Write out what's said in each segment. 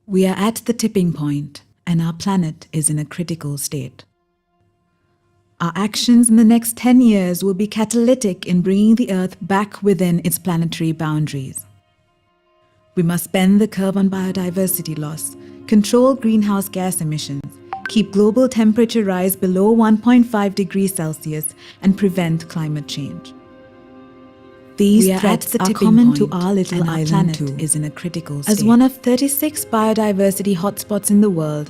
We are at the tipping point, and our planet is in a critical state. Our actions in the next 10 years will be catalytic in bringing the Earth back within its planetary boundaries. We must bend the curve on biodiversity loss, control greenhouse gas emissions, keep global temperature rise below 1.5 degrees Celsius, and prevent climate change. These threats are common to our little island too. Is in a critical state. As one of 36 biodiversity hotspots in the world,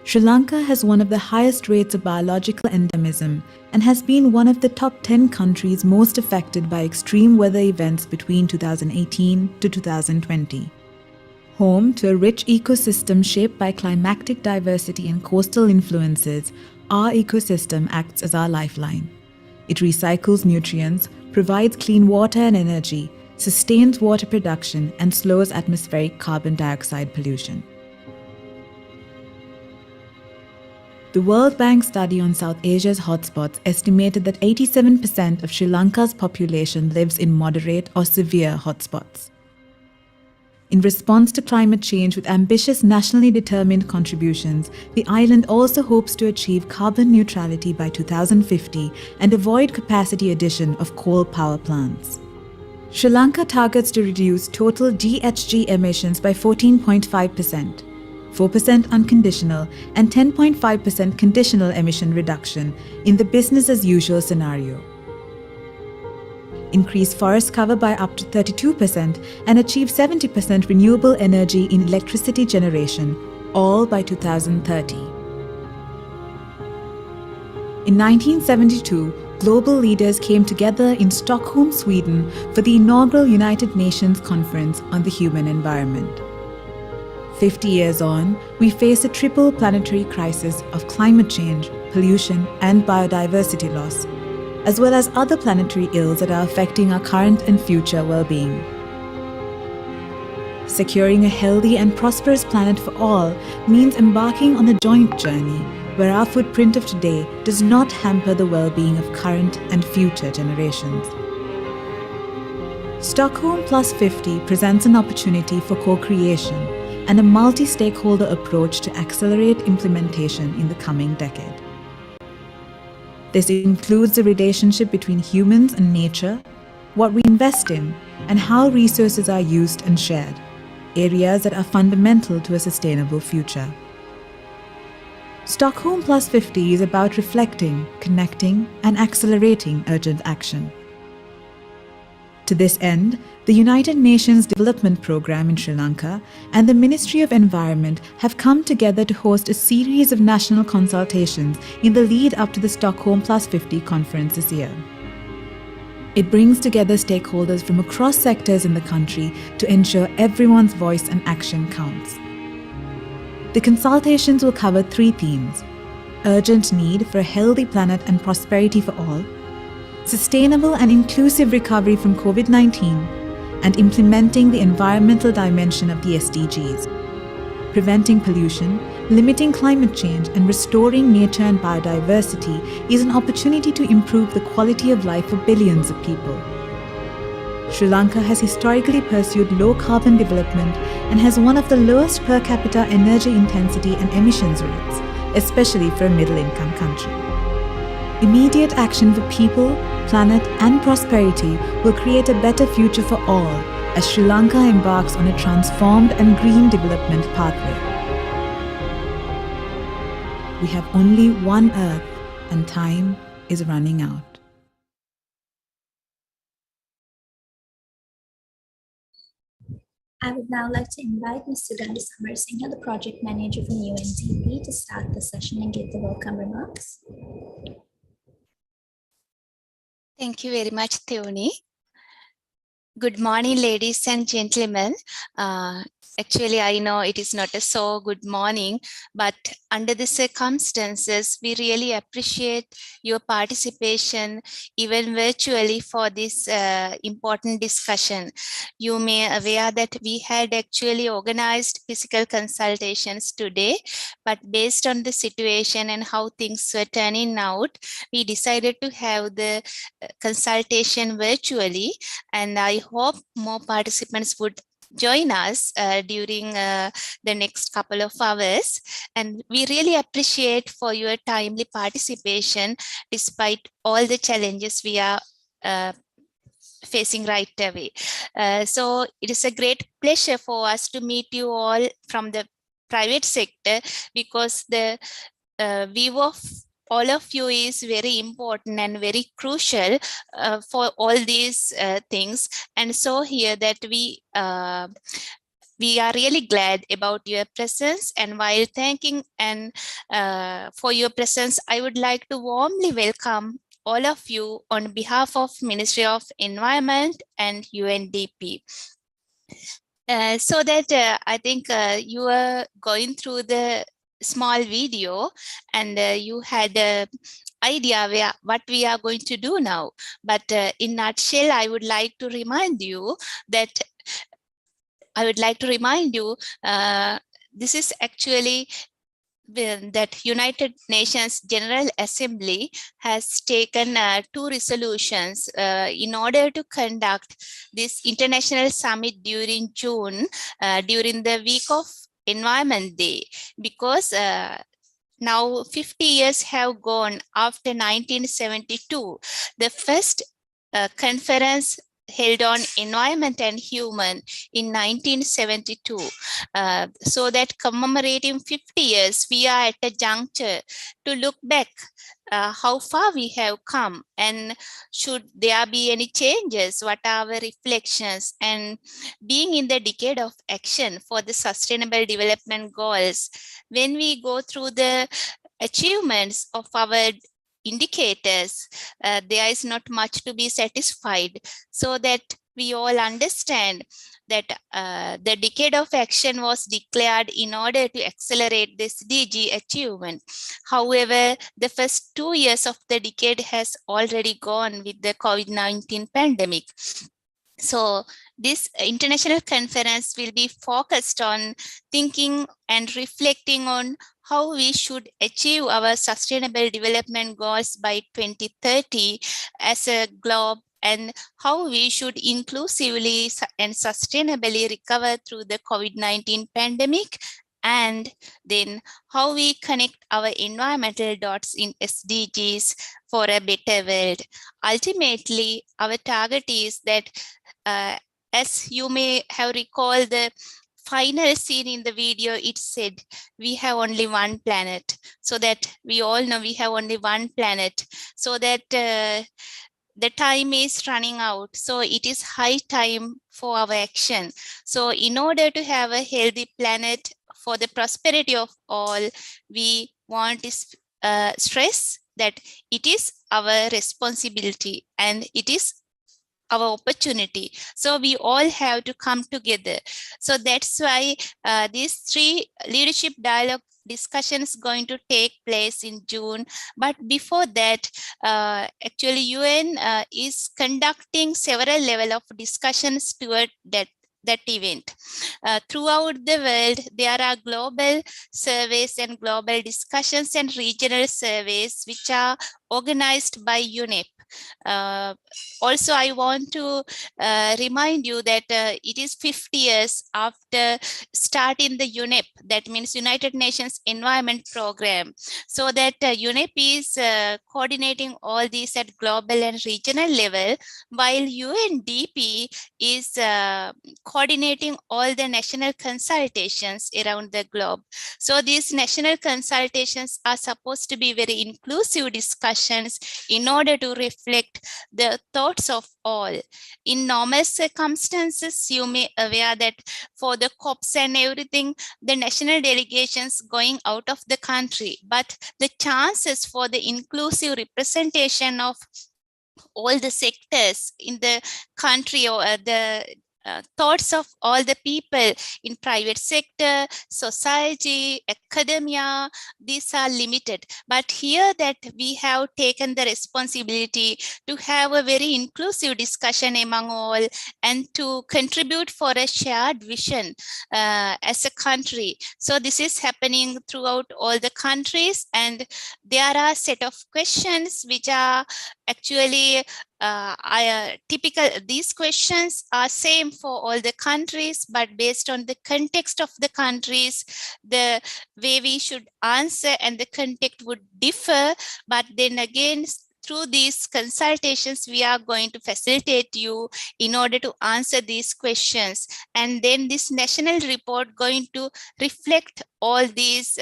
Sri Lanka has one of the highest rates of biological endemism and has been one of the top 10 countries most affected by extreme weather events between 2018 to 2020. Home to a rich ecosystem shaped by climatic diversity and coastal influences, our ecosystem acts as our lifeline. It recycles nutrients, provides clean water and energy, sustains water production, and slows atmospheric carbon dioxide pollution. The World Bank study on South Asia's hotspots estimated that 87% of Sri Lanka's population lives in moderate or severe hotspots. In response to climate change with ambitious nationally determined contributions, the island also hopes to achieve carbon neutrality by 2050 and avoid capacity addition of coal power plants. Sri Lanka targets to reduce total GHG emissions by 14.5%, 4% unconditional and 10.5% conditional emission reduction in the business as usual scenario. Increase forest cover by up to 32% and achieve 70% renewable energy in electricity generation, all by 2030. In 1972, global leaders came together in Stockholm, Sweden for the inaugural United Nations Conference on the Human Environment. 50 years on, we face a triple planetary crisis of climate change, pollution, and biodiversity loss, as well as other planetary ills that are affecting our current and future well-being. Securing a healthy and prosperous planet for all means embarking on a joint journey where our footprint of today does not hamper the well-being of current and future generations. Stockholm+50 presents an opportunity for co-creation and a multi-stakeholder approach to accelerate implementation in the coming decade. This includes the relationship between humans and nature, what we invest in, and how resources are used and shared, areas that are fundamental to a sustainable future. Stockholm+50 is about reflecting, connecting, and accelerating urgent action. To this end, the United Nations Development Programme in Sri Lanka and the Ministry of Environment have come together to host a series of national consultations in the lead up to the Stockholm+50 conference this year. It brings together stakeholders from across sectors in the country to ensure everyone's voice and action counts. The consultations will cover three themes: urgent need for a healthy planet and prosperity for all, sustainable and inclusive recovery from COVID-19, and implementing the environmental dimension of the SDGs. Preventing pollution, limiting climate change, and restoring nature and biodiversity is an opportunity to improve the quality of life for billions of people. Sri Lanka has historically pursued low-carbon development and has one of the lowest per capita energy intensity and emissions rates, especially for a middle-income country. Immediate action for people, planet, and prosperity will create a better future for all as Sri Lanka embarks on a transformed and green development pathway. We have only one Earth, and time is running out. I would now like to invite Mr. Gandhi Singha, the project manager from UNDP, to start the session and give the welcome remarks. Thank you very much, Theoni. Good morning, ladies and gentlemen. Actually, I know it is not a so good morning, but under the circumstances, we really appreciate your participation, even virtually, for this important discussion. You may be aware that we had actually organized physical consultations today, but based on the situation and how things were turning out, we decided to have the consultation virtually, and I hope more participants would join us during the next couple of hours. And we really appreciate for your timely participation despite all the challenges we are facing right away. So it is a great pleasure for us to meet you all from the private sector, because the view of all of you is very important and very crucial for all these things. And so here that we are really glad about your presence. And while thanking and for your presence, I would like to warmly welcome all of you on behalf of Ministry of Environment and UNDP. So that I think you are going through the small video and you had an idea what we are going to do now. But in nutshell, I would like to remind you this is actually that United Nations General Assembly has taken 2 resolutions in order to conduct this international summit during June, during the week of Environment Day, because now 50 years have gone after 1972, the first conference held on environment and human in 1972. So that commemorating 50 years, we are at a juncture to look back how far we have come, and should there be any changes, what are our reflections, and being in the decade of action for the sustainable development goals. When we go through the achievements of our indicators, there is not much to be satisfied, so that we all understand that the decade of action was declared in order to accelerate this SDG achievement. However, the first 2 years of the decade has already gone with the COVID-19 pandemic. So this international conference will be focused on thinking and reflecting on how we should achieve our sustainable development goals by 2030 as a globe, and how we should inclusively and sustainably recover through the COVID-19 pandemic, and then how we connect our environmental dots in SDGs for a better world. Ultimately, our target is that, as you may have recalled the final scene in the video, it said we have only one planet, so that we all know we have only one planet, so that the time is running out. So it is high time for our action. So in order to have a healthy planet for the prosperity of all, we want to stress that it is our responsibility and it is our opportunity. So we all have to come together. So that's why these 3 leadership dialogue discussions going to take place in June. But before that, actually UN is conducting several level of discussions toward that event. Throughout the world, there are global surveys and global discussions and regional surveys which are organized by UNEP. Also, I want to remind you that it is 50 years after starting the UNEP, that means United Nations Environment Program. So that UNEP is coordinating all these at global and regional level, while UNDP is coordinating all the national consultations around the globe. So these national consultations are supposed to be very inclusive discussions in order to reflect the thoughts of all. In normal circumstances, you may be aware that for the COPs and everything, the national delegations going out of the country, but the chances for the inclusive representation of all the sectors in the country, or the thoughts of all the people in private sector, society, academia, these are limited. But here that we have taken the responsibility to have a very inclusive discussion among all and to contribute for a shared vision as a country. So this is happening throughout all the countries, and there are a set of questions which are actually typical. These questions are same for all the countries, but based on the context of the countries, the way we should answer and the context would differ. But then again, through these consultations, we are going to facilitate you in order to answer these questions. And then this national report going to reflect all these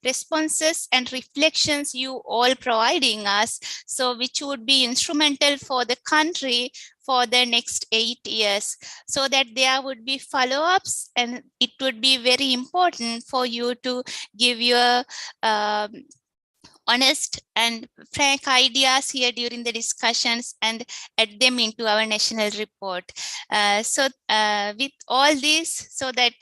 responses and reflections you all providing us, so which would be instrumental for the country for the next 8 years, so that there would be follow-ups, and it would be very important for you to give your honest and frank ideas here during the discussions and add them into our national report. With all this, so that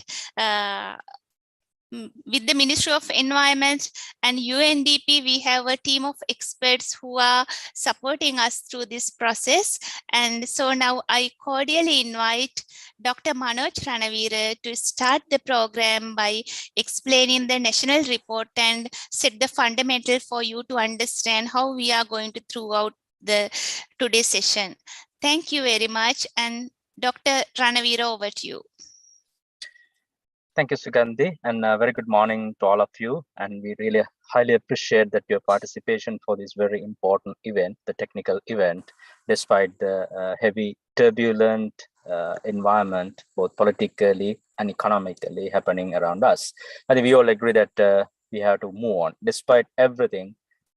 with the Ministry of Environment and UNDP, we have a team of experts who are supporting us through this process. And so now I cordially invite Dr. Manoj Ranavira to start the program by explaining the national report and set the fundamental for you to understand how we are going to throughout the today's session. Thank you very much. And Dr. Ranavira, over to you. Thank you, Sugandhi, and very good morning to all of you. And we really highly appreciate that your participation for this very important event, the technical event, despite the heavy, turbulent environment, both politically and economically happening around us. I think we all agree that we have to move on. Despite everything,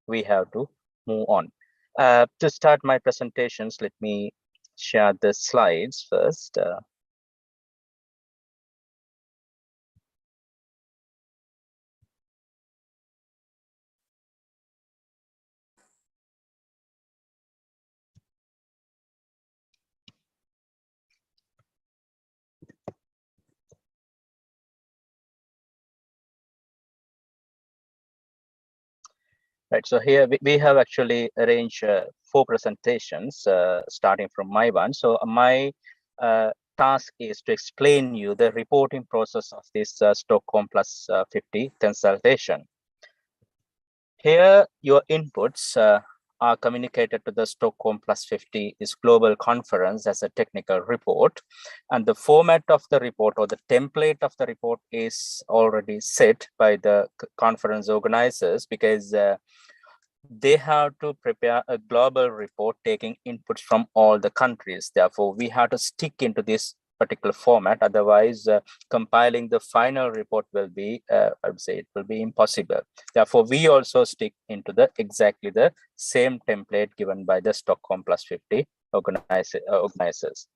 we have to move on. To start my presentations, let me share the slides first. Right, so here we have actually arranged 4 presentations starting from my one. So my task is to explain you the reporting process of this Stockholm+50 consultation. Here, your inputs are communicated to the Stockholm+50 is global conference as a technical report, and the format of the report or the template of the report is already set by the conference organizers, because they have to prepare a global report taking inputs from all the countries. Therefore, we have to stick into this particular format. Otherwise, compiling the final report will be, I would say, it will be impossible. Therefore, we also stick into exactly the same template given by the Stockholm+50 organizers.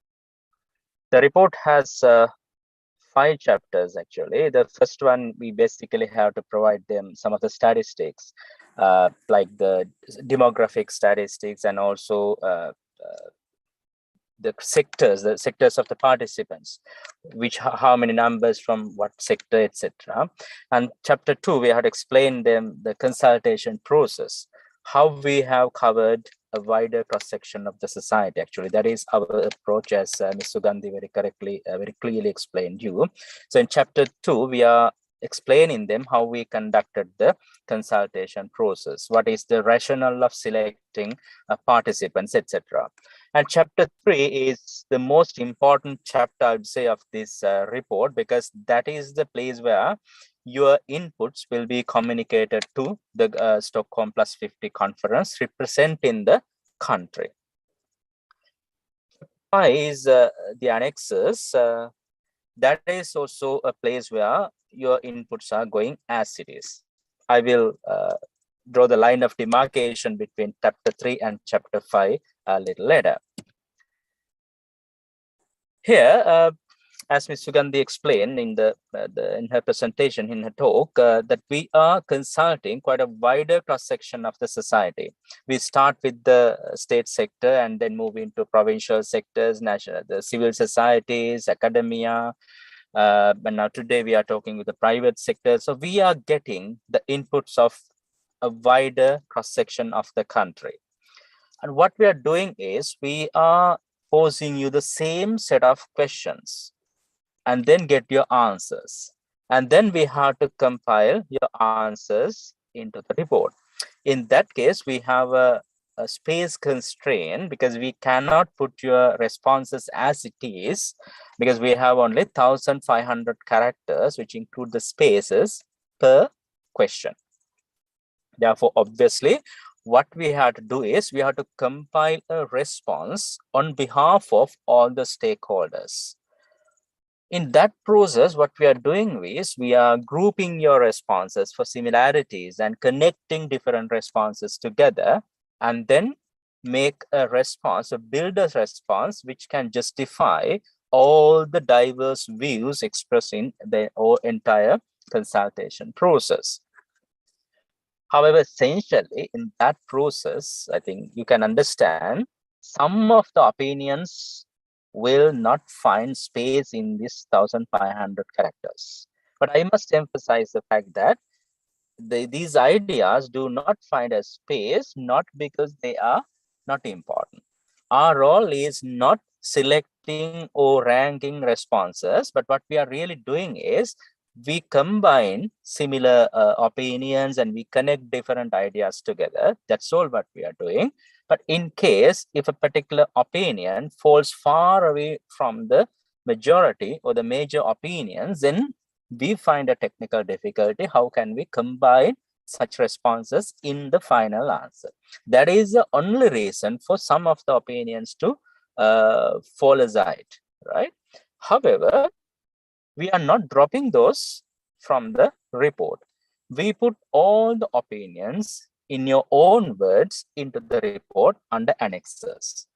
The report has 5 chapters actually. The first one, we basically have to provide them some of the statistics, like the demographic statistics, and also the sectors of the participants, how many numbers from what sector, etc. And chapter 2, we have to explain them the consultation process, how we have covered a wider cross-section of the society. Actually, that is our approach, as Ms. Sugandhi very clearly explained you. So in chapter 2, we are explaining them how we conducted the consultation process, what is the rationale of selecting participants, etc. And chapter 3 is the most important chapter, I would say, of this report, because that is the place where your inputs will be communicated to the Stockholm+50 conference representing the country. 5 is the annexes. That is also a place where your inputs are going as it is. I will draw the line of demarcation between chapter 3 and chapter 5 a little later. Here, as Ms. Sugandhi explained in in her presentation, in her talk, that we are consulting quite a wider cross-section of the society. We start with the state sector and then move into provincial sectors, the civil societies, academia, But now today we are talking with the private sector. So we are getting the inputs of a wider cross-section of the country. And what we are doing is we are posing you the same set of questions and then get your answers. And then we have to compile your answers into the report. In that case, we have a space constraint because we cannot put your responses as it is, because we have only 1,500 characters, which include the spaces per question. Therefore, obviously, what we have to do is we have to compile a response on behalf of all the stakeholders. In that process, what we are doing is we are grouping your responses for similarities and connecting different responses together, and then make a response, a builder's response, which can justify all the diverse views expressed in the entire consultation process. However, essentially in that process, I think you can understand some of the opinions will not find space in this 1,500 characters. But I must emphasize the fact that these ideas do not find a space, not because they are not important. Our role is not selecting or ranking responses, but what we are really doing is we combine similar opinions and we connect different ideas together. That's all what we are doing. But in case if a particular opinion falls far away from the majority or the major opinions, then we find a technical difficulty. How can we combine such responses in the final answer? That is the only reason for some of the opinions to fall aside, right? However, we are not dropping those from the report. We put all the opinions in your own words into the report under annexes.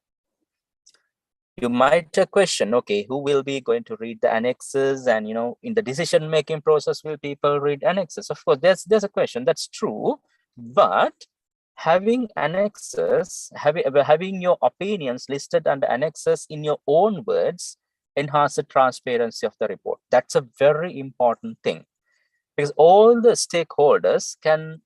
You might question, okay, who will be going to read the annexes? And in the decision making process, will people read annexes? Of course, there's a question. That's true. But having annexes, having your opinions listed under annexes in your own words enhance the transparency of the report. That's a very important thing, because all the stakeholders can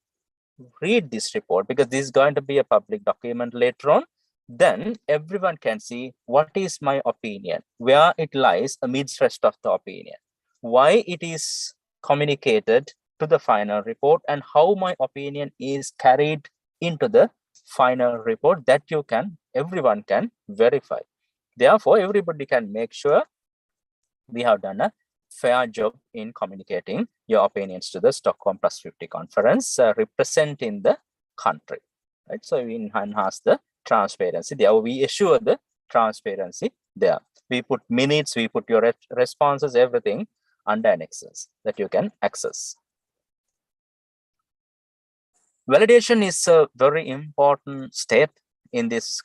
read this report, because this is going to be a public document later on. Then everyone can see what is my opinion, where it lies amidst rest of the opinion, why it is communicated to the final report, and how my opinion is carried into the final report. That everyone can verify. Therefore, everybody can make sure we have done a fair job in communicating your opinions to the Stockholm+50 conference, representing the country, right? So we enhance the transparency there. We assure the transparency there. We put minutes, we put your responses, everything under annexes that you can access. Validation is a very important step in this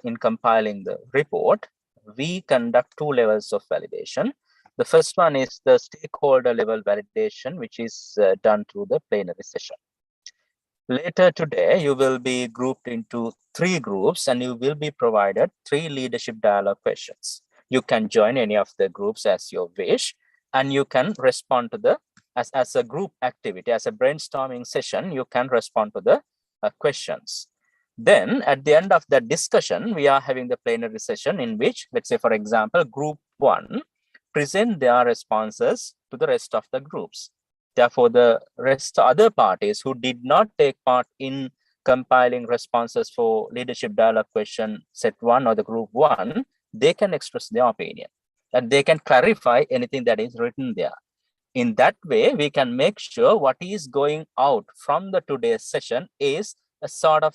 in compiling the report. We conduct 2 levels of validation. The first one is the stakeholder level validation, which is done through the plenary session. Later today, you will be grouped into 3 groups and you will be provided 3 leadership dialogue questions. You can join any of the groups as you wish, and you can respond to the, as a group activity, as a brainstorming session, you can respond to the questions. Then at the end of that discussion, we are having the plenary session in which, let's say, for example, group 1 present their responses to the rest of the groups. Therefore, the rest other parties who did not take part in compiling responses for leadership dialogue question set 1 or the group 1, they can express their opinion and they can clarify anything that is written there. In that way, we can make sure what is going out from the today's session is a sort of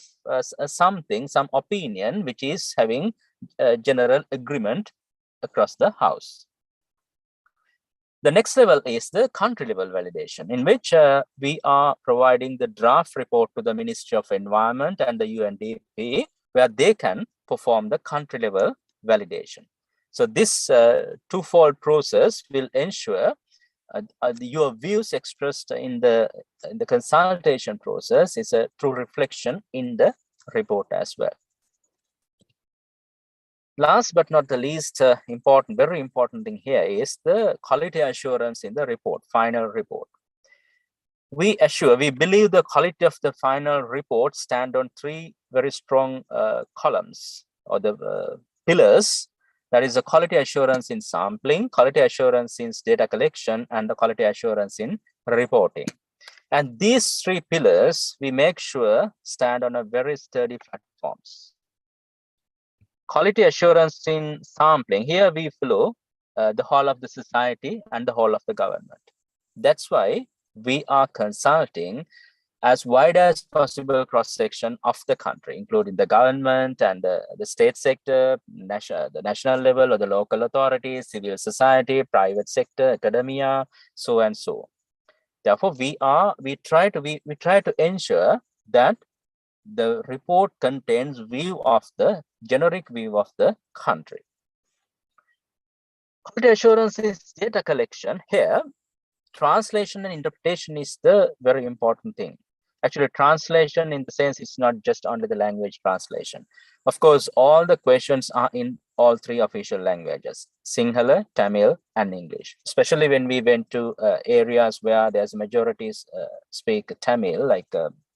some opinion which is having a general agreement across the house. The next level is the country level validation, in which we are providing the draft report to the Ministry of Environment and the UNDP, where they can perform the country level validation. So this twofold process will ensure your views expressed in the consultation process is a true reflection in the report as well. Last but not the least very important thing here is the quality assurance in the report, final report. We believe the quality of the final report stand on three very strong columns or the pillars. That is the quality assurance in sampling, quality assurance in data collection, and the quality assurance in reporting. And these three pillars, we make sure stand on a very sturdy platforms. Quality assurance in sampling, here we follow the whole of the society and the whole of the government. That's why we are consulting as wide as possible cross-section of the country, including the government and the state sector, the national level or the local authorities, civil society, private sector, academia, so and so. Therefore, we try to ensure that the report contains generic view of the country. Quality assurance is data collection. Here, translation and interpretation is the very important thing. Actually, translation in the sense it's not just only the language translation. Of course, all the questions are in all three official languages, Sinhala, Tamil, and English. Especially when we went to areas where there's majorities speak Tamil, like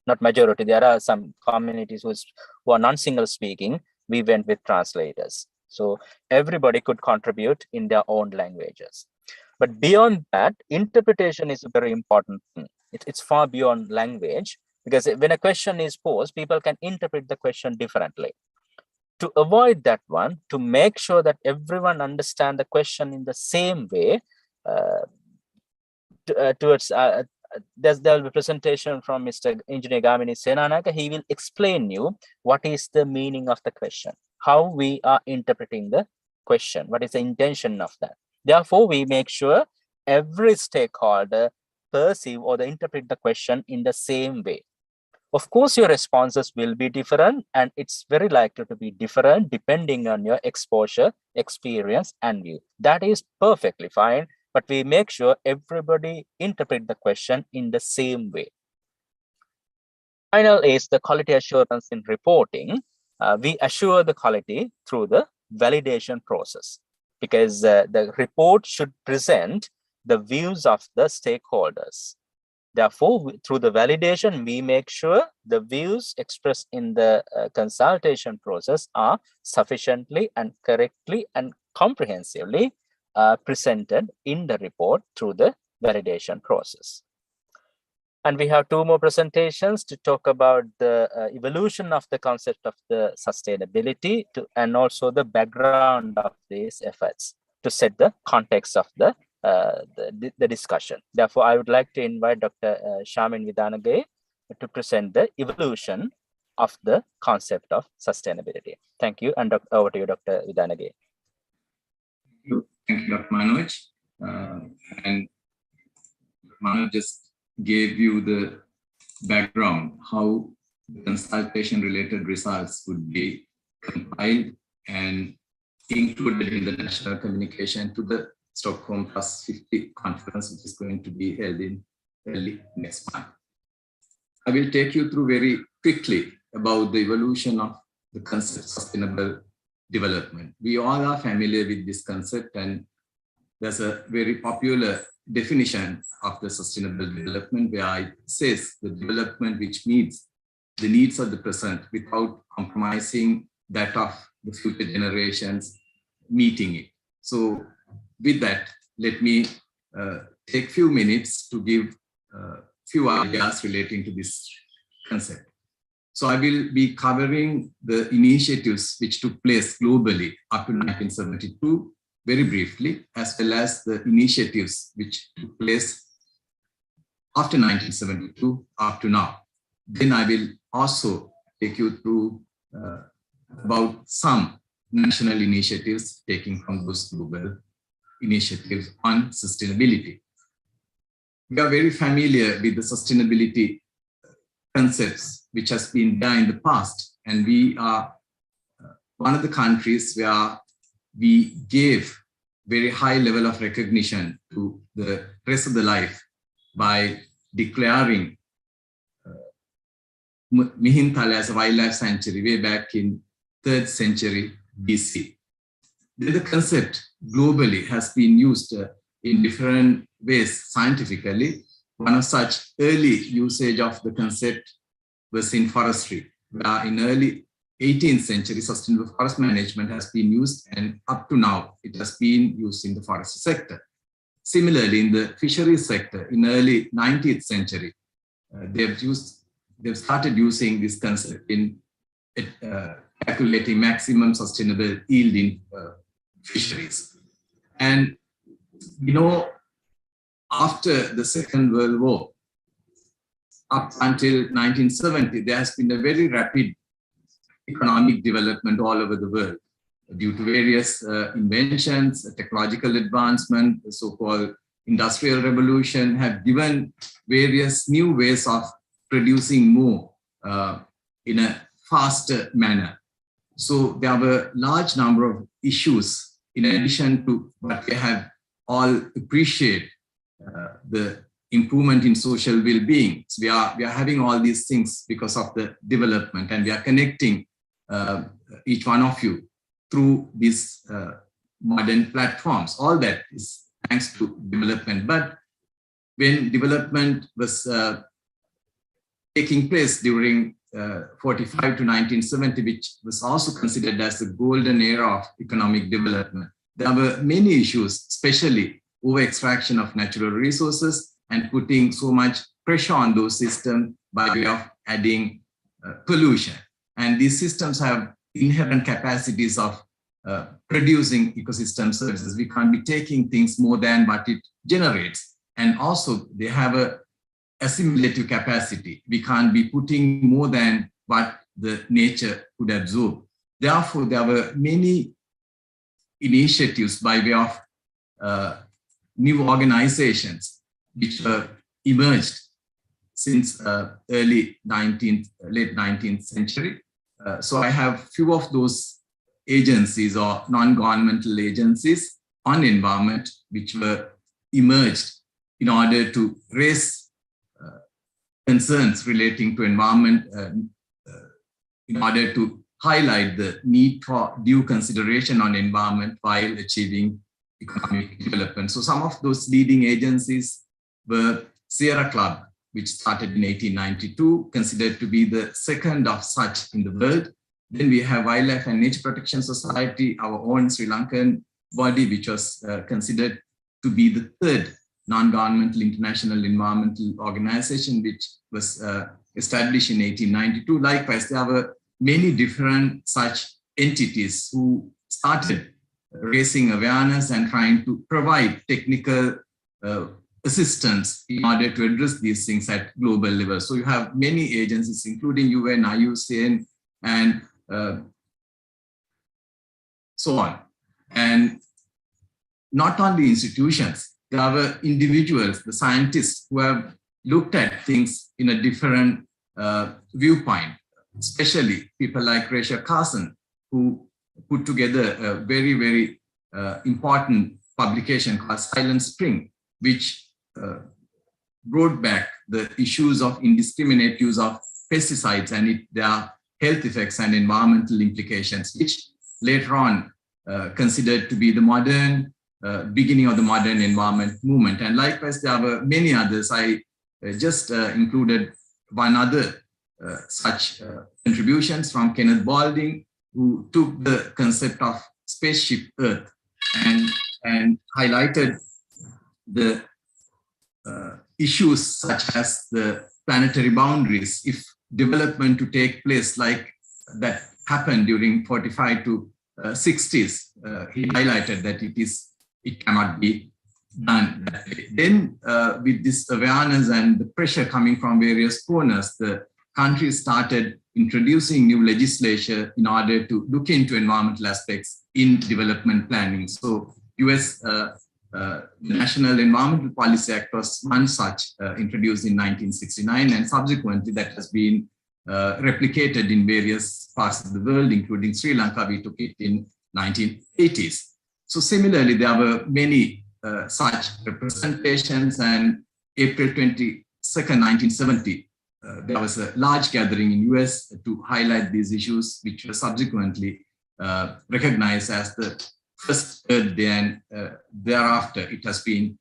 not majority, there are some communities who are non-single speaking, we went with translators. So everybody could contribute in their own languages. But beyond that, interpretation is a very important thing. It's far beyond language, because when a question is posed, people can interpret the question differently. To avoid that one, to make sure that everyone understand the question in the same way, there will be a presentation from Mr. Engineer Gamini Senanaka. He will explain you what is the meaning of the question, how we are interpreting the question, what is the intention of that. Therefore, we make sure every stakeholder perceive or interpret the question in the same way. Of course, your responses will be different, and it's very likely to be different depending on your exposure, experience, and view. That is perfectly fine, but we make sure everybody interpret the question in the same way. Final is the quality assurance in reporting. We assure the quality through the validation process, because the report should present the views of the stakeholders. Therefore, through the validation, we make sure the views expressed in the consultation process are sufficiently and correctly and comprehensively presented in the report through the validation process. And we have two more presentations to talk about the evolution of the concept of the sustainability and also the background of these efforts to set the context of the discussion. Therefore, I would like to invite Dr. Shamin Vidanage to present the evolution of the concept of sustainability. Thank you, and over to you, Dr. Vidanage. Thank you, Dr. Manoj. And Manoj just gave you the background, how the consultation-related results would be compiled and included in the national communication to the Stockholm+50 conference, which is going to be held in early next month. I will take you through very quickly about the evolution of the concept of sustainable development. We all are familiar with this concept, and there's a very popular definition of the sustainable development where it says the development which meets the needs of the present without compromising that of the future generations meeting it. So with that, let me take a few minutes to give a few ideas relating to this concept. So I will be covering the initiatives which took place globally up to 1972 very briefly, as well as the initiatives which took place after 1972 up to now. Then I will also take you through about some national initiatives taken from those global initiatives on sustainability. We are very familiar with the sustainability concepts which has been there in the past, and we are one of the countries where we gave very high level of recognition to the rest of the life by declaring Mihintala as a wildlife sanctuary way back in 3rd century BC. The concept globally has been used in different ways scientifically. One of such early usage of the concept was in forestry, where in early 18th century, sustainable forest management has been used, and up to now, it has been used in the forestry sector. Similarly, in the fisheries sector, in early 19th century, they've started using this concept in calculating maximum sustainable yield in fisheries. And after the Second World War, up until 1970, there has been a very rapid economic development all over the world due to various inventions, technological advancement, the so-called industrial revolution have given various new ways of producing more in a faster manner. So there were a large number of issues in addition to what we have all appreciate the improvement in social well-being. So we are having all these things because of the development, and we are connecting each one of you through these modern platforms. All that is thanks to development. But when development was taking place during 45 to 1970, which was also considered as the golden era of economic development, there were many issues, especially over extraction of natural resources and putting so much pressure on those systems by way of adding pollution. And these systems have inherent capacities of producing ecosystem services. We can't be taking things more than what it generates. And also they have a assimilative capacity. We can't be putting more than what the nature could absorb. Therefore, there were many initiatives by way of new organizations which emerged since late 19th century. So I have few of those agencies or non-governmental agencies on environment which were emerged in order to raise concerns relating to environment, in order to highlight the need for due consideration on environment while achieving economic development. So some of those leading agencies were Sierra Club, which started in 1892, considered to be the second of such in the world. Then we have Wildlife and Nature Protection Society, our own Sri Lankan body, which was considered to be the third non-governmental international environmental organization, which was established in 1892. Likewise, there were many different such entities who started raising awareness and trying to provide technical assistance in order to address these things at global level. So you have many agencies, including UN, IUCN, and so on. And not only institutions, there are individuals, the scientists who have looked at things in a different viewpoint, especially people like Rachel Carson, who put together a very, very important publication called Silent Spring, which brought back the issues of indiscriminate use of pesticides and their health effects and environmental implications, which later on considered to be the modern beginning of the modern environment movement. And likewise, there were many others. I just included one other such contributions from Kenneth Balding, who took the concept of spaceship Earth and highlighted the issues such as the planetary boundaries. If development to take place like that happened during 45 to 60s, he highlighted that it cannot be done that way. Then with this awareness and the pressure coming from various corners, the country started introducing new legislation in order to look into environmental aspects in development planning. So US National Environmental Policy Act was one such introduced in 1969, and subsequently that has been replicated in various parts of the world, including Sri Lanka. We took it in 1980s. So similarly, there were many such representations, and April 22nd, 1970, there was a large gathering in US to highlight these issues, which were subsequently recognized as the first Earth Day, and thereafter it has been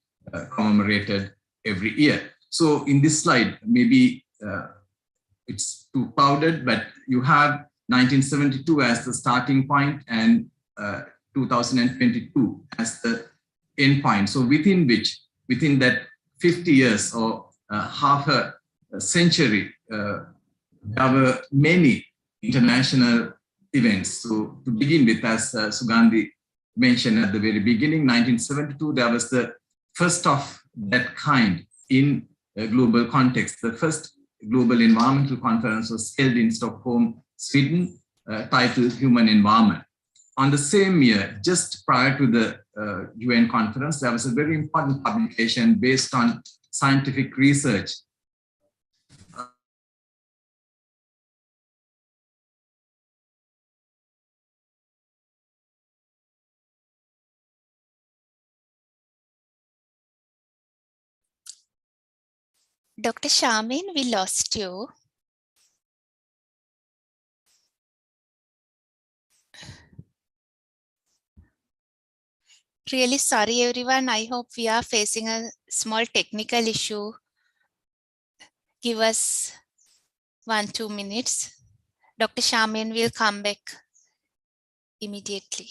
commemorated every year. So in this slide, maybe it's too clouded, but you have 1972 as the starting point and 2022 as the end point. So within that 50 years or half a century, there were many international events. So to begin with, as Sugandhi mentioned at the very beginning, 1972, there was the first of that kind in a global context. The first global environmental conference was held in Stockholm, Sweden, titled Human Environment. On the same year, just prior to the UN conference, there was a very important publication based on scientific research. Dr. Shamin, we lost you. Really sorry, everyone. I hope we are facing a small technical issue. Give us 1-2 minutes. Dr. Shamin will come back immediately.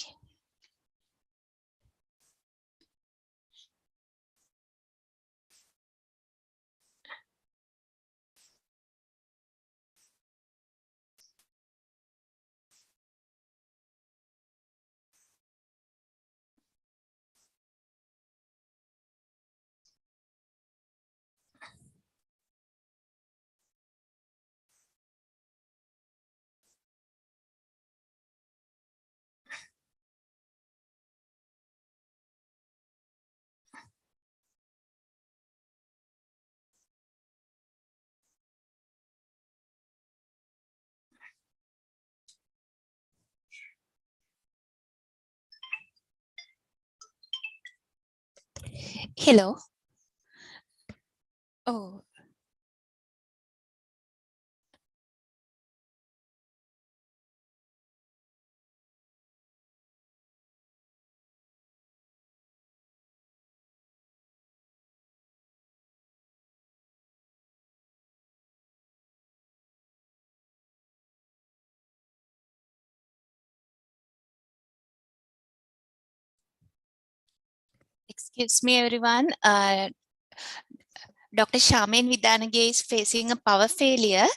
Hello. Oh. Excuse me, everyone. Dr. Shamin Vidanage is facing a power failure.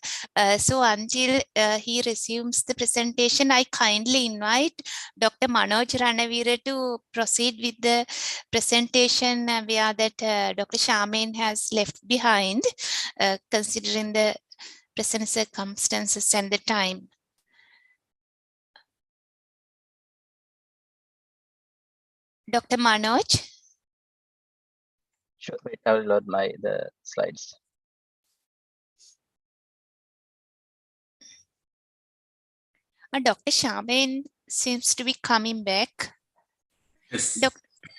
So until he resumes the presentation, I kindly invite Dr. Manoj Ranavira to proceed with the presentation where that Dr. Shamin has left behind, considering the present circumstances and the time. Dr. Manoj? Sure, wait, I will load the slides. Dr. Shamin seems to be coming back. Yes.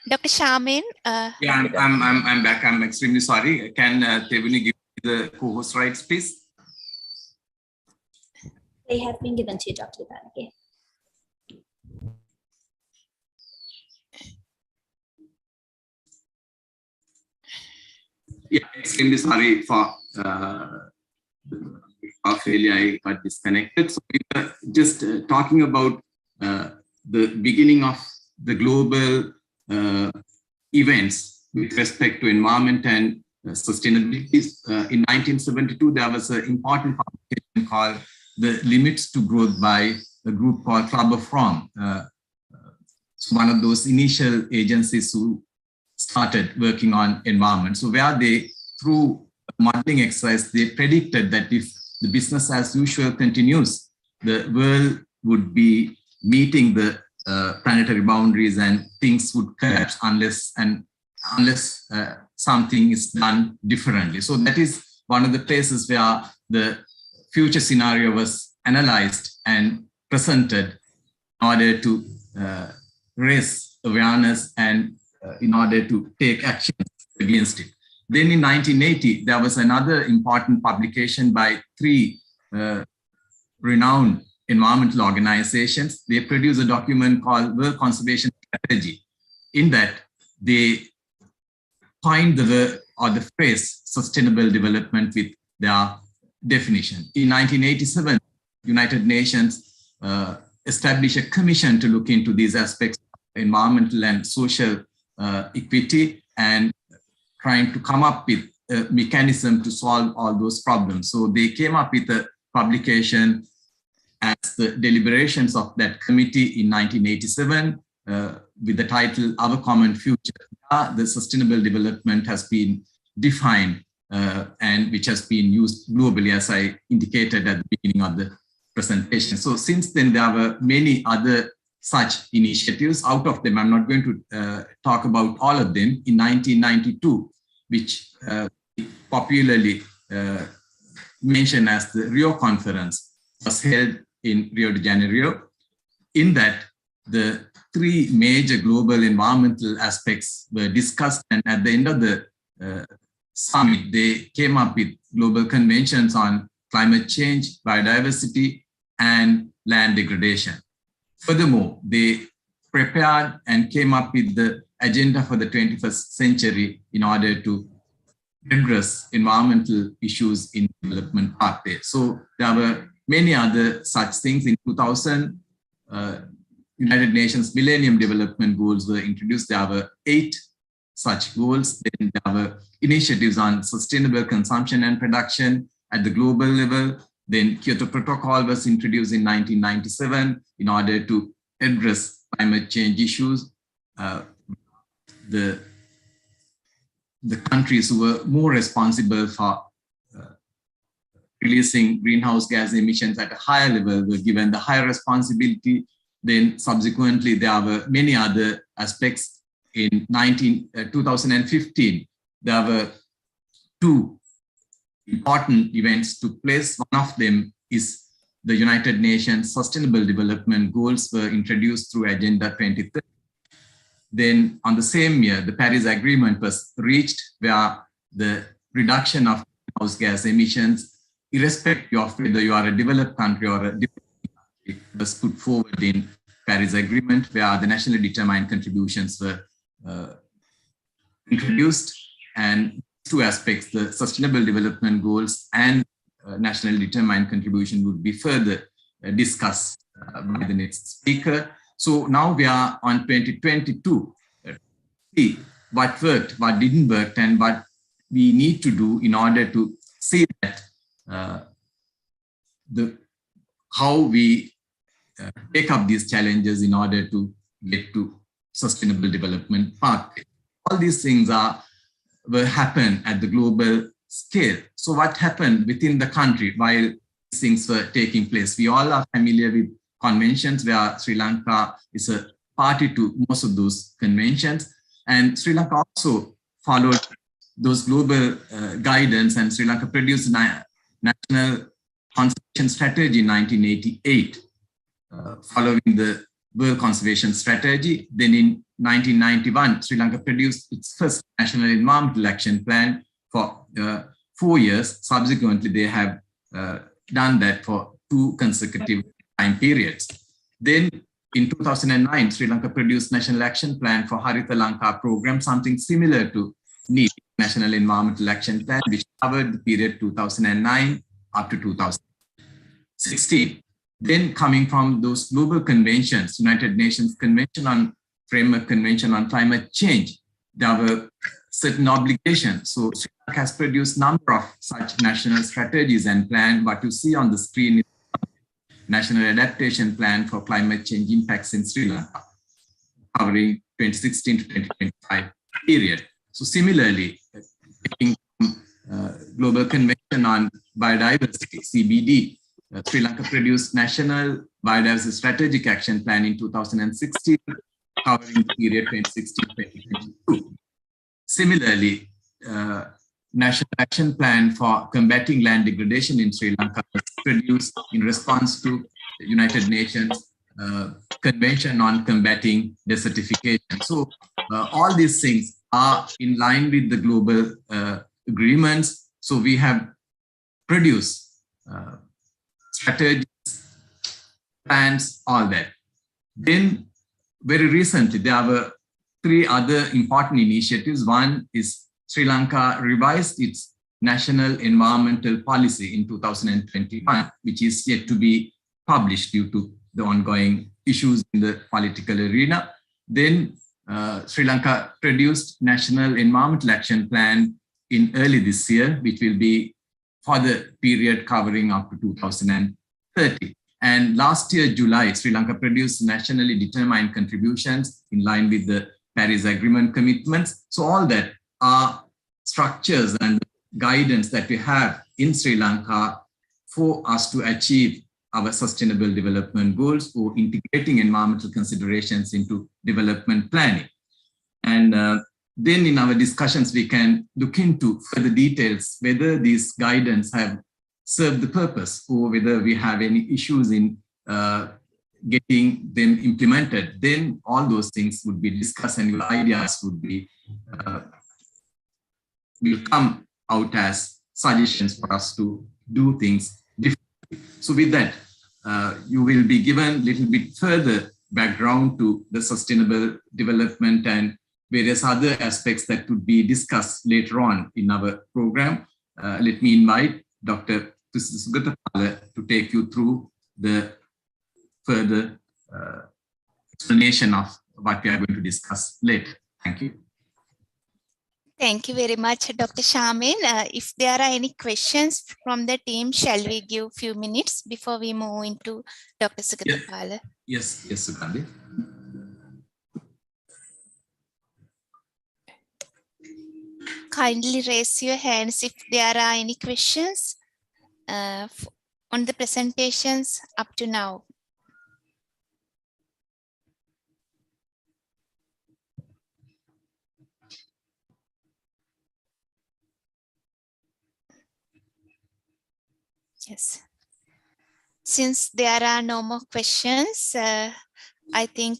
Dr. Shamin. Yeah, I'm back. I'm extremely sorry. Can Tevuni give me the co-host rights, please? They have been given to you, Dr. Vidanage. Yeah, extremely sorry for our failure. I got disconnected. So we were just talking about the beginning of the global events with respect to environment and sustainability. In 1972, there was an important publication called The Limits to Growth by a group called Club of Rome. So one of those initial agencies who started working on environment. So where they, through modeling exercise, they predicted that if the business as usual continues, the world would be meeting the planetary boundaries and things would collapse unless something is done differently. So that is one of the places where the future scenario was analyzed and presented in order to raise awareness and in order to take action against it. Then in 1980, there was another important publication by 3 renowned environmental organizations. They produced a document called World Conservation strategy. In that, they coined the phrase sustainable development with their definition. In 1987, United Nations established a commission to look into these aspects of environmental and social equity and trying to come up with a mechanism to solve all those problems. So they came up with a publication as the deliberations of that committee in 1987 with the title Our Common Future. The sustainable development has been defined and which has been used globally, as I indicated at the beginning of the presentation. So since then, there were many other such initiatives. Out of them, I'm not going to talk about all of them. In 1992, which popularly mentioned as the Rio Conference, was held in Rio de Janeiro. In that, the three major global environmental aspects were discussed, and at the end of the summit, they came up with global conventions on climate change, biodiversity, and land degradation. Furthermore, they prepared and came up with the agenda for the 21st century in order to address environmental issues in development pathway. So there were many other such things. In 2000, United Nations Millennium Development Goals were introduced. There were 8 such goals. Then there were initiatives on sustainable consumption and production at the global level. Then Kyoto Protocol was introduced in 1997 in order to address climate change issues. The countries who were more responsible for releasing greenhouse gas emissions at a higher level were given the higher responsibility. Then subsequently, there were many other aspects. In 2015, there were 2 important events took place. One of them is the United Nations Sustainable Development Goals were introduced through Agenda 2030. Then on the same year, the Paris Agreement was reached, where the reduction of greenhouse gas emissions, irrespective of whether you are a developed country or a developing country, was put forward in Paris Agreement, where the nationally determined contributions were introduced. And 2 aspects, the Sustainable Development Goals and nationally determined contribution, would be further discussed by the next speaker. So now we are on 2022. See what worked, what didn't work, and what we need to do in order to see that how we take up these challenges in order to get to sustainable development pathway. All these things will happen at the global scale. So what happened within the country while these things were taking place? We all are familiar with conventions, where Sri Lanka is a party to most of those conventions. And Sri Lanka also followed those global guidance, and Sri Lanka produced a national conservation strategy in 1988, following the World Conservation Strategy. Then in 1991, Sri Lanka produced its first National Environmental Action Plan for 4 years. Subsequently, they have done that for 2 consecutive time periods. Then in 2009, Sri Lanka produced National Action Plan for Haritha Lanka program, something similar to NEET, National Environmental Action Plan, which covered the period 2009 up to 2016. Then coming from those global conventions, United Nations Framework Convention on Climate Change, there were certain obligations. So Sri Lanka has produced a number of such national strategies and plans. What you see on the screen is National Adaptation Plan for Climate Change Impacts in Sri Lanka, covering 2016 to 2025 period. So similarly, taking Global Convention on Biodiversity, CBD, Sri Lanka produced National Biodiversity Strategic Action Plan in 2016, covering the period 2016-2022. Similarly, National Action Plan for Combating Land Degradation in Sri Lanka was produced in response to the United Nations Convention on Combating Desertification. So all these things are in line with the global agreements. So we have produced strategies, plans, all that. Then very recently, there were 3 other important initiatives. One is Sri Lanka revised its national environmental policy in 2021, which is yet to be published due to the ongoing issues in the political arena. Then Sri Lanka produced National Environmental Action Plan in early this year, which will be for the period covering up to 2030. And last year, July, Sri Lanka produced nationally determined contributions in line with the Paris Agreement commitments. So all that are structures and guidance that we have in Sri Lanka for us to achieve our sustainable development goals or integrating environmental considerations into development planning. And then in our discussions, we can look into further details, whether these guidance have served the purpose or whether we have any issues in getting them implemented. Then all those things would be discussed and your ideas would be will come out as suggestions for us to do things differently. So with that, you will be given a little bit further background to the sustainable development and various other aspects that would be discussed later on in our program. Let me invite Dr. Sugata to take you through the further explanation of what we are going to discuss later. Thank you. Thank you very much, Dr. Shamin. If there are any questions from the team, shall we give a few minutes before we move into Dr. Sugata? Yes, Sugandhi. Kindly raise your hands if there are any questions on the presentations up to now. Yes. Since there are no more questions, I think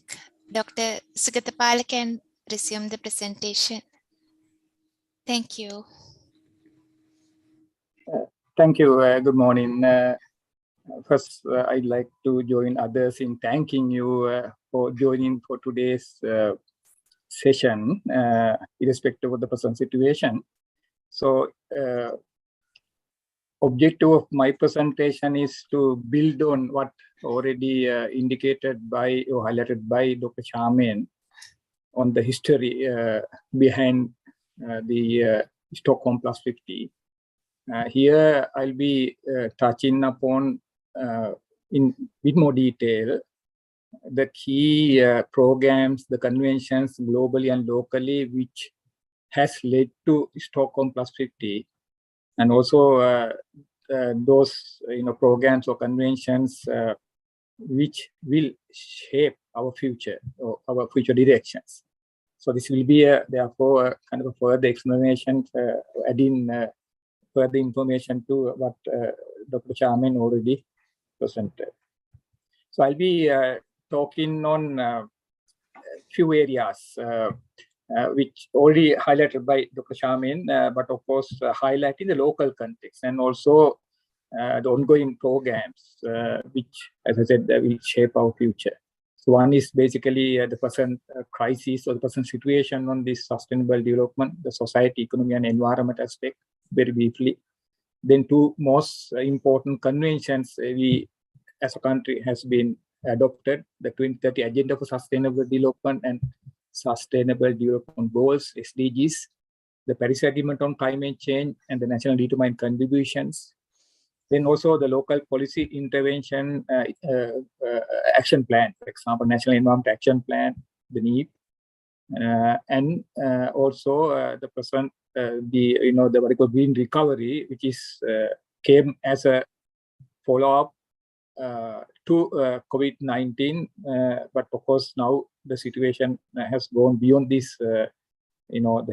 Dr. Sugata can resume the presentation. Thank you. Thank you. Good morning. First, I'd like to join others in thanking you for joining for today's session, irrespective of the present situation. So, objective of my presentation is to build on what already indicated by or highlighted by Dr. Shamin on the history behind the Stockholm+50. Here, I'll be touching upon in bit more detail the key programs, the conventions globally and locally, which has led to Stockholm+50, and also those programs or conventions which will shape our future or our future directions. So this will be therefore kind of a further explanation, adding further information to what Dr. Shamin already presented. So I'll be talking on a few areas which already highlighted by Dr. Shamin, but of course highlighting the local context and also the ongoing programs which, as I said, will shape our future. So one is basically the present crisis or the present situation on this sustainable development, the society, economy, and environment aspect, very briefly. Then two most important conventions we as a country has been adopted, the 2030 Agenda for Sustainable Development and Sustainable Development Goals, SDGs, the Paris Agreement on Climate Change, and the National Determined Contributions. Then also the local policy intervention action plan, for example, National Environment Action Plan, the NEP, and also the present the what we call green recovery, which is came as a follow-up to COVID-19, but of course now the situation has gone beyond this, the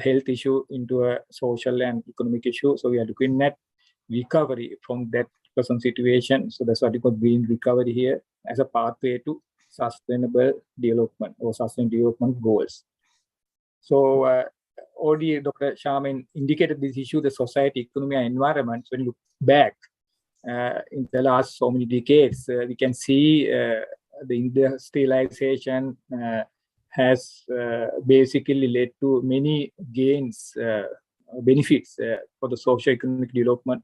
health issue into a social and economic issue. So we are looking at recovery from that present situation. So that's what we call green recovery here as a pathway to sustainable development or sustainable development goals. So already Dr. Shamin indicated this issue, the society, economy, and environment. When you look back in the last so many decades, we can see the industrialization, has basically led to many gains, benefits for the socio-economic development.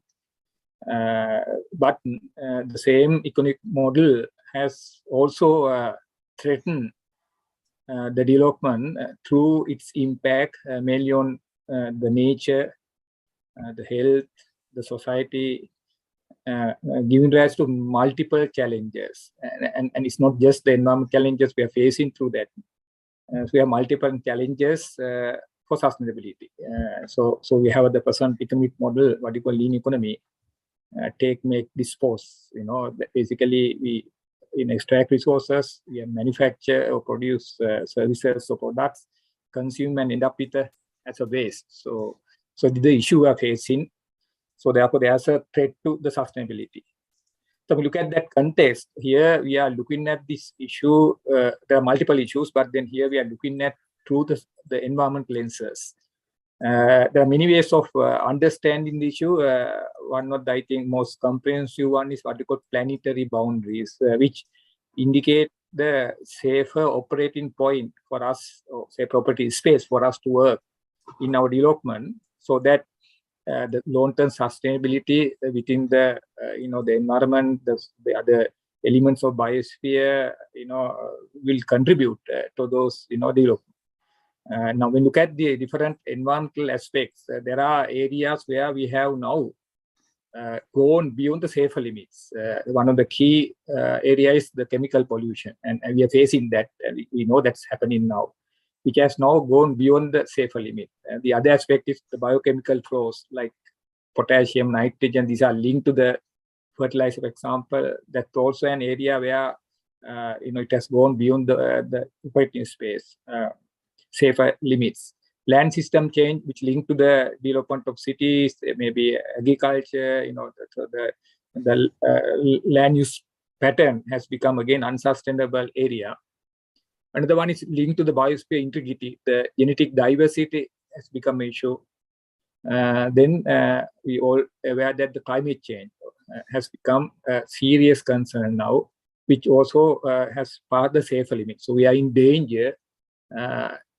But the same economic model has also threatened the development through its impact mainly on the nature, the health, the society, giving rise to multiple challenges. And it's not just the environmental challenges we are facing through that. So we have multiple challenges for sustainability. So we have the present economic model, what you call lean economy, take, make, dispose. You know, basically we extract resources, we manufacture or produce services or products, consume and end up with as a waste. So the issue we are facing. So therefore, there's a threat to the sustainability. So we look at that context. Here we are looking at this issue. There are multiple issues, but then here we are looking at through the environment lenses. There are many ways of understanding the issue. One of the, I think, most comprehensive one is what we call planetary boundaries, which indicate the safer operating point for us, or say property space for us to work in our development, so that the long-term sustainability within the the environment, the other elements of biosphere, will contribute to those development. Now, when you look at the different environmental aspects, there are areas where we have now gone beyond the safer limits. One of the key areas is the chemical pollution, and we are facing that. We know that's happening now, which has now gone beyond the safer limit. The other aspect is the biochemical flows, like potassium, nitrogen. These are linked to the fertilizer, for example. That's also an area where it has gone beyond the operating space, safer limits. Land system change, which linked to the development of cities, maybe agriculture. The land use pattern has become again unsustainable area. Another one is linked to the biosphere integrity. The genetic diversity has become an issue. Then we all aware that the climate change has become a serious concern now, which also has passed the safer limit. So we are in danger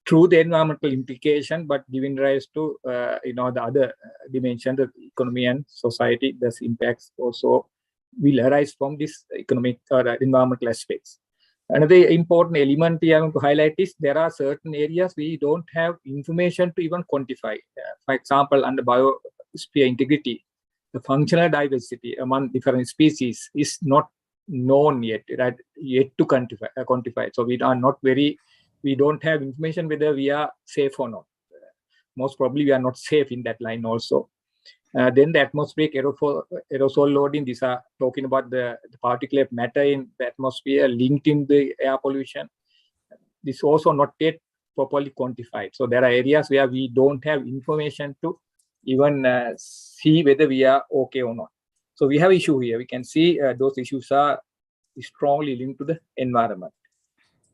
through the environmental implication, but giving rise to the other dimension, the economy and society. Thus impacts also will arise from this economic or environmental aspects. Another important element I want to highlight is there are certain areas we don't have information to even quantify. For example, under biosphere integrity, the functional diversity among different species is not known yet, right? Yet to quantify. So we don't have information whether we are safe or not. Most probably we are not safe in that line also. Then the atmospheric aerosol loading, these are talking about the particulate matter in the atmosphere linked in the air pollution. This is also not yet properly quantified. So there are areas where we don't have information to even see whether we are okay or not. So we have issue here. We can see those issues are strongly linked to the environment.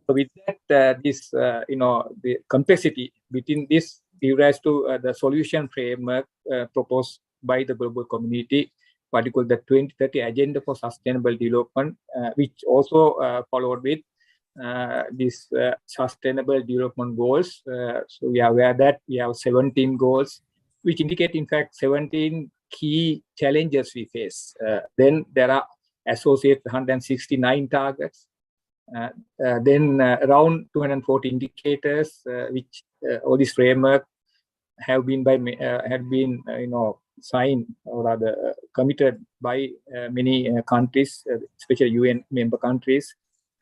So with that, the complexity between this gives rise to the solution framework proposed by the global community, particularly the 2030 Agenda for Sustainable Development, which also followed with these Sustainable Development Goals. So we are aware that we have 17 goals, which indicate, in fact, 17 key challenges we face. Then there are associated 169 targets. Then around 240 indicators, which all this framework have been signed or rather committed by many countries, especially UN member countries.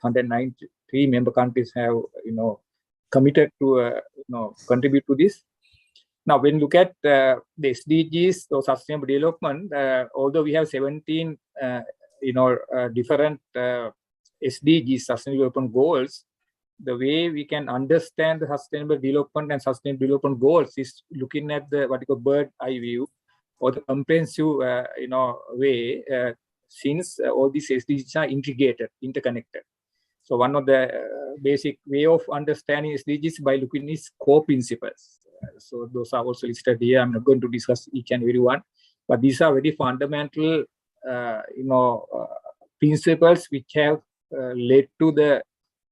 193 member countries have committed to contribute to this. Now, when you look at the SDGs or sustainable development, although we have 17 different SDGs, sustainable development goals, the way we can understand the sustainable development and sustainable development goals is looking at the what you call bird eye view, or the comprehensive way, since all these SDGs are interconnected. So one of the basic way of understanding SDGs by looking is core principles. So those are also listed here. I'm not going to discuss each and every one, but these are very fundamental principles which have led to the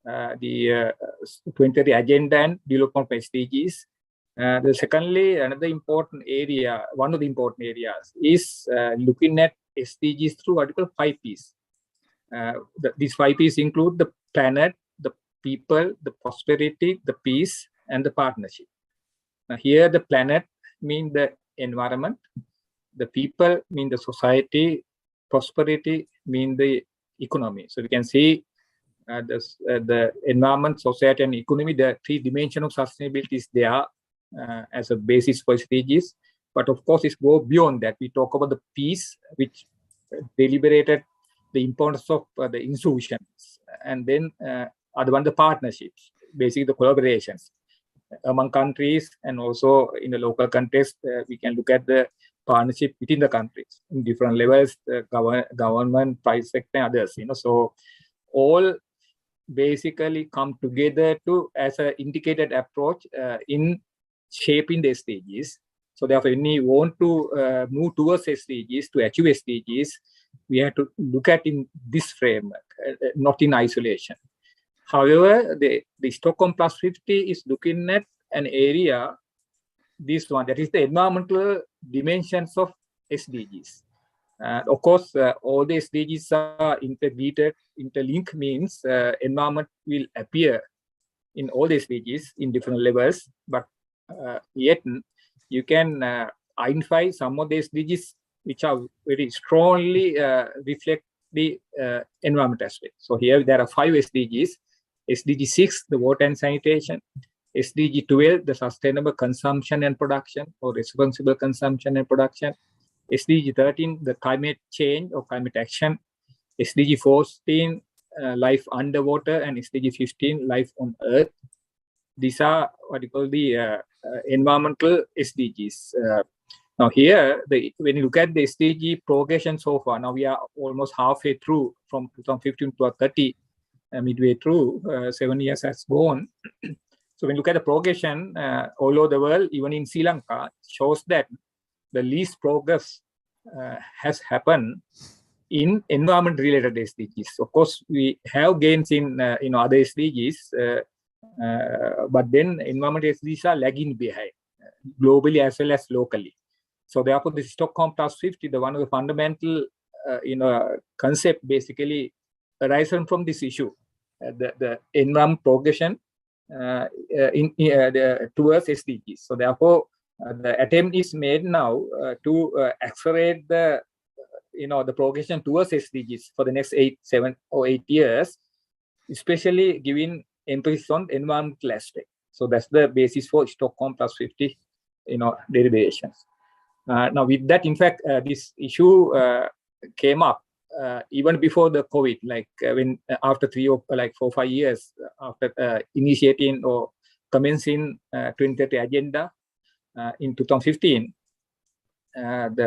the 2030 Agenda and Development SDGs. Secondly, another important area, one of the important areas is looking at SDGs through what we call 5 Ps. These 5 Ps include the planet, the people, the prosperity, the peace, and the partnership. Now, here the planet means the environment, the people mean the society, prosperity mean the economy. So we can see the environment, society, and economy, the 3 dimensions of sustainability is there as a basis for SDGs. But of course, it's go beyond that. We talk about the peace, which deliberated the importance of the institutions, and then other one, the partnerships, basically the collaborations among countries, and also in the local context, we can look at the partnership within the countries in different levels, government, private sector, and others. So all basically come together to as an integrated approach in shaping the SDGs. So therefore, when we want to move towards SDGs, to achieve SDGs, we have to look at in this framework, not in isolation. However, the Stockholm+50 is looking at an area, this one, that is the environmental dimensions of SDGs. Of course, all the SDGs are integrated, interlinked means environment will appear in all the SDGs in different levels, but yet you can identify some of the SDGs which are very strongly reflect the environment aspect. So here there are 5 SDGs. SDG 6, the water and sanitation. SDG 12, the sustainable consumption and production, or responsible consumption and production. SDG 13, the climate change or climate action. SDG 14, life underwater, and SDG 15, life on earth. These are what you call the environmental SDGs. Now here, when you look at the SDG progression so far, now we are almost halfway through from 2015 to 2030, midway through, 7 years has gone. So when you look at the progression all over the world, even in Sri Lanka, shows that the least progress has happened in environment-related SDGs. Of course, we have gains in other SDGs, but then environment SDGs are lagging behind, globally as well as locally. So therefore, the Stockholm+50, the one of the fundamental concept basically arises from this issue, the environment progression towards SDGs. So therefore, the attempt is made now to accelerate the the progression towards SDGs for the next 7 or 8 years, especially giving emphasis on environmental aspect. So that's the basis for Stockholm+50 derivations. Now with that, in fact, this issue came up even before the COVID, like when after 4 or 5 years after initiating or commencing 2030 agenda in 2015,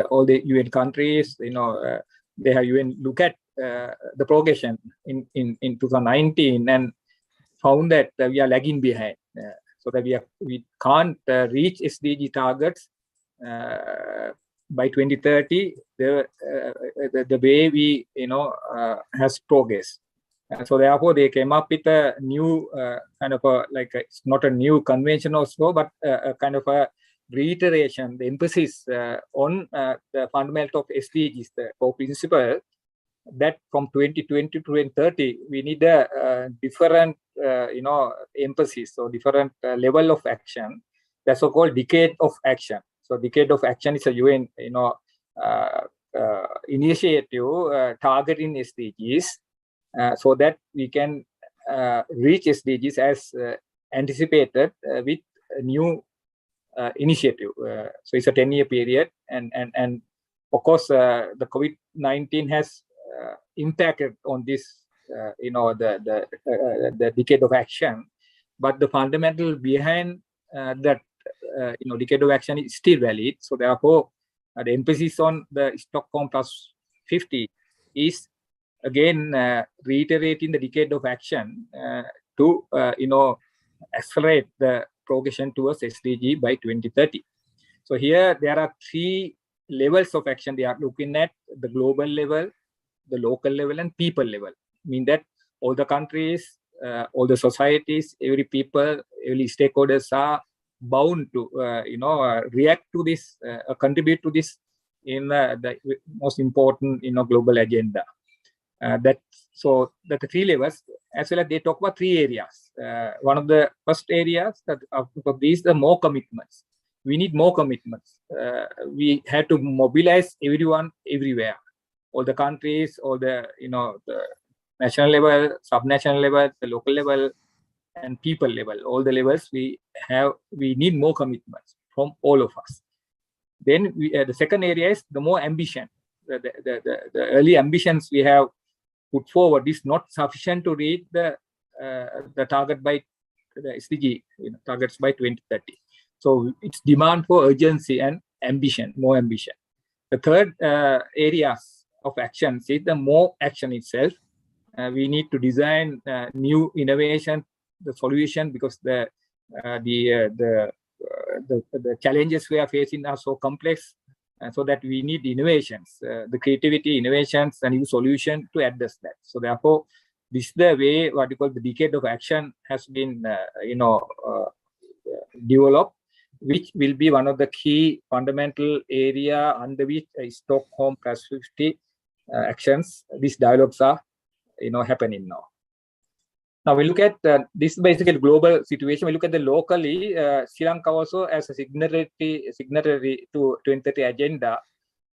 all the UN countries, they have even look at the progression in 2019 and found that we are lagging behind, so that we can't reach SDG targets by 2030 the way we has progressed. So therefore they came up with a new kind of it's not a new convention or so, but a kind of a reiteration, the emphasis on the fundamental of SDGs, the core principle that from 2020 to 2030 we need a different emphasis or different level of action. That's so-called decade of action. So decade of action is a UN initiative targeting SDGs so that we can reach SDGs as anticipated with a new initiative. So it's a 10-year period, and of course the COVID-19 has impacted on this the decade of action, but the fundamental behind that decade of action is still valid. So therefore the emphasis on the Stockholm+50 is again reiterating the decade of action to accelerate the progression towards SDG by 2030. So here there are 3 levels of action they are looking at: the global level, the local level, and people level. I mean that all the countries all the societies, every people, every stakeholders are bound to, react to this, contribute to this in the most important, global agenda. So that the three levels, as well as they talk about three areas. One of the first areas that of these, the more commitments. We need more commitments. We had to mobilize everyone everywhere, all the countries, all the the national level, subnational level, the local level, and people level. All the levels we need more commitments from all of us. Then the second area is the more ambition. The early ambitions we have put forward is not sufficient to reach the target by the SDG targets by 2030. So it's demand for urgency and ambition, more ambition. The third areas of action is the more action itself. We need to design new innovation, the solution, because the challenges we are facing are so complex, so that we need innovations, the creativity, innovations, and new solution to address that. So therefore, this is the way what you call the decade of action has been, developed, which will be one of the key fundamental area under which Stockholm+50 actions. These dialogues are, happening now. Now we look at this basically global situation. We look at the locally, Sri Lanka also as a signatory to 2030 agenda.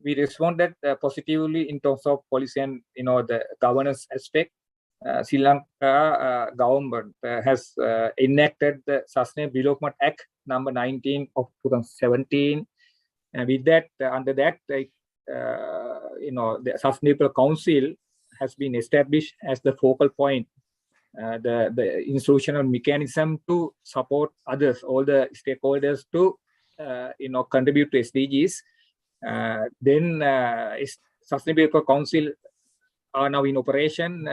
We responded positively in terms of policy and the governance aspect. Sri Lanka government has enacted the Sustainable Development Act number 19 of 2017, and with that, under that, the Sustainable Council has been established as the focal point, the institutional mechanism to support others, all the stakeholders to contribute to SDGs. Then Sustainable Council are now in operation,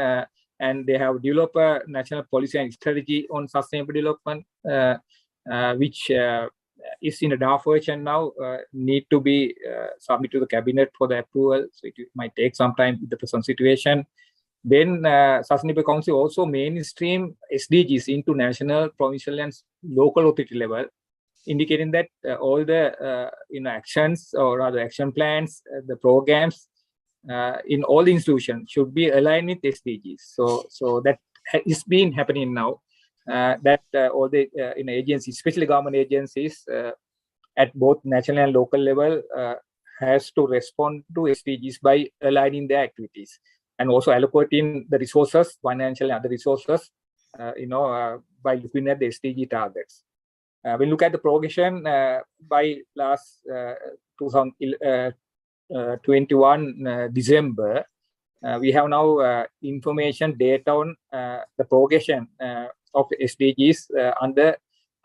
and they have developed a national policy and strategy on sustainable development, which is in a draft version now, need to be submitted to the cabinet for the approval. So it might take some time with the present situation. Then Sustainable Council also mainstream SDGs into national, provincial, and local authority level, indicating that all the actions, or rather action plans, the programs in all the institutions should be aligned with SDGs. So that is been happening now. That all the agencies, especially government agencies, at both national and local level, has to respond to SDGs by aligning their activities and also allocating the resources, financial and other resources, by looking at the SDG targets. We look at the progression by last 2021 December. We have now information data on the progression of SDGs under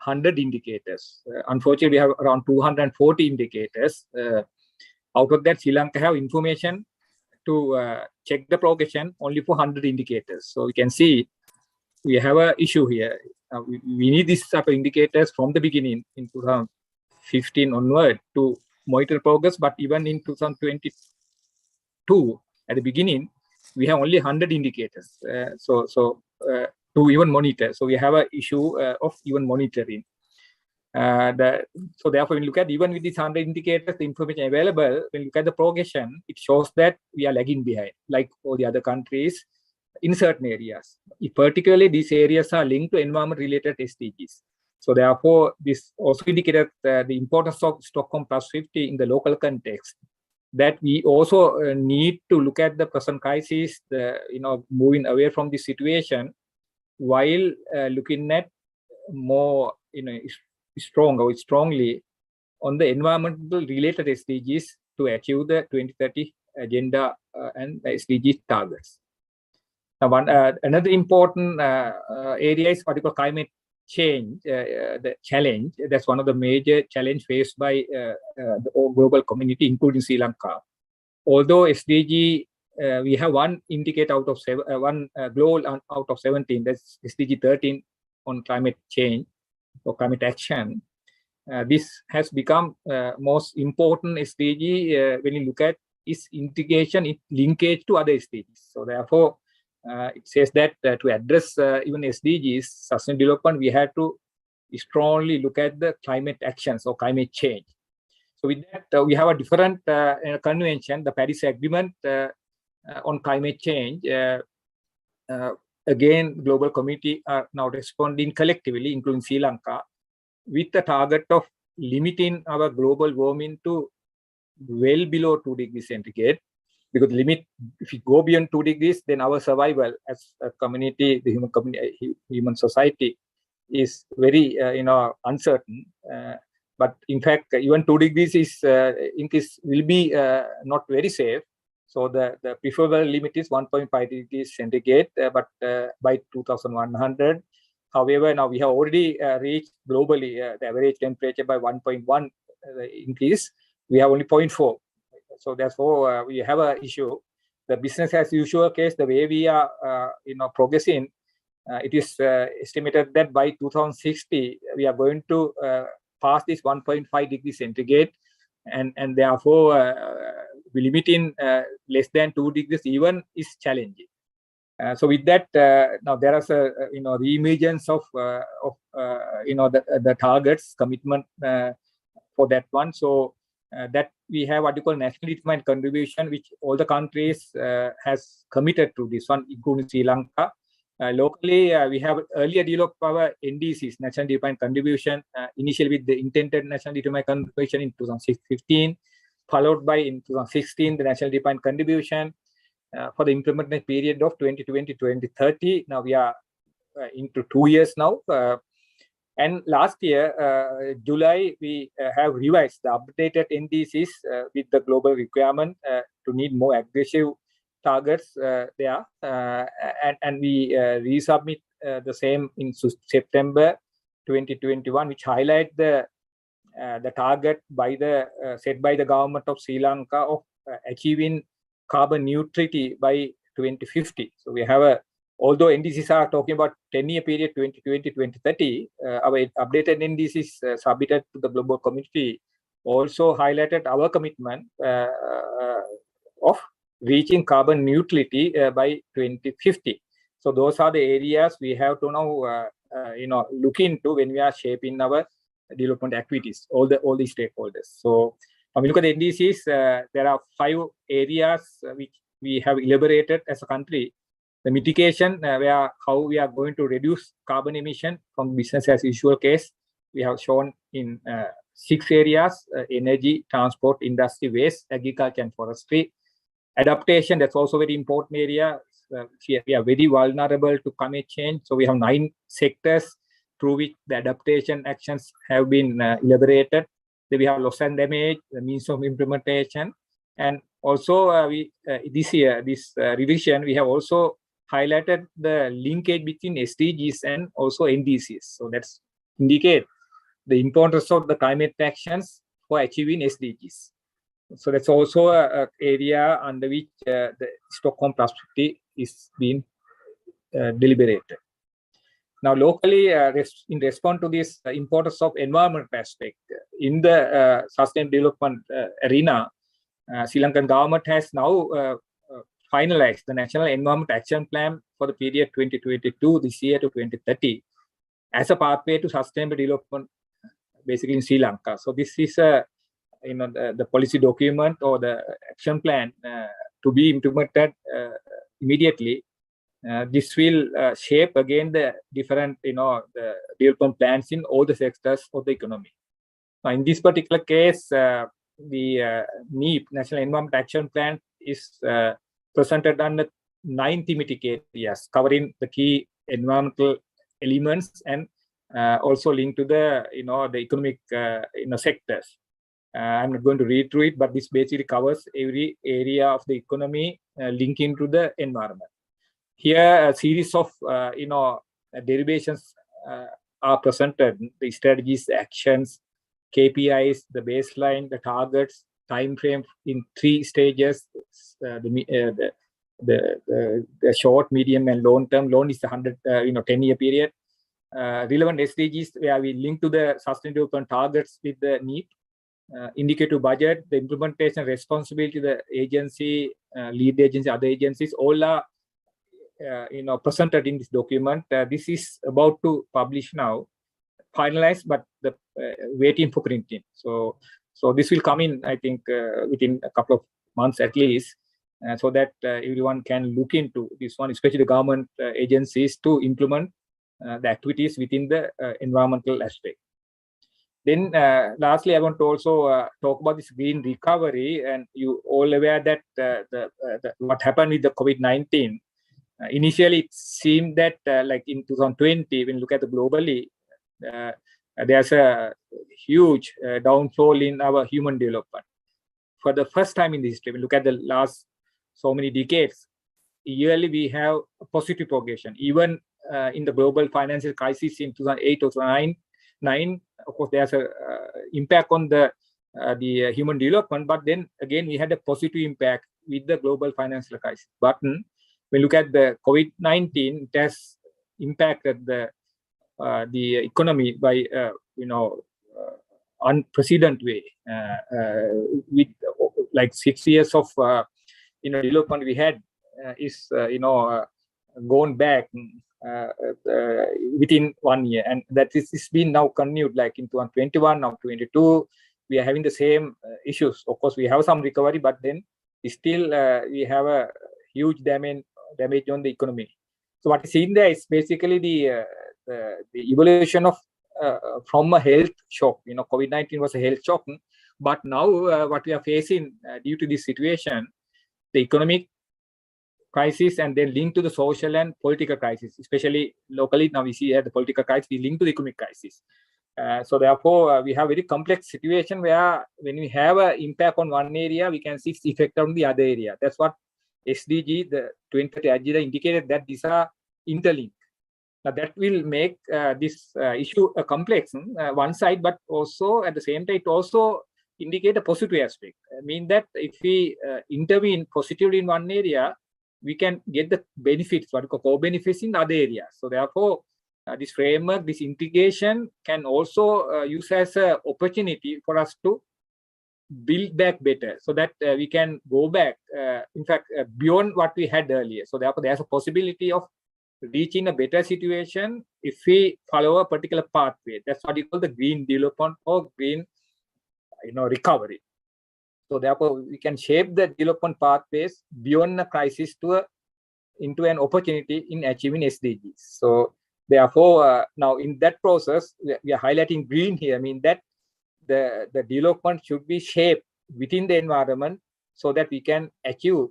100 indicators. Unfortunately, we have around 240 indicators. Out of that, Sri Lanka have information to check the progression only for 100 indicators. So we can see we have an issue here. We need this type of indicators from the beginning in 2015 onward to monitor progress, but even in 2022, at the beginning, we have only 100 indicators. To even monitor. So we have an issue of even monitoring. So therefore, when you look at even with these 100 indicators, the information available, when you look at the progression, it shows that we are lagging behind, like all the other countries in certain areas. Particularly, these areas are linked to environment-related SDGs. So therefore, this also indicated the importance of Stockholm+50 in the local context, that we also need to look at the present crisis, moving away from this situation, while looking at more, strongly on the environmental related SDGs to achieve the 2030 agenda and SDG targets. Now, another important area is what we call climate change, the challenge. That's one of the major challenge faced by the global community, including Sri Lanka. Although SDG, we have one indicator out of one goal out of 17, that's SDG 13 on climate change or climate action. This has become most important SDG when you look at its integration, its linkage to other SDGs. So therefore, it says that to address even SDGs, sustainable development, we had to strongly look at the climate actions or climate change. So with that, we have a different convention, the Paris Agreement on climate change. Again, global community are now responding collectively, including Sri Lanka, with the target of limiting our global warming to well below 2 degrees centigrade. Because if we go beyond 2 degrees, then our survival as a community, the human society, is very uncertain. But in fact, even 2 degrees will be not very safe. So the preferable limit is 1.5 degrees centigrade, but by 2100. However, now we have already reached globally the average temperature by 1.1 increase. We have only 0.4. So therefore, we have an issue. The business as usual case, the way we are progressing, it is estimated that by 2060 we are going to pass this 1.5 degrees centigrade, and therefore limiting less than 2 degrees even is challenging. So with that, now there is a re-emergence of the targets commitment for that one. So that we have what you call nationally determined contribution, which all the countries has committed to this one, including Sri Lanka. Locally, we have earlier developed our NDCs, national determined contribution, initially with the intended national determined contribution in 2015, followed by in 2016 the national determined contribution for the implementation period of 2020-2030. Now we are into 2 years now. And last year, July, we have revised the updated NDCs with the global requirement to need more aggressive targets there. And we resubmit the same in September 2021, which highlight the target by set by the government of Sri Lanka of achieving carbon neutrality by 2050. So we have although NDCs are talking about 10-year period 2020-2030, our updated NDCs submitted to the global community also highlighted our commitment of reaching carbon neutrality by 2050. So those are the areas we have to now look into when we are shaping our development activities, all the stakeholders. So when we look at the NDCs, there are 5 areas which we have elaborated as a country. The mitigation, how we are going to reduce carbon emission from business as usual case, we have shown in 6 areas: energy, transport, industry, waste, agriculture, and forestry. Adaptation, that's also very important area. We are very vulnerable to climate change. So we have 9 sectors through which the adaptation actions have been elaborated. Then we have loss and damage, the means of implementation, and also this year, this revision, we have also highlighted the linkage between SDGs and also NDCs. So that's indicate the importance of the climate actions for achieving SDGs. So that's also an area under which the Stockholm+50 is being deliberated. Now, locally, in response to this importance of environment aspect in the sustainable development arena, Sri Lankan government has now finalized the National Environment Action Plan for the period 2022 this year to 2030 as a pathway to sustainable development, basically in Sri Lanka. So this is the policy document or the action plan to be implemented immediately. This will shape again the different the development plans in all the sectors of the economy. Now, in this particular case, the NEP, National Environment Action Plan, is presented under 9 thematic areas covering the key environmental elements and also linked to the the economic sectors. I'm not going to read through it, but this basically covers every area of the economy linking to the environment. Here, a series of derivations are presented: the strategies, actions, KPIs, the baseline, the targets, time frame in 3 stages: the short, medium, and long term. Long is the 10-year period. Relevant SDGs where we link to the sustainable development targets with the NEP. Indicative budget, the implementation responsibility, the agency, lead agency, other agencies, all are presented in this document. This is about to publish now, finalized, but the waiting for printing. So this will come in, I think, within a couple of months at least, so that everyone can look into this one, especially the government agencies, to implement the activities within the environmental aspect. Then lastly, I want to also talk about this green recovery, and you all aware that what happened with the COVID-19. Initially, it seemed that like in 2020, when you look at the globally, there's a huge downfall in our human development. For the first time in the history, when you look at the last so many decades, yearly we have a positive progression. Even in the global financial crisis in 2008 or 2009, of course, there's a impact on the human development, but then again we had a positive impact with the global financial crisis. But when you look at the COVID-19, it has impacted the economy by unprecedented way. With like 6 years of development we had is gone back within 1 year, and that is been now continued, like in 2021, now 2022, we are having the same issues. Of course, we have some recovery, but then still we have a huge damage on the economy. So what is seen there is basically the evolution of from a health shock. COVID-19 was a health shock, but now what we are facing due to this situation, the economic crisis, and then linked to the social and political crisis, especially locally. Now we see the political crisis we linked to the economic crisis. So therefore, we have very complex situation where when we have an impact on one area, we can see its effect on the other area. That's what SDG, the 2030 agenda, indicated, that these are interlinked. Now that will make this issue a complex one side, but also at the same time, it also indicate a positive aspect. I mean that if we intervene positively in one area, we can get the benefits, what we call co-benefits, in other areas. So therefore, this framework, this integration can also use as an opportunity for us to build back better, so that we can go back, in fact, beyond what we had earlier. So therefore, there's a possibility of reaching a better situation if we follow a particular pathway. That's what you call the green development or green recovery. So therefore, we can shape the development pathways beyond the crisis into an opportunity in achieving SDGs. So therefore, now in that process, we are highlighting green here. I mean that the development should be shaped within the environment so that we can achieve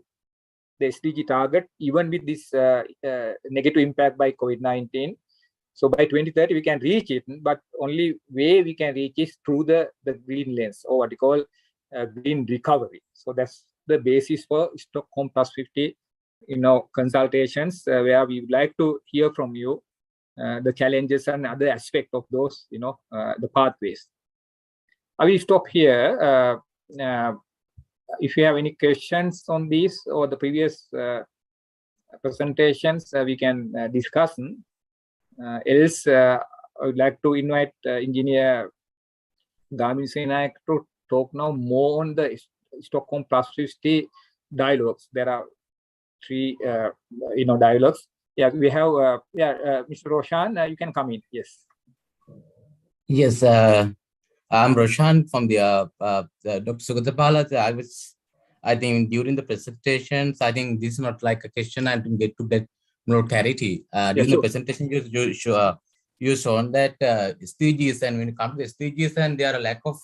the SDG target even with this negative impact by COVID-19. So by 2030, we can reach it, but only way we can reach is through the green lens, or what you call green recovery. So that's the basis for Stockholm+50 consultations, where we would like to hear from you the challenges and other aspects of those the pathways. I will stop here. If you have any questions on this or the previous presentations, we can discuss. Else, I would like to invite Engineer Sme Sector to talk now more on the Stockholm+50 dialogues. There are 3 dialogues. Yeah, we have Mr. Roshan, you can come in. Yes. Yes, I'm Roshan from the Dr. Sugatapala. I think during the presentations, I think this is not like a question, I can get to that more clarity. During the presentation, you shown that SDGs, and when it comes to SDGs, and there are a lack of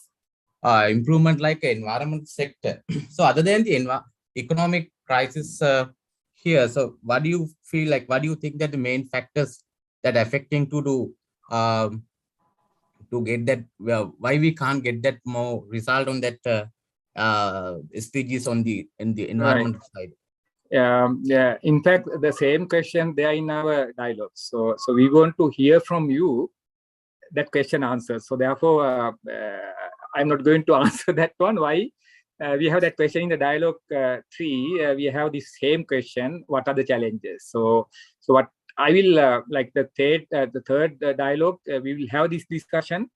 improvement like environment sector. So other than the economic crisis here, so what do you feel like, what do you think that the main factors that are affecting to get that, why we can't get that more result on that SDGs in the environment side? Yeah, in fact, the same question there in our dialogue. So we want to hear from you that question answered. So therefore, I'm not going to answer that one. Why? We have that question in the dialogue 3. We have the same question. What are the challenges? So what I will like the third dialogue, we will have this discussion.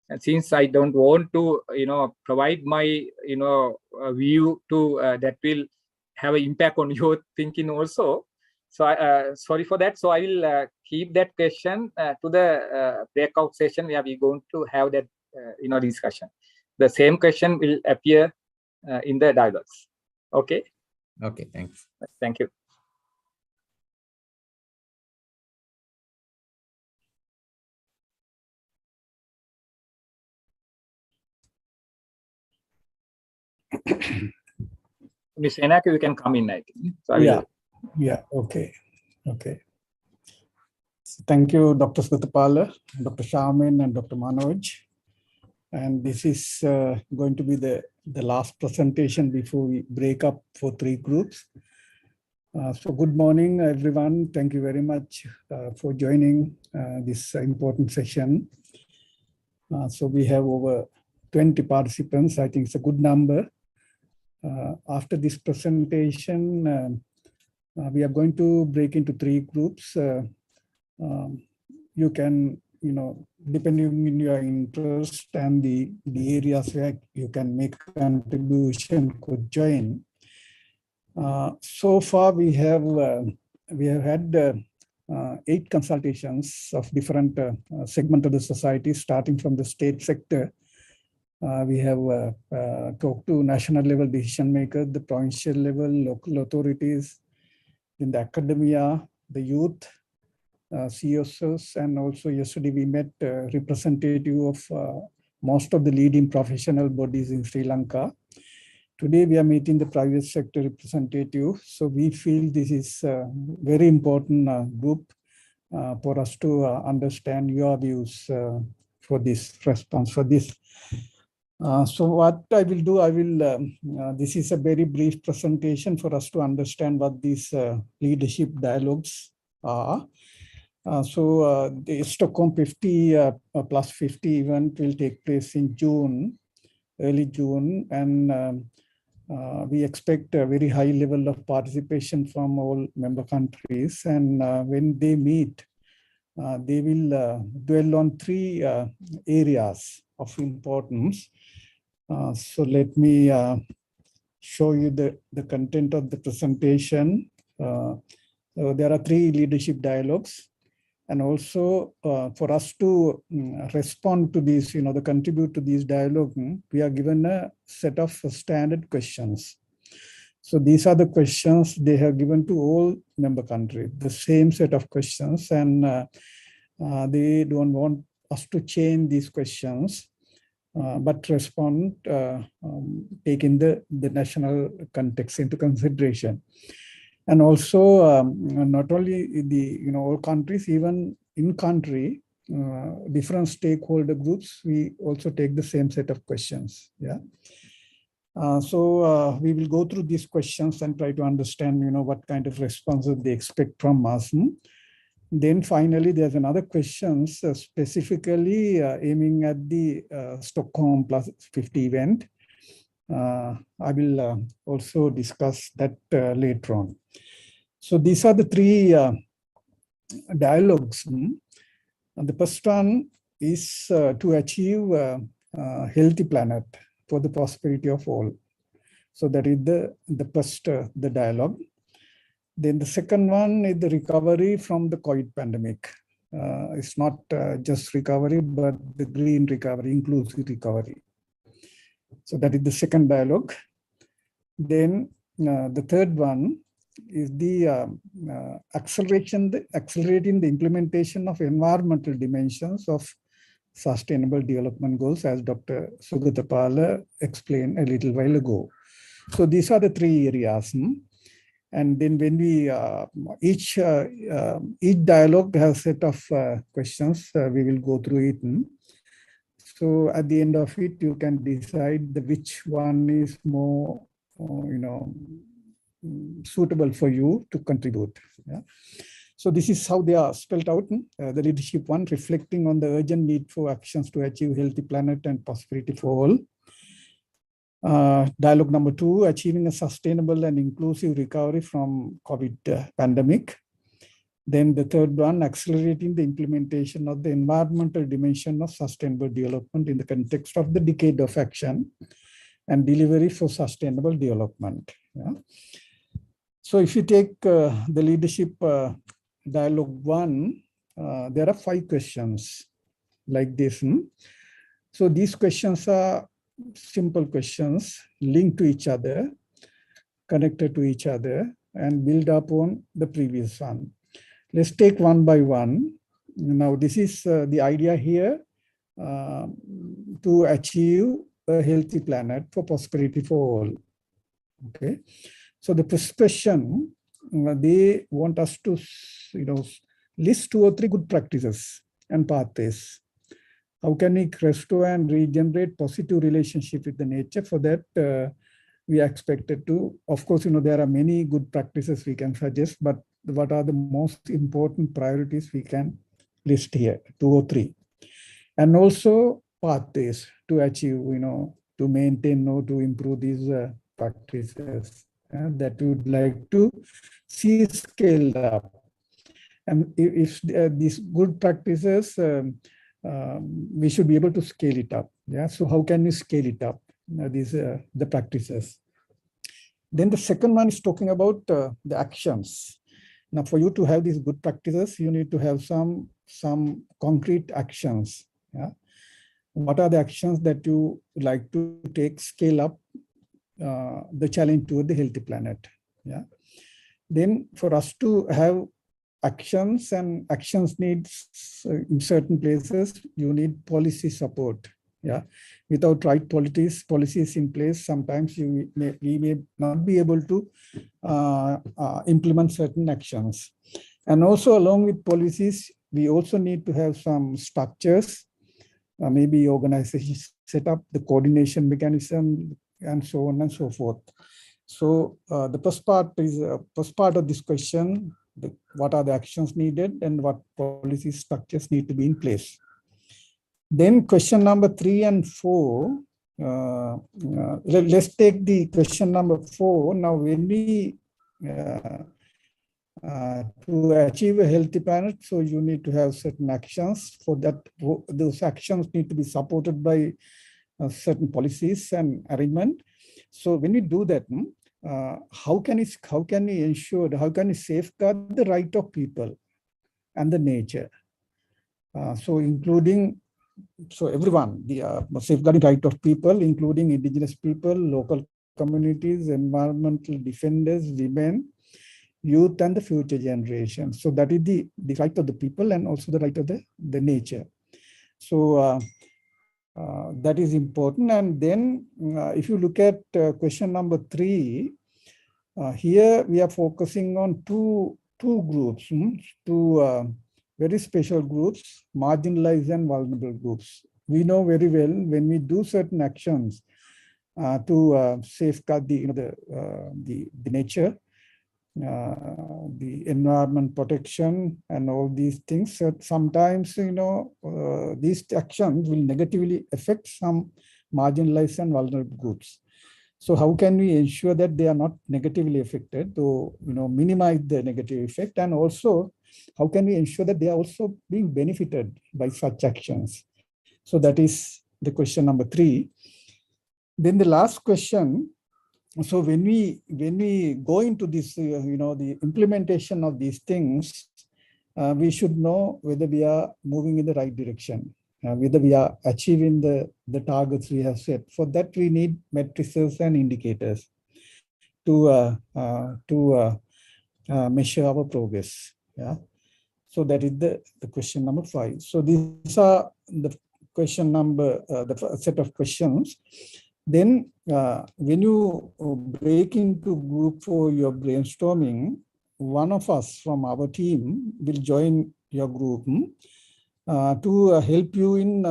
And since I don't want to provide my view to that will have an impact on your thinking also. So sorry for that. So I will keep that question to the breakout session where we're going to have that discussion. The same question will appear in the dialogues. Okay. Okay, thanks. Thank you. Ms. Enaka, you can come in, I think. So Okay. So thank you, Dr. Sutapala, Dr. Shaman, and Dr. Manoj. And this is going to be the last presentation before we break up for 3 groups. So good morning, everyone. Thank you very much for joining this important session. So we have over 20 participants. I think it's a good number. After this presentation, we are going to break into 3 groups. You can, depending on your interest and the areas where you can make a contribution, could join. So far, we have had 8 consultations of different segments of the society, starting from the state sector. We have talked to national level decision makers, the provincial level, local authorities, in the academia, the youth, CSOs, and also yesterday we met representative of most of the leading professional bodies in Sri Lanka. Today we are meeting the private sector representative. So we feel this is a very important group for us to understand your views for this response for this. So what I will do, this is a very brief presentation for us to understand what these leadership dialogues are. The Stockholm +50 event will take place in June, early June, and we expect a very high level of participation from all member countries. And when they meet, they will dwell on 3 areas of importance. So let me show you the content of the presentation. So there are 3 leadership dialogues. And also for us to respond to these, the contribute to these dialogue, we are given a set of standard questions. So these are the questions they have given to all member countries, the same set of questions, and they don't want us to change these questions, but respond taking the national context into consideration. And also, not only all countries, even in country, different stakeholder groups, we also take the same set of questions. Yeah. So we will go through these questions and try to understand, what kind of responses they expect from us. Then finally, there's another question specifically aiming at the Stockholm +50 event. I will also discuss that later on. So these are the 3 dialogues. And the first one is to achieve a healthy planet for the prosperity of all. So that is the first the dialogue. Then the second one is the recovery from the COVID pandemic. It's not just recovery, but the green recovery, inclusive recovery. So that is the second dialogue. Then the third one is the accelerating the implementation of environmental dimensions of sustainable development goals, as Dr. Sugatapala explained a little while ago. So these are the 3 areas. And then when we, each dialogue has a set of questions, we will go through it. So at the end of it, you can decide which one is more, suitable for you to contribute. Yeah. So this is how they are spelled out. The leadership one, reflecting on the urgent need for actions to achieve healthy planet and prosperity for all. Dialogue number 2, achieving a sustainable and inclusive recovery from COVID pandemic. Then the third one, accelerating the implementation of the environmental dimension of sustainable development in the context of the decade of action and delivery for sustainable development. Yeah. So if you take the leadership dialogue 1, there are 5 questions like this. So these questions are simple questions linked to each other, connected to each other, and build upon the previous one. Let's take one by one. Now, this is the idea here to achieve a healthy planet for prosperity for all. Okay. So the first question, they want us to, list 2 or 3 good practices and pathways. How can we restore and regenerate positive relationship with the nature? For that, we are expected to, of course, there are many good practices we can suggest, but what are the most important priorities we can list here, 2 or 3. And also pathways to achieve, to maintain or to improve these practices that we would like to see scaled up. And if these good practices, we should be able to scale it up. Yeah. So how can we scale it up? The practices. Then the second one is talking about the actions. Now, for you to have these good practices, you need to have some concrete actions. Yeah. What are the actions that you like to take, scale up the challenge toward the healthy planet? Yeah. Then for us to have actions, and actions needs in certain places, you need policy support. Yeah. Without right policies in place, sometimes we may not be able to implement certain actions. And also along with policies, we also need to have some structures, maybe organization set up, the coordination mechanism, and so on and so forth. So the first part of this question, what are the actions needed and what policy structures need to be in place. Then question number 3 and 4, let's take the question number 4. Now, when we to achieve a healthy planet, so you need to have certain actions. For that, those actions need to be supported by certain policies and arrangement. So when we do that, how can we ensure, how can we safeguard the right of people and the nature? So including, so everyone, the safeguarding right of people, including indigenous people, local communities, environmental defenders, women, youth, and the future generation. So that is the right of the people and also the right of the nature. So that is important. And then if you look at question number 3, here we are focusing on two groups, two very special groups, marginalized and vulnerable groups. We know very well when we do certain actions to safeguard the nature, the environment protection, and all these things. Sometimes, these actions will negatively affect some marginalized and vulnerable groups. So how can we ensure that they are not negatively affected, to minimize the negative effect? And also, how can we ensure that they are also being benefited by such actions? So that is the question number 3. Then the last question. So when we go into this, the implementation of these things, we should know whether we are moving in the right direction, whether we are achieving the targets we have set. For that, we need matrices and indicators to measure our progress. Yeah. So that is the question number 5. So these are the question number, the set of questions. Then when you break into group for your brainstorming, one of us from our team will join your group to help you in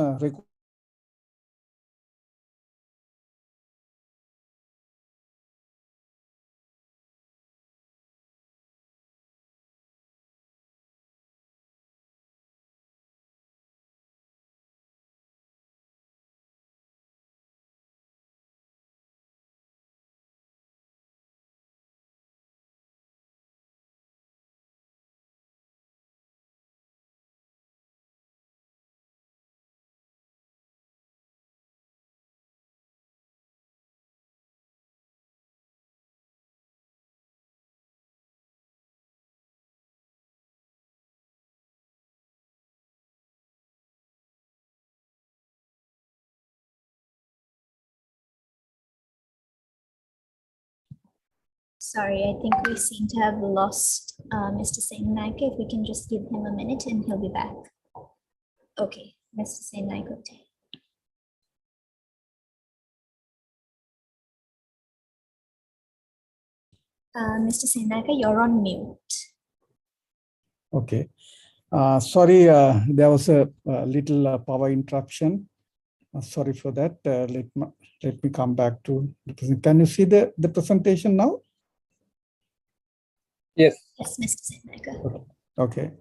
Sorry, I think we seem to have lost Mr. Sme Sector. If we can just give him a minute and he'll be back. Okay, Mr. Sme Sector. Mr. Sme Sector, you're on mute. Okay. Sorry, there was a little power interruption. Sorry for that. Let me come back to the presentation. Can you see the presentation now? Yes. Yes, Mr. Sme Sector. Okay.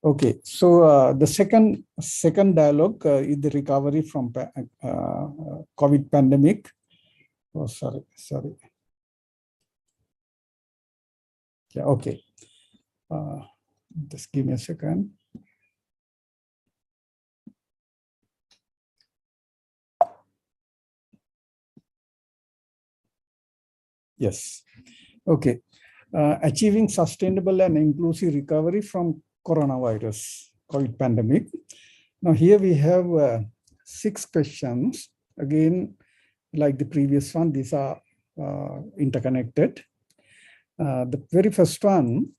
Okay. So the second dialogue is the recovery from COVID pandemic. Oh, sorry. Yeah. Okay. Just give me a second. Yes. Okay. Achieving sustainable and inclusive recovery from coronavirus, COVID pandemic. Now here we have 6 questions. Again, like the previous one, these are interconnected. The very first one,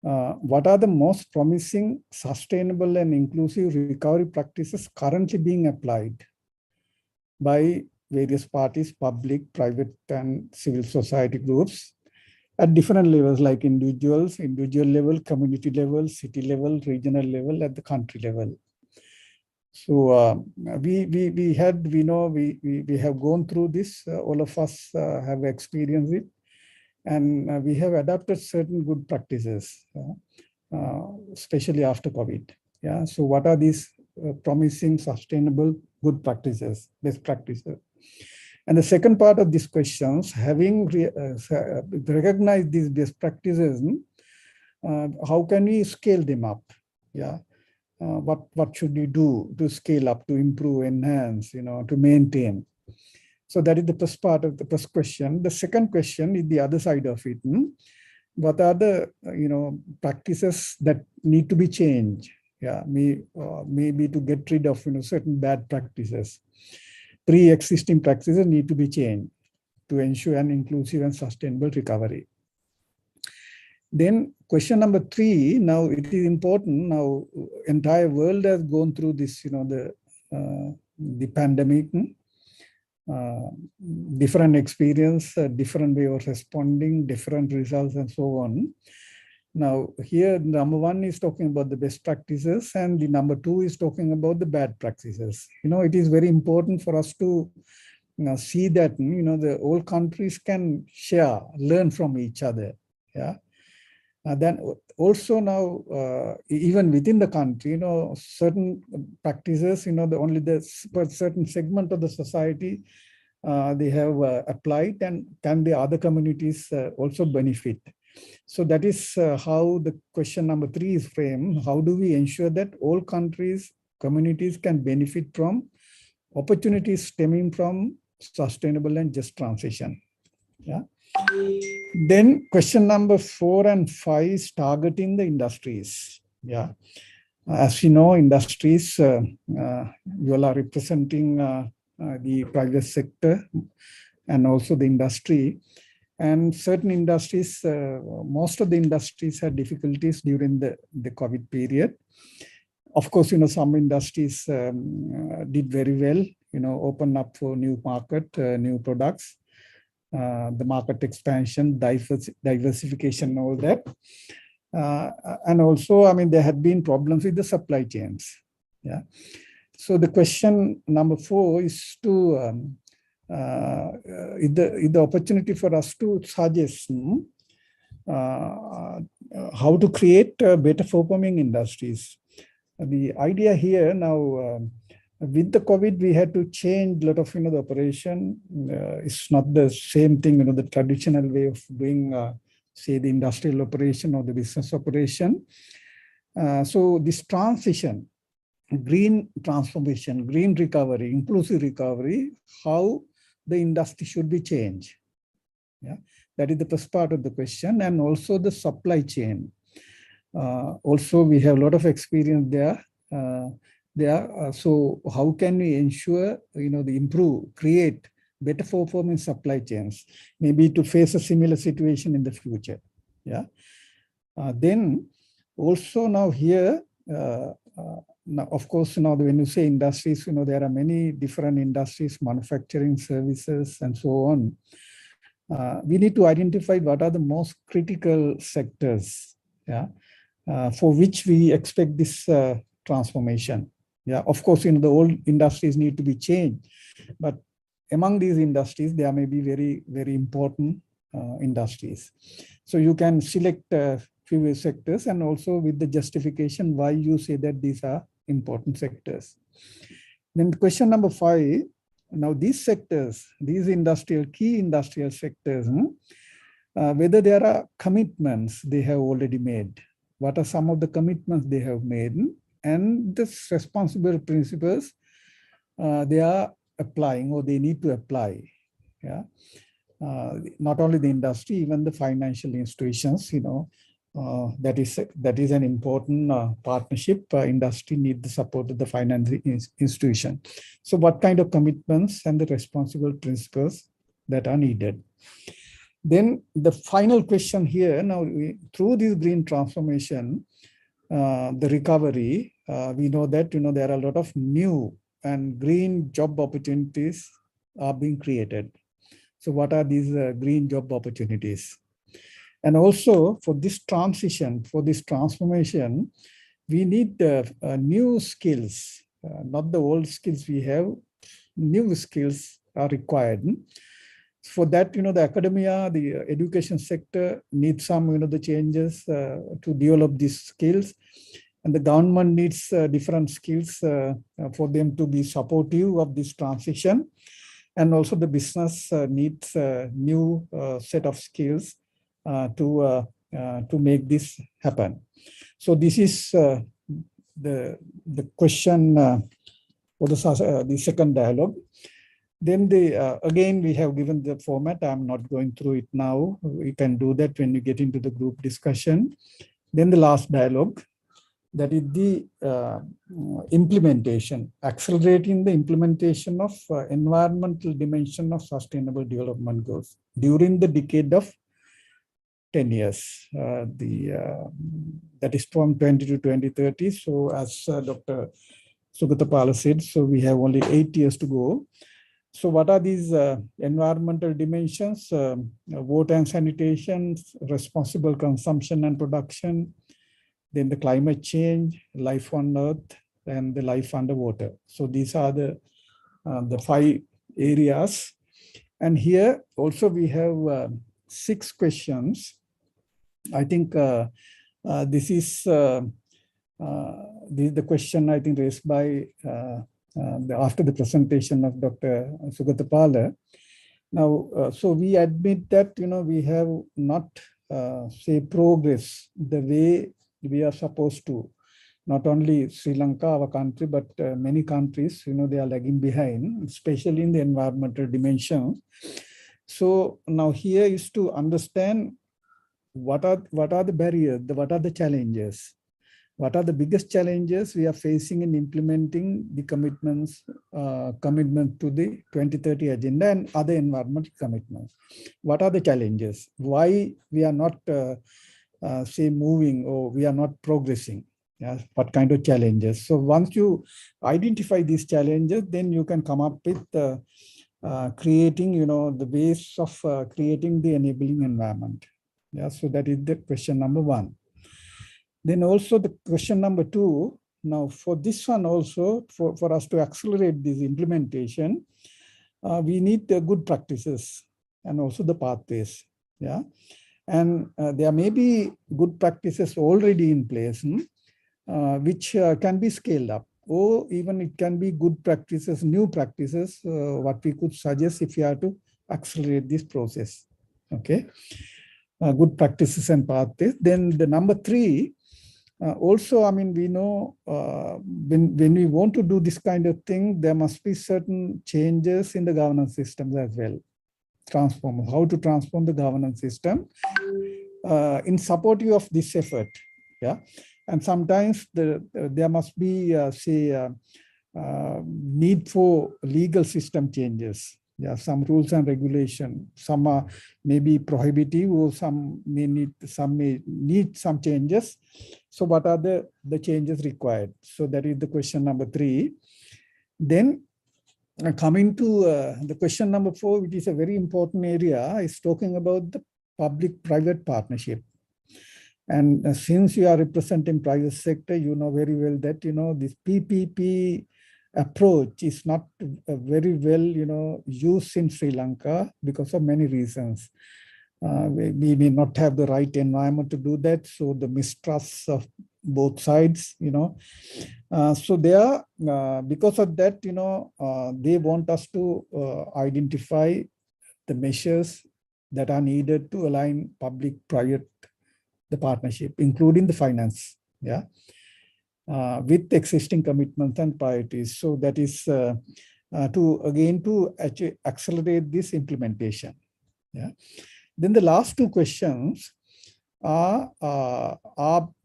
what are the most promising sustainable and inclusive recovery practices currently being applied by various parties, public, private, and civil society groups at different levels, like individual level, community level, city level, regional level, at the country level. So we have gone through this. All of us have experienced it, and we have adopted certain good practices, especially after COVID. Yeah. So what are these promising, sustainable, good practices, best practices? And the second part of these questions, having recognized these best practices, how can we scale them up? Yeah. What should we do to scale up, to improve, enhance, to maintain? So that is the first part of the first question. The second question is the other side of it. What are the practices that need to be changed? Yeah, maybe to get rid of certain bad practices. Pre-existing practices need to be changed to ensure an inclusive and sustainable recovery. Then question number 3, now it is important. Now entire world has gone through this, the pandemic, different experience, different way of responding, different results, and so on. Now here, number 1 is talking about the best practices, and the number 2 is talking about the bad practices. It is very important for us to see that, the all countries can share, learn from each other. Yeah. Then also now, even within the country, certain practices, only the certain segment of the society, they have applied, and can the other communities also benefit? So that is how the question number 3 is framed. How do we ensure that all countries, communities can benefit from opportunities stemming from sustainable and just transition? Yeah. Then question number 4 and 5 is targeting the industries. Yeah. As you know, industries, you all are representing the private sector and also the industry. And certain industries, most of the industries had difficulties during the COVID period. Of course, some industries did very well, open up for new market, new products, the market expansion, diversification, all that. And also, there had been problems with the supply chains. Yeah. So the question number 4 is to the opportunity for us to suggest how to create better performing industries. The idea here now, with the COVID, we had to change a lot of the operation. It's not the same thing, the traditional way of doing, say, the industrial operation or the business operation. So this transition, green transformation, green recovery, inclusive recovery, how the industry should be changed. Yeah, that is the first part of the question. And also the supply chain. Also, we have a lot of experience there. So how can we ensure, the improve, create better performing supply chains, maybe to face a similar situation in the future. Yeah. Then also now here, now, of course, now when you say industries, there are many different industries, manufacturing, services, and so on. We need to identify what are the most critical sectors, yeah, for which we expect this transformation. Yeah, of course, the old industries need to be changed, but among these industries, there may be very, very important industries. So you can select few sectors and also with the justification why you say that these are important sectors. Then question number 5, now these sectors, these key industrial sectors, whether there are commitments they have already made. What are some of the commitments they have made, and the responsible principles they are applying or they need to apply. Yeah, not only the industry, even the financial institutions. That is an important partnership. Industry needs the support of the financial institution. So, what kind of commitments and the responsible principles that are needed? Then the final question here, now through this green transformation, the recovery, we know that there are a lot of new and green job opportunities are being created. So what are these green job opportunities? And also for this transition, for this transformation, we need new skills, not the old skills we have, new skills are required. For that, the academia, the education sector needs some, the changes to develop these skills. And the government needs different skills for them to be supportive of this transition. And also the business needs a new set of skills to make this happen. So this is the question for the second dialogue. Then again, we have given the format. I'm not going through it now. We can do that when you get into the group discussion. Then the last dialogue, that is the implementation, accelerating the implementation of environmental dimension of sustainable development goals during the decade of 10 years. That is from 20 to 2030. So as Dr. Sugatapala said, so we have only 8 years to go. So what are these environmental dimensions? Water and sanitation, responsible consumption and production, then the climate change, life on Earth, and the life underwater. So these are the 5 areas. And here also we have 6 questions. I think this is the question I think raised by after the presentation of Dr. Sugatapala. Now, so we admit that we have not say progress the way we are supposed to. Not only Sri Lanka, our country, but many countries, they are lagging behind, especially in the environmental dimension. So now here is to understand what are the barriers, what are the challenges, what are the biggest challenges we are facing in implementing the commitment to the 2030 agenda and other environmental commitments. What are the challenges? Why we are not say moving, or we are not progressing? Yeah, what kind of challenges? So once you identify these challenges, then you can come up with creating, the ways of creating the enabling environment. Yeah, so that is the question number 1. Then also the question number 2. Now for this one also, for us to accelerate this implementation, we need the good practices and also the pathways. Yeah, and there may be good practices already in place, which can be scaled up, or even it can be good practices, new practices, what we could suggest if you have to accelerate this process. Okay, good practices and pathways. Then the number 3, also, I mean, we know when we want to do this kind of thing, there must be certain changes in the governance systems as well. How to transform the governance system in support of this effort. Yeah, and sometimes there must be say need for legal system changes. Yeah, some rules and regulation. Some are maybe prohibitive, or some may need some changes. So what are the changes required? So that is the question number 3. Then coming to the question number 4, which is a very important area, is talking about the public-private partnership. And since you are representing private sector, you know very well that, this PPP approach is not very well, used in Sri Lanka because of many reasons. We may not have the right environment to do that. So the mistrust of both sides, so they are, because of that, they want us to identify the measures that are needed to align public-private the partnership, including the finance, with existing commitments and priorities. So that is to actually accelerate this implementation. Then the last 2 questions are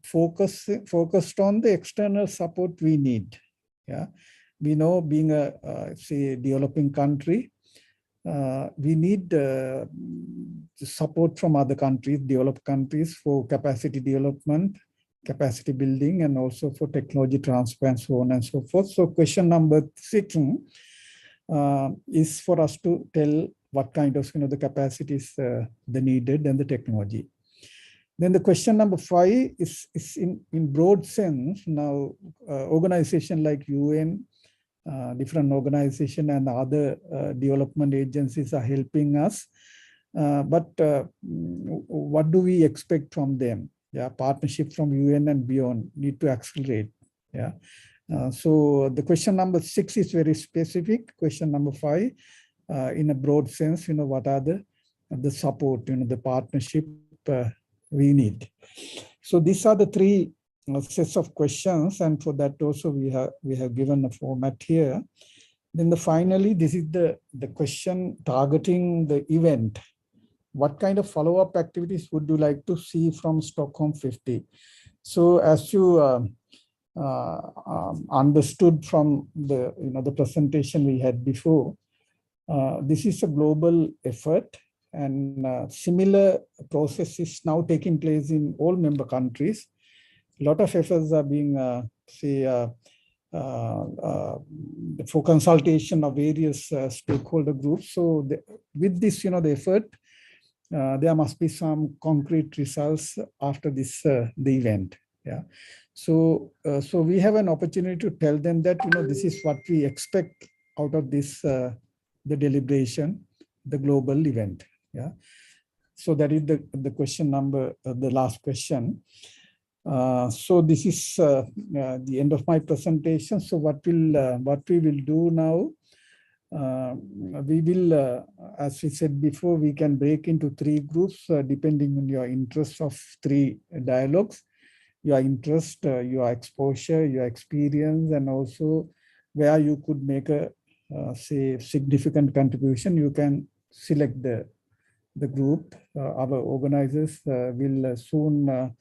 focused on the external support we need. We know, being a say developing country, we need support from other countries, developed countries, for capacity development, capacity building, and also for technology transfer and so on and so forth. So question number 6 is for us to tell what kind of the capacities the needed and the technology. Then the question number 5 is in broad sense. Now, organization like UN, different organization and other development agencies are helping us. But what do we expect from them? Partnership from UN and beyond need to accelerate. So the question number 6 is very specific. Question number 5, in a broad sense, what are the support, the partnership we need. So these are the 3 sets of questions, and for that also we have given a format here. Then finally, this is the question targeting the event. What kind of follow-up activities would you like to see from Stockholm+50? So as you understood from the presentation we had before, this is a global effort, and similar process is now taking place in all member countries. A lot of efforts are being for consultation of various stakeholder groups. So with this, the effort, there must be some concrete results after this the event. So we have an opportunity to tell them that this is what we expect out of this the deliberation, the global event. So that is the question number, the last question. So this is the end of my presentation. So what we will do now, we will, as we said before, we can break into 3 groups depending on your interest of 3 dialogues, your interest, your exposure, your experience, and also where you could make a say significant contribution. You can select the group. Our organizers will soon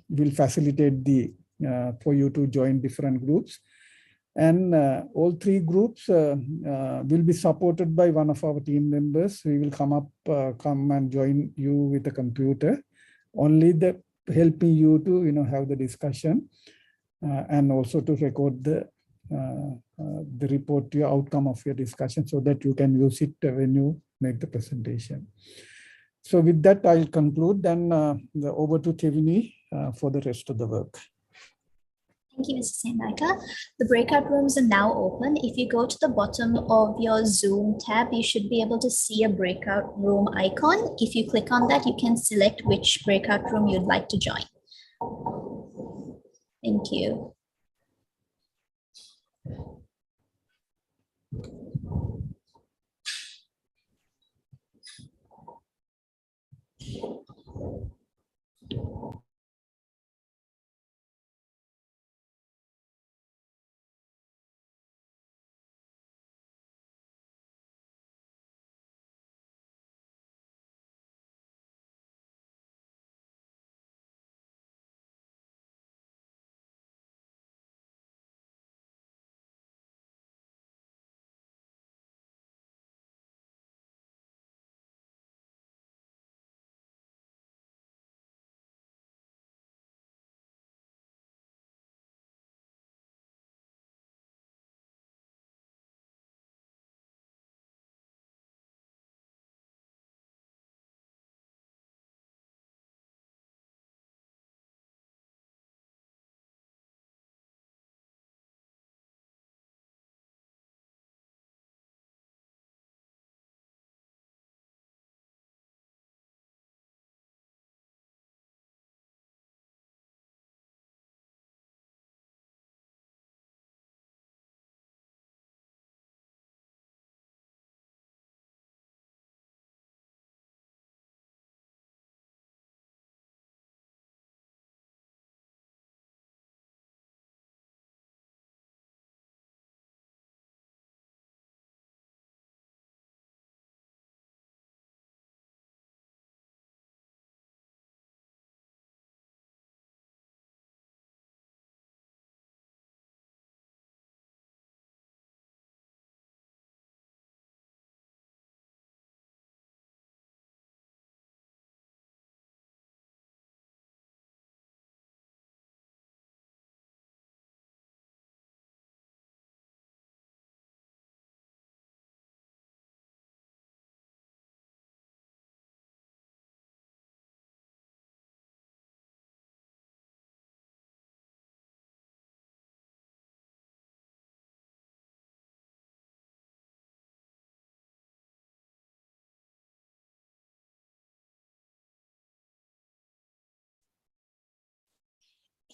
will facilitate for you to join different groups, and all 3 groups will be supported by one of our team members. We will come and join you with a computer, only helping you to have the discussion, and also to record the report, your outcome of your discussion, so that you can use it when you make the presentation. So with that, I'll conclude. Then over to Tevini for the rest of the work. Thank you, Mr. Senaka. The breakout rooms are now open. If you go to the bottom of your Zoom tab, you should be able to see a breakout room icon. If you click on that, you can select which breakout room you'd like to join. Thank you.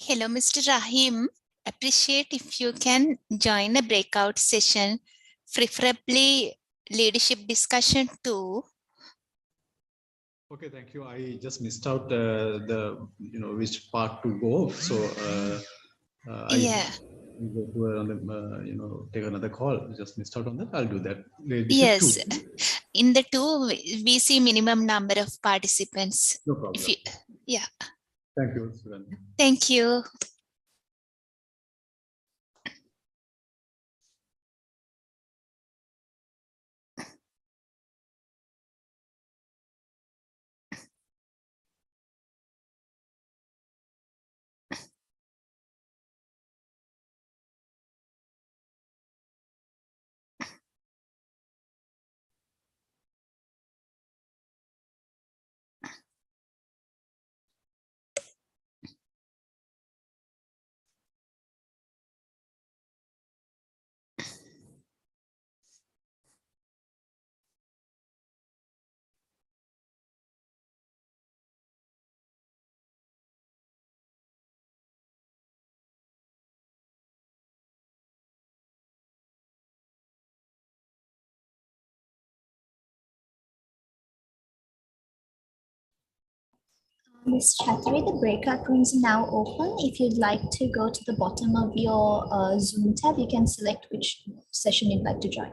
Hello, Mr. Rahim. Appreciate if you can join a breakout session, preferably leadership discussion too. Okay, thank you. I just missed out the which part to go. So Yeah. I go to another, take another call. Just missed out on that. I'll do that. Yes. In the two, we see minimum number of participants. No problem. If you, yeah. Thank you, Suran. Thank you. Ms. Chattery, the breakout rooms are now open. If you'd like to go to the bottom of your Zoom tab, you can select which session you'd like to join.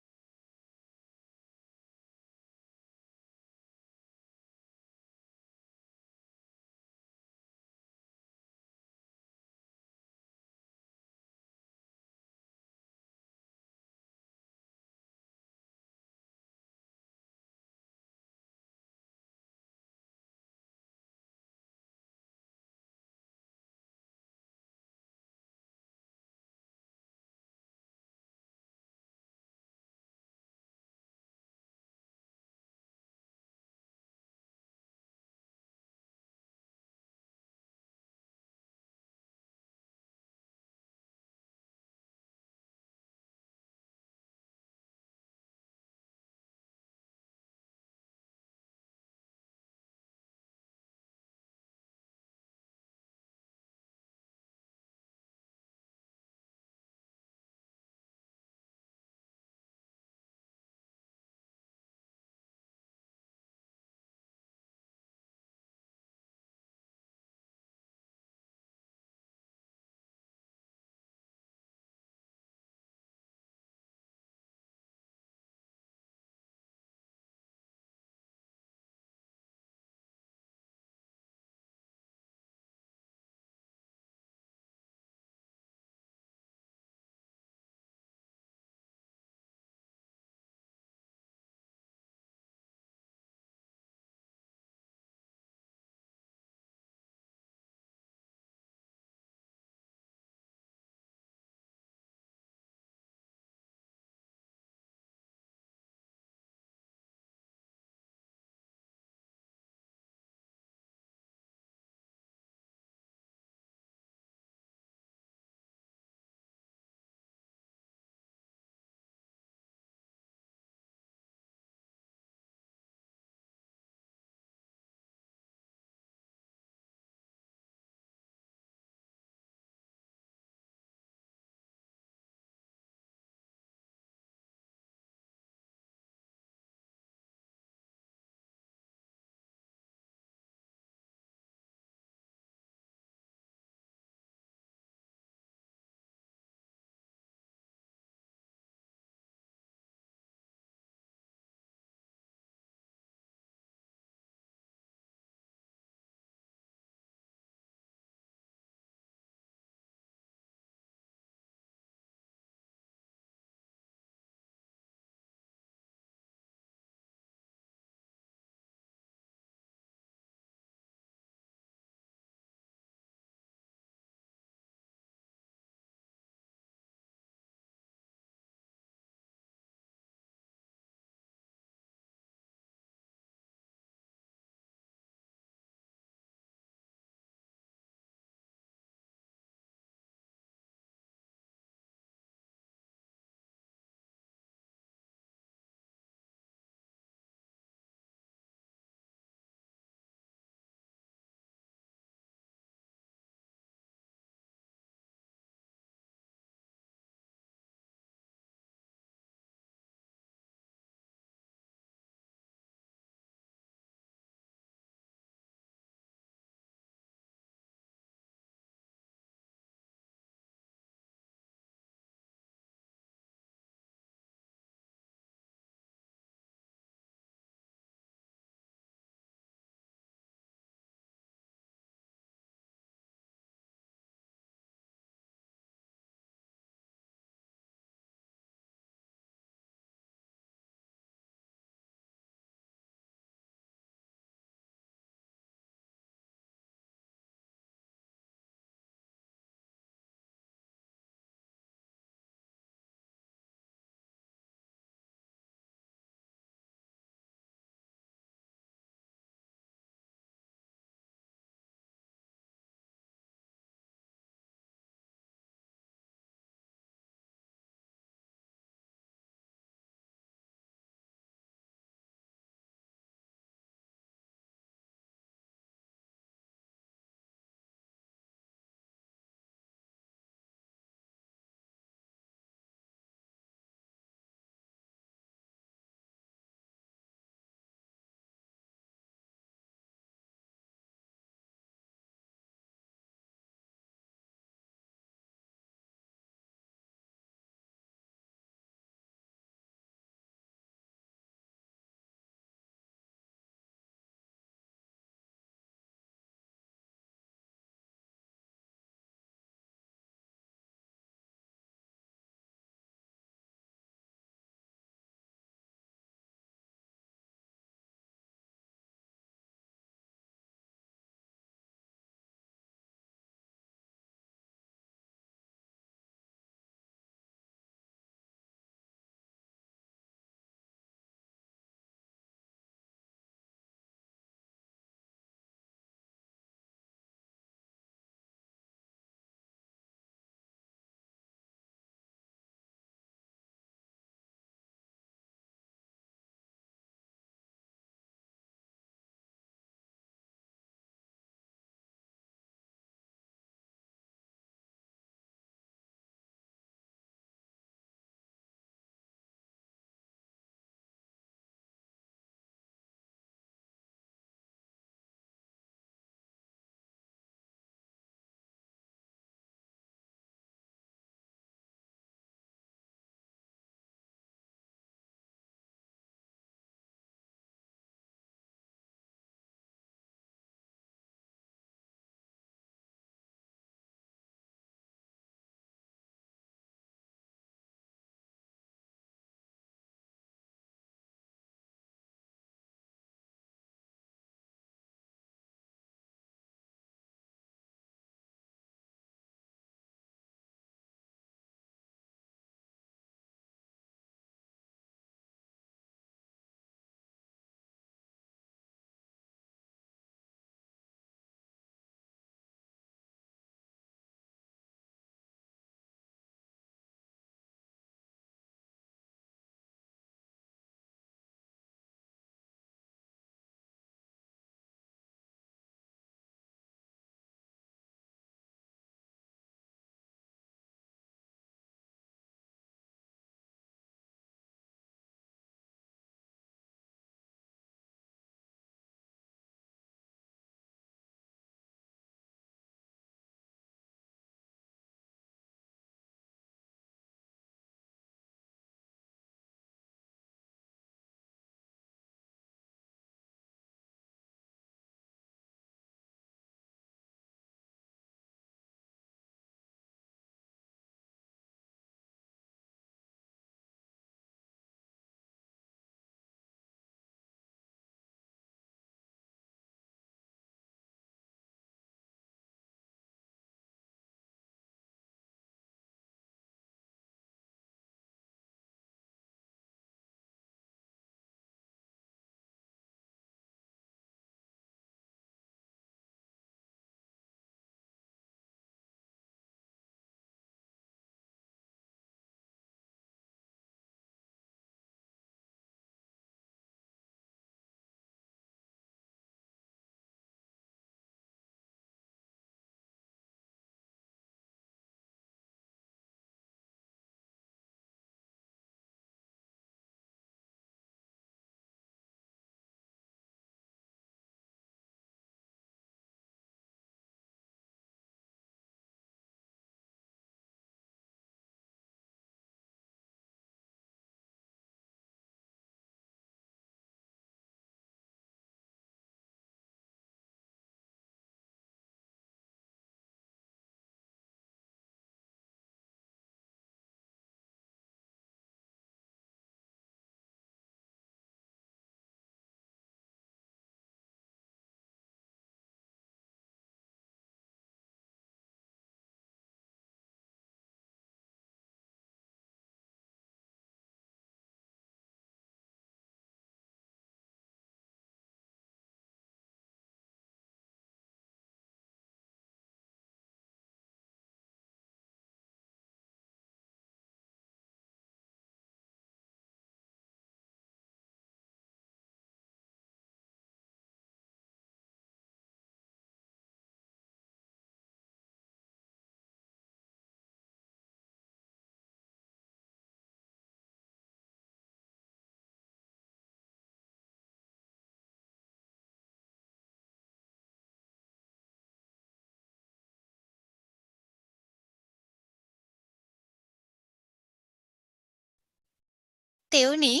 Teoni,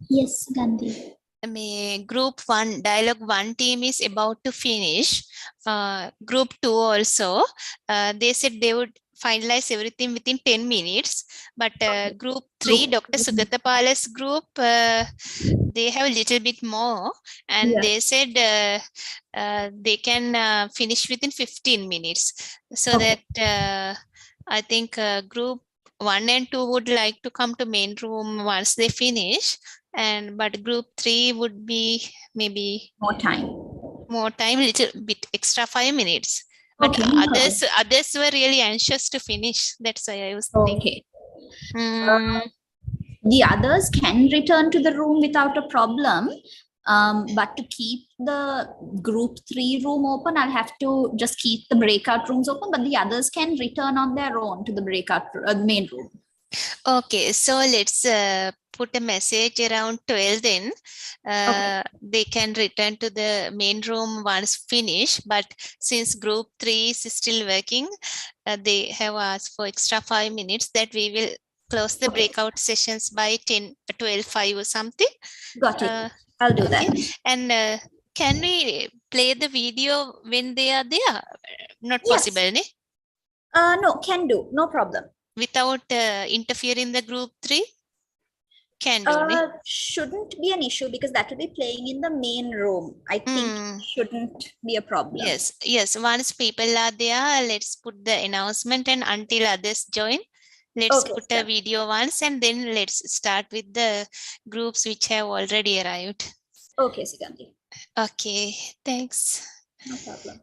Yes, Gandhi. Group 1, Dialogue 1 team is about to finish. Group 2 also, they said they would finalize everything within 10 minutes. But Group 3, Dr. Sugatapala's group, they have a little bit more. And Yeah. they said they can finish within 15 minutes. So Okay. that I think Group 1 and 2 would like to come to main room once they finish. But Group 3 would be maybe More time. little bit extra 5 minutes. But Okay, no others were really anxious to finish. That's why I was thinking. Okay. Mm, The others can return to the room without a problem. But to keep the group 3 room open, I'll have to just keep the breakout rooms open, but the others can return on their own to the main room. okay, so let's put a message around 12 then. They can return to the main room once finished, but since group 3 is still working, they have asked for extra 5 minutes that we will close the breakout sessions by 12:05 or something. Got it. I'll do that. And can we play the video when they are there? Not Yes. possible, ne? No, can do. No problem. Without interfering the group 3? Can do, ne? Shouldn't be an issue because that will be playing in the main room. I think shouldn't be a problem. Yes. Once people are there, let's put the announcement, and until others join, let's put a video once, and then let's start with the groups which have already arrived. Okay, Sugandhi. Okay, thanks. No problem.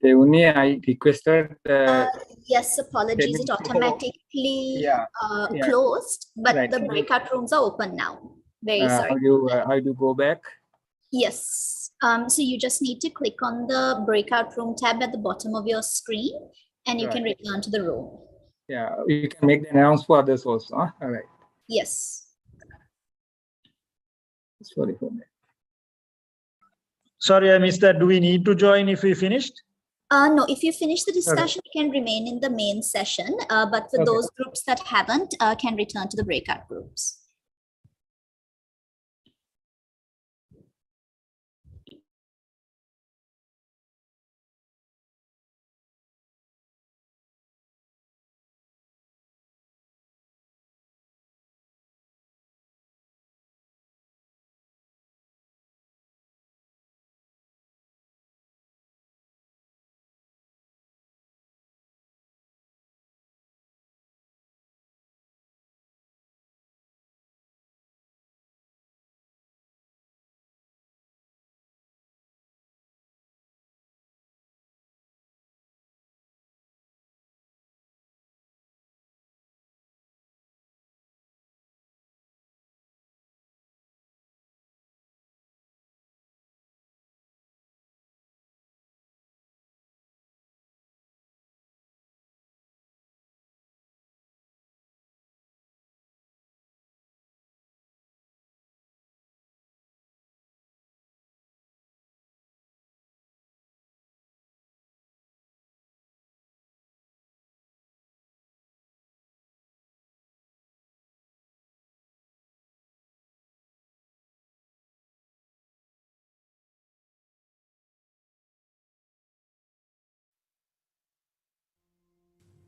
Teuni, I requested. Yes, apologies. It automatically Yeah. closed, but Right. the breakout rooms are open now. Very sorry. How do you go back? Yes. So you just need to click on the breakout room tab at the bottom of your screen, and you can return to the room. Yeah, you can make the announce for others also. Huh? All right. Yes. Sorry for that. Sorry, I missed that. Do we need to join if we finished? No, if you finish the discussion, you can remain in the main session. But for those groups that haven't, can return to the breakout groups.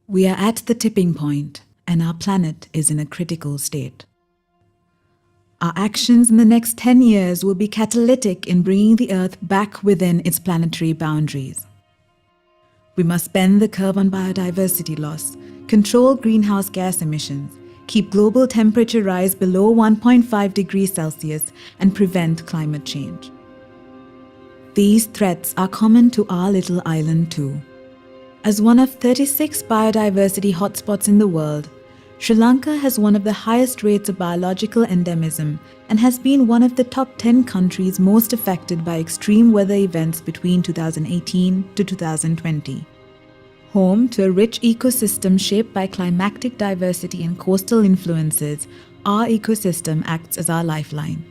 We are at the tipping point, and our planet is in a critical state. Our actions in the next 10 years will be catalytic in bringing the Earth back within its planetary boundaries. We must bend the curve on biodiversity loss, control greenhouse gas emissions, keep global temperature rise below 1.5 degrees Celsius, and prevent climate change. These threats are common to our little island too. As one of 36 biodiversity hotspots in the world, Sri Lanka has one of the highest rates of biological endemism and has been one of the top 10 countries most affected by extreme weather events between 2018 to 2020. Home to a rich ecosystem shaped by climatic diversity and coastal influences, our ecosystem acts as our lifeline.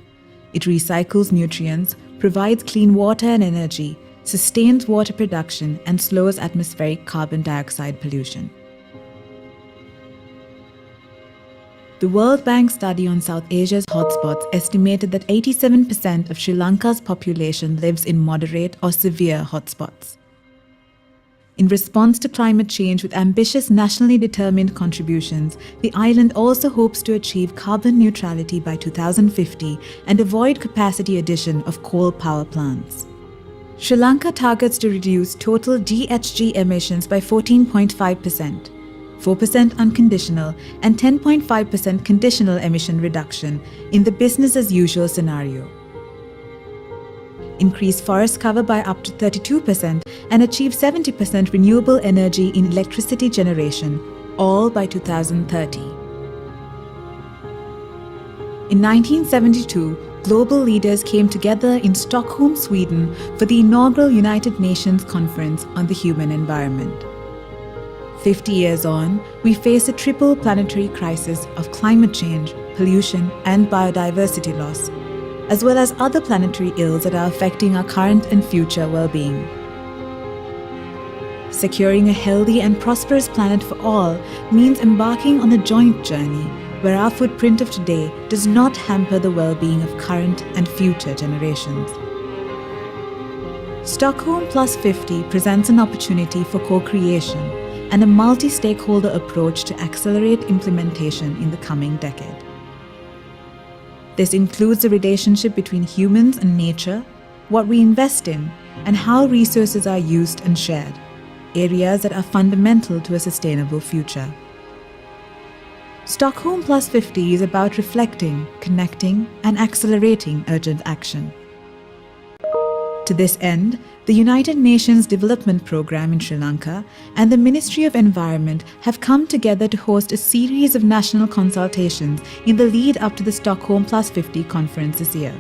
It recycles nutrients, provides clean water and energy, sustains water production, and slows atmospheric carbon dioxide pollution. The World Bank study on South Asia's hotspots estimated that 87% of Sri Lanka's population lives in moderate or severe hotspots. In response to climate change with ambitious nationally determined contributions, the island also hopes to achieve carbon neutrality by 2050 and avoid capacity addition of coal power plants. Sri Lanka targets to reduce total GHG emissions by 14.5%, 4% unconditional and 10.5% conditional emission reduction in the business as usual scenario. Increase forest cover by up to 32% and achieve 70% renewable energy in electricity generation, all by 2030. In 1972, global leaders came together in Stockholm, Sweden for the inaugural United Nations Conference on the Human Environment. 50 years on, we face a triple planetary crisis of climate change, pollution, and biodiversity loss, as well as other planetary ills that are affecting our current and future well-being. Securing a healthy and prosperous planet for all means embarking on a joint journey where our footprint of today does not hamper the well-being of current and future generations. Stockholm+50 presents an opportunity for co-creation and a multi-stakeholder approach to accelerate implementation in the coming decade. This includes the relationship between humans and nature, what we invest in, and how resources are used and shared, areas that are fundamental to a sustainable future. Stockholm+50 is about reflecting, connecting, and accelerating urgent action. To this end, The United Nations Development Programme in Sri Lanka and the Ministry of Environment have come together to host a series of national consultations in the lead up to the Stockholm+50 conference this year.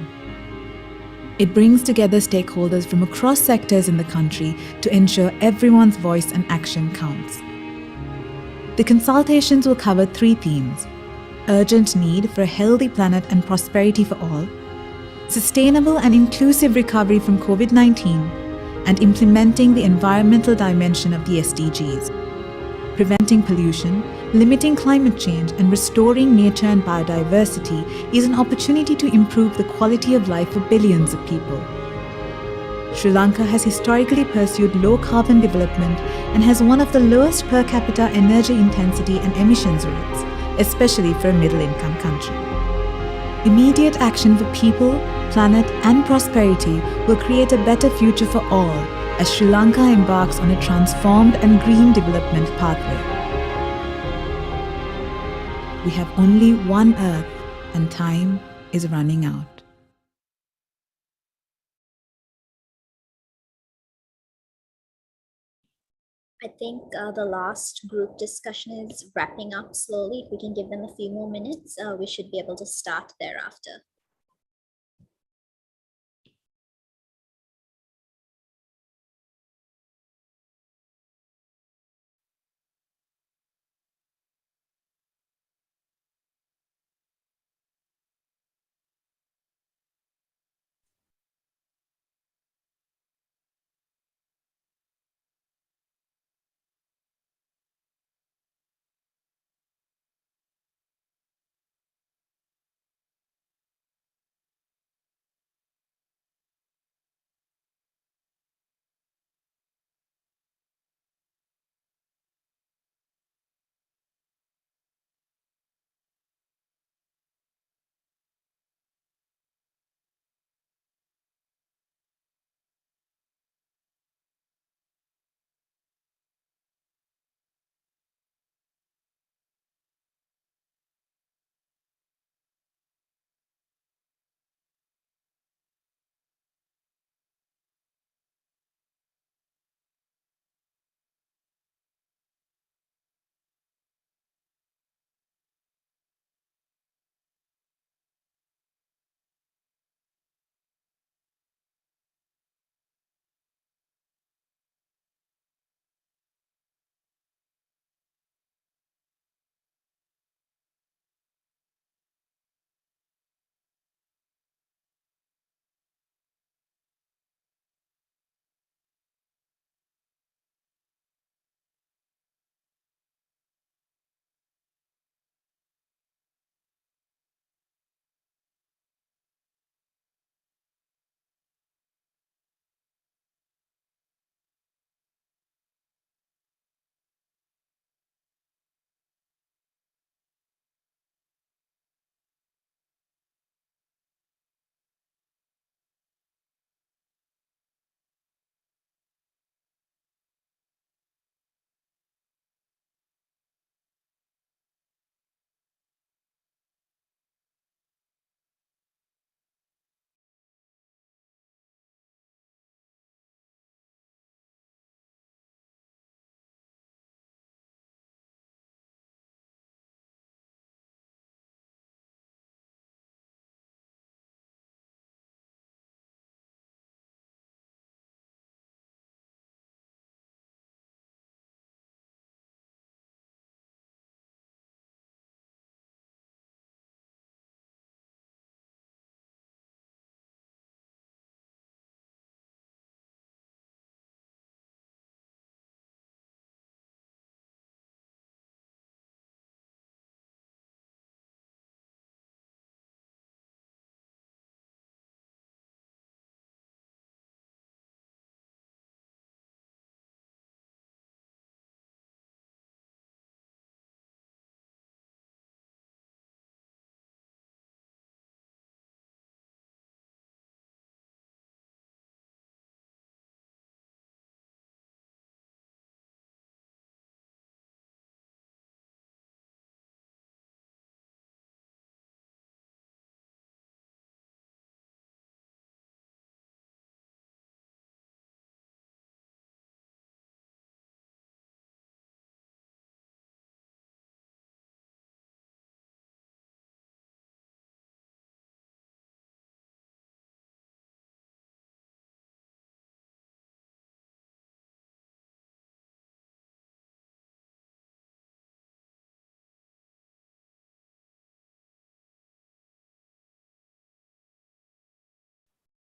It brings together stakeholders from across sectors in the country to ensure everyone's voice and action counts. The consultations will cover 3 themes: urgent need for a healthy planet and prosperity for all, sustainable and inclusive recovery from COVID-19, and implementing the environmental dimension of the SDGs. Preventing pollution, limiting climate change, and restoring nature and biodiversity is an opportunity to improve the quality of life for billions of people. Sri Lanka has historically pursued low-carbon development and has one of the lowest per capita energy intensity and emissions rates, especially for a middle-income country. Immediate action for people, planet, and prosperity will create a better future for all as Sri Lanka embarks on a transformed and green development pathway. We have only one Earth, and time is running out. I think the last group discussion is wrapping up slowly. If we can give them a few more minutes, we should be able to start thereafter.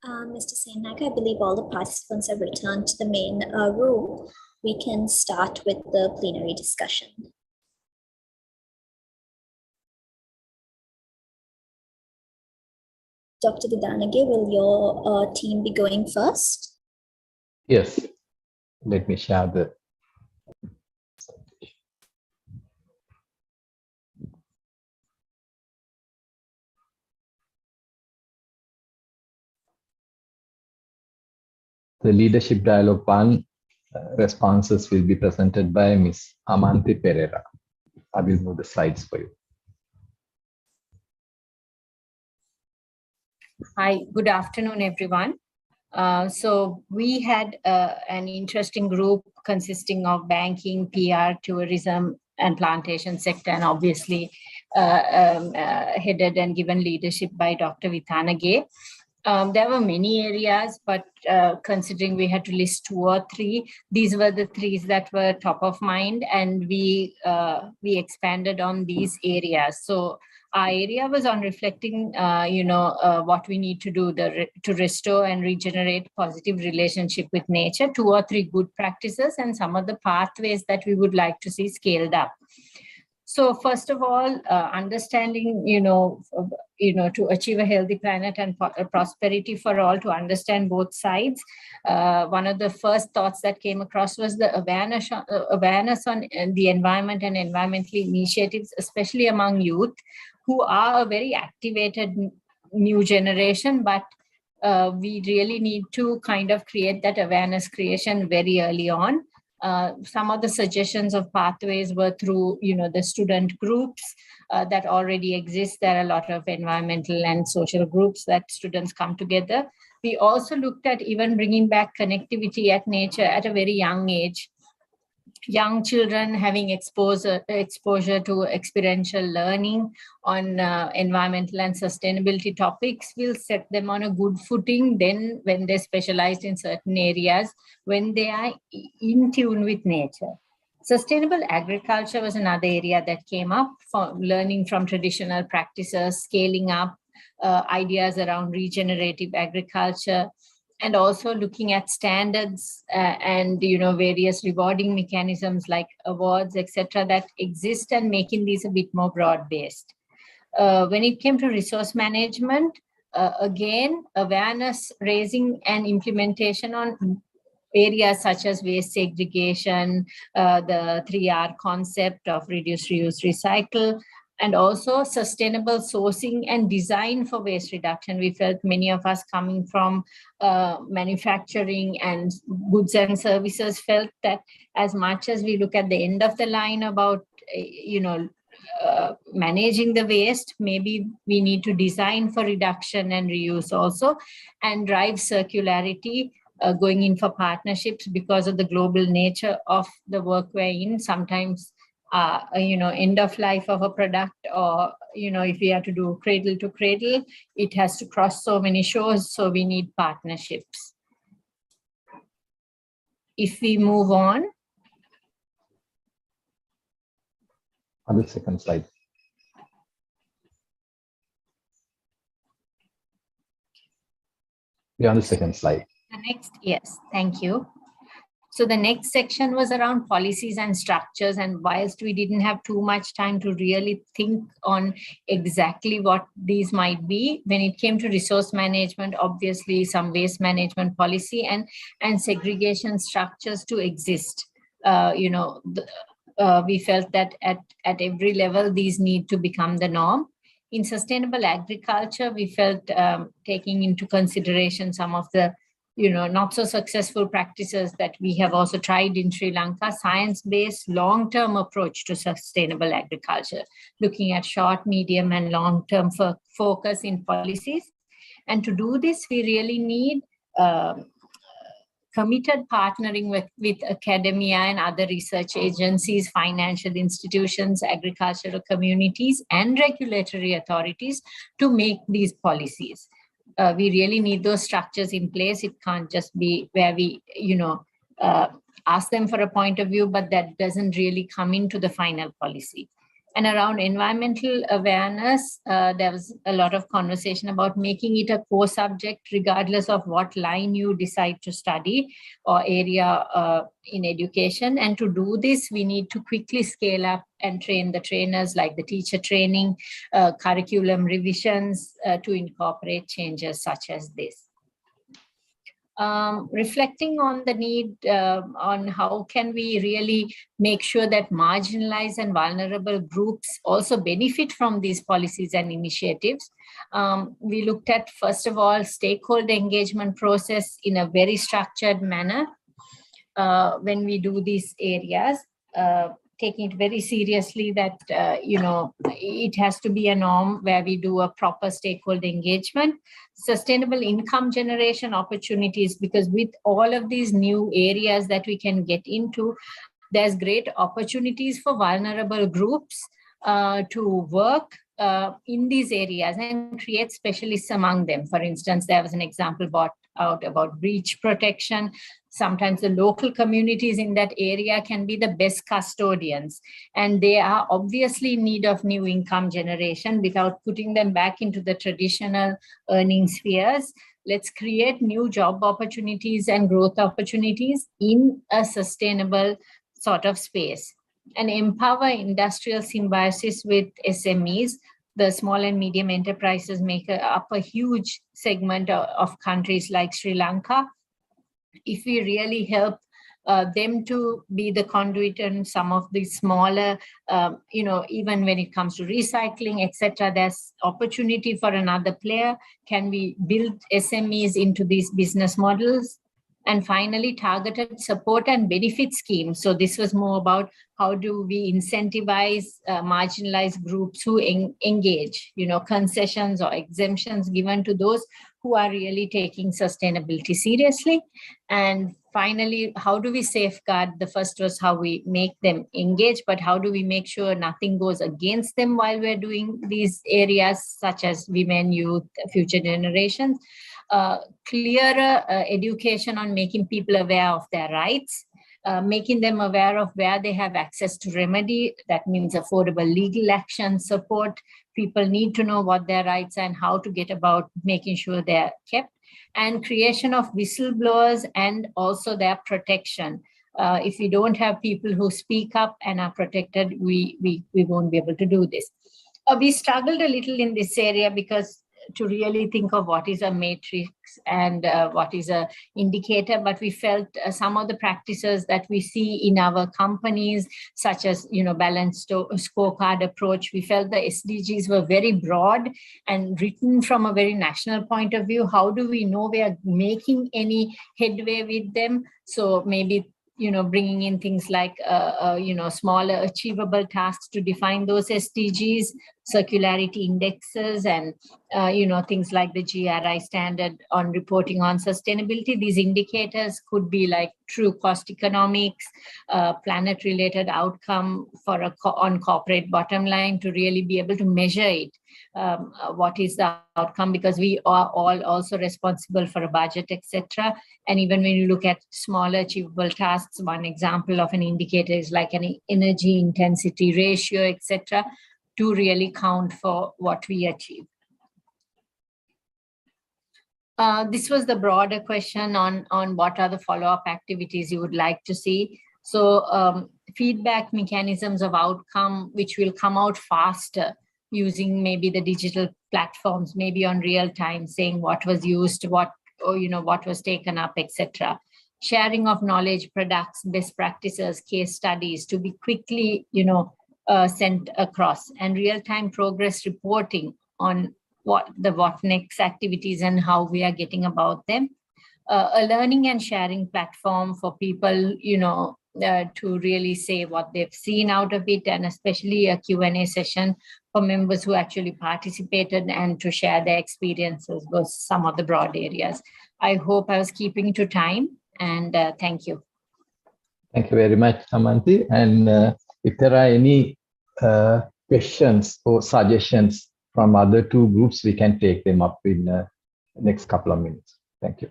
Mr. Senak, I believe all the participants have returned to the main room. We can start with the plenary discussion. Dr. Vidanage, will your team be going first? Yes, let me share the Leadership Dialogue 1 responses will be presented by Ms. Amanti Pereira. I will move the slides for you. Hi, good afternoon, everyone. So we had an interesting group consisting of banking, PR, tourism, and plantation sector, and obviously headed and given leadership by Dr. Vidanage. There were many areas, but considering we had to list 2 or 3, these were the 3 that were top of mind, and we expanded on these areas. So our area was on reflecting, what we need to do to restore and regenerate positive relationship with nature, 2 or 3 good practices, and some of the pathways that we would like to see scaled up. So first of all, understanding, to achieve a healthy planet and prosperity for all, to understand both sides. One of the first thoughts that came across was the awareness on the environment and environmental initiatives, especially among youth, who are a very activated new generation, but we really need to kind of create that awareness creation very early on. Some of the suggestions of pathways were through, the student groups that already exist. There are a lot of environmental and social groups that students come together. We also looked at even bringing back connectivity at nature at a very young age. Young children having exposure to experiential learning on environmental and sustainability topics will set them on a good footing then when they're specialized in certain areas, when they are in tune with nature. Sustainable agriculture was another area that came up, for learning from traditional practices, scaling up ideas around regenerative agriculture, and also looking at standards and various rewarding mechanisms like awards, etc., that exist, and making these a bit more broad-based. When it came to resource management, again, awareness raising and implementation on areas such as waste segregation, the 3R concept of reduce, reuse, recycle, and also sustainable sourcing and design for waste reduction. We felt many of us coming from manufacturing and goods and services felt that as much as we look at the end of the line about, managing the waste, maybe we need to design for reduction and reuse also, and drive circularity, going in for partnerships because of the global nature of the work we're in. Sometimes end of life of a product, or if we have to do cradle to cradle, it has to cross so many shores, so we need partnerships. If we move on the second slide. We're on the second slide. The next, yes, thank you. So the next section was around policies and structures, and whilst we didn't have too much time to really think on exactly what these might be, when it came to resource management, obviously some waste management policy and segregation structures to exist. We felt that at every level, these need to become the norm. In sustainable agriculture, we felt taking into consideration some of the not so successful practices that we have also tried in Sri Lanka, science-based long-term approach to sustainable agriculture, looking at short, medium, and long-term focus in policies. And to do this, we really need committed partnering with academia and other research agencies, financial institutions, agricultural communities, and regulatory authorities to make these policies. We really need those structures in place. It can't just be where we, ask them for a point of view, but that doesn't really come into the final policy. And around environmental awareness, there was a lot of conversation about making it a core subject, regardless of what line you decide to study or area in education. And to do this, we need to quickly scale up and train the trainers, like the teacher training, curriculum revisions to incorporate changes such as this. Reflecting on the need on how can we really make sure that marginalized and vulnerable groups also benefit from these policies and initiatives. We looked at, first of all, stakeholder engagement process in a very structured manner when we do these areas, taking it very seriously that, it has to be a norm where we do a proper stakeholder engagement. Sustainable income generation opportunities, because with all of these new areas that we can get into, there's great opportunities for vulnerable groups to work in these areas and create specialists among them. For instance, there was an example brought out about breach protection. Sometimes the local communities in that area can be the best custodians, and they are obviously in need of new income generation without putting them back into the traditional earning spheres. Let's create new job opportunities and growth opportunities in a sustainable sort of space, and empower industrial symbiosis with SMEs. The small and medium enterprises make up a huge segment of countries like Sri Lanka. If we really help them to be the conduit in some of the smaller, even when it comes to recycling, etc., there's opportunity for another player. Can we build SMEs into these business models? And finally, targeted support and benefit schemes. So this was more about how do we incentivize marginalized groups who engage, concessions or exemptions given to those who are really taking sustainability seriously. And finally, how do we safeguard? The first was how we make them engage, but how do we make sure nothing goes against them while we're doing these areas, such as women, youth, future generations? Clearer education on making people aware of their rights, making them aware of where they have access to remedy. That means affordable legal action support. People need to know what their rights are and how to get about making sure they're kept, and creation of whistleblowers and also their protection. If we don't have people who speak up and are protected, we won't be able to do this. We struggled a little in this area because to really think of what is a matrix and what is a indicator, but we felt some of the practices that we see in our companies, such as balanced scorecard approach, we felt the SDGs were very broad and written from a very national point of view. How do we know we are making any headway with them? So maybe bringing in things like, smaller achievable tasks to define those SDGs, circularity indexes, and, things like the GRI standard on reporting on sustainability. These indicators could be like true cost economics, planet-related outcome for on corporate bottom line to really be able to measure it. What is the outcome, because we are all also responsible for a budget, etc. And even when you look at smaller achievable tasks, one example of an indicator is like an energy intensity ratio, etc., to really count for what we achieve. This was the broader question on what are the follow-up activities you would like to see. So feedback mechanisms of outcome, which will come out faster using maybe the digital platforms, maybe on real time, saying what was used, what was taken up, etc. Sharing of knowledge, products, best practices, case studies to be quickly, sent across, and real-time progress reporting on what next activities and how we are getting about them. A learning and sharing platform for people, to really say what they've seen out of it, and especially a Q&A session for members who actually participated and to share their experiences was some of the broad areas. I hope I was keeping to time, and thank you. Thank you very much, Amanti. And if there are any questions or suggestions from other two groups, we can take them up in the next couple of minutes. Thank you.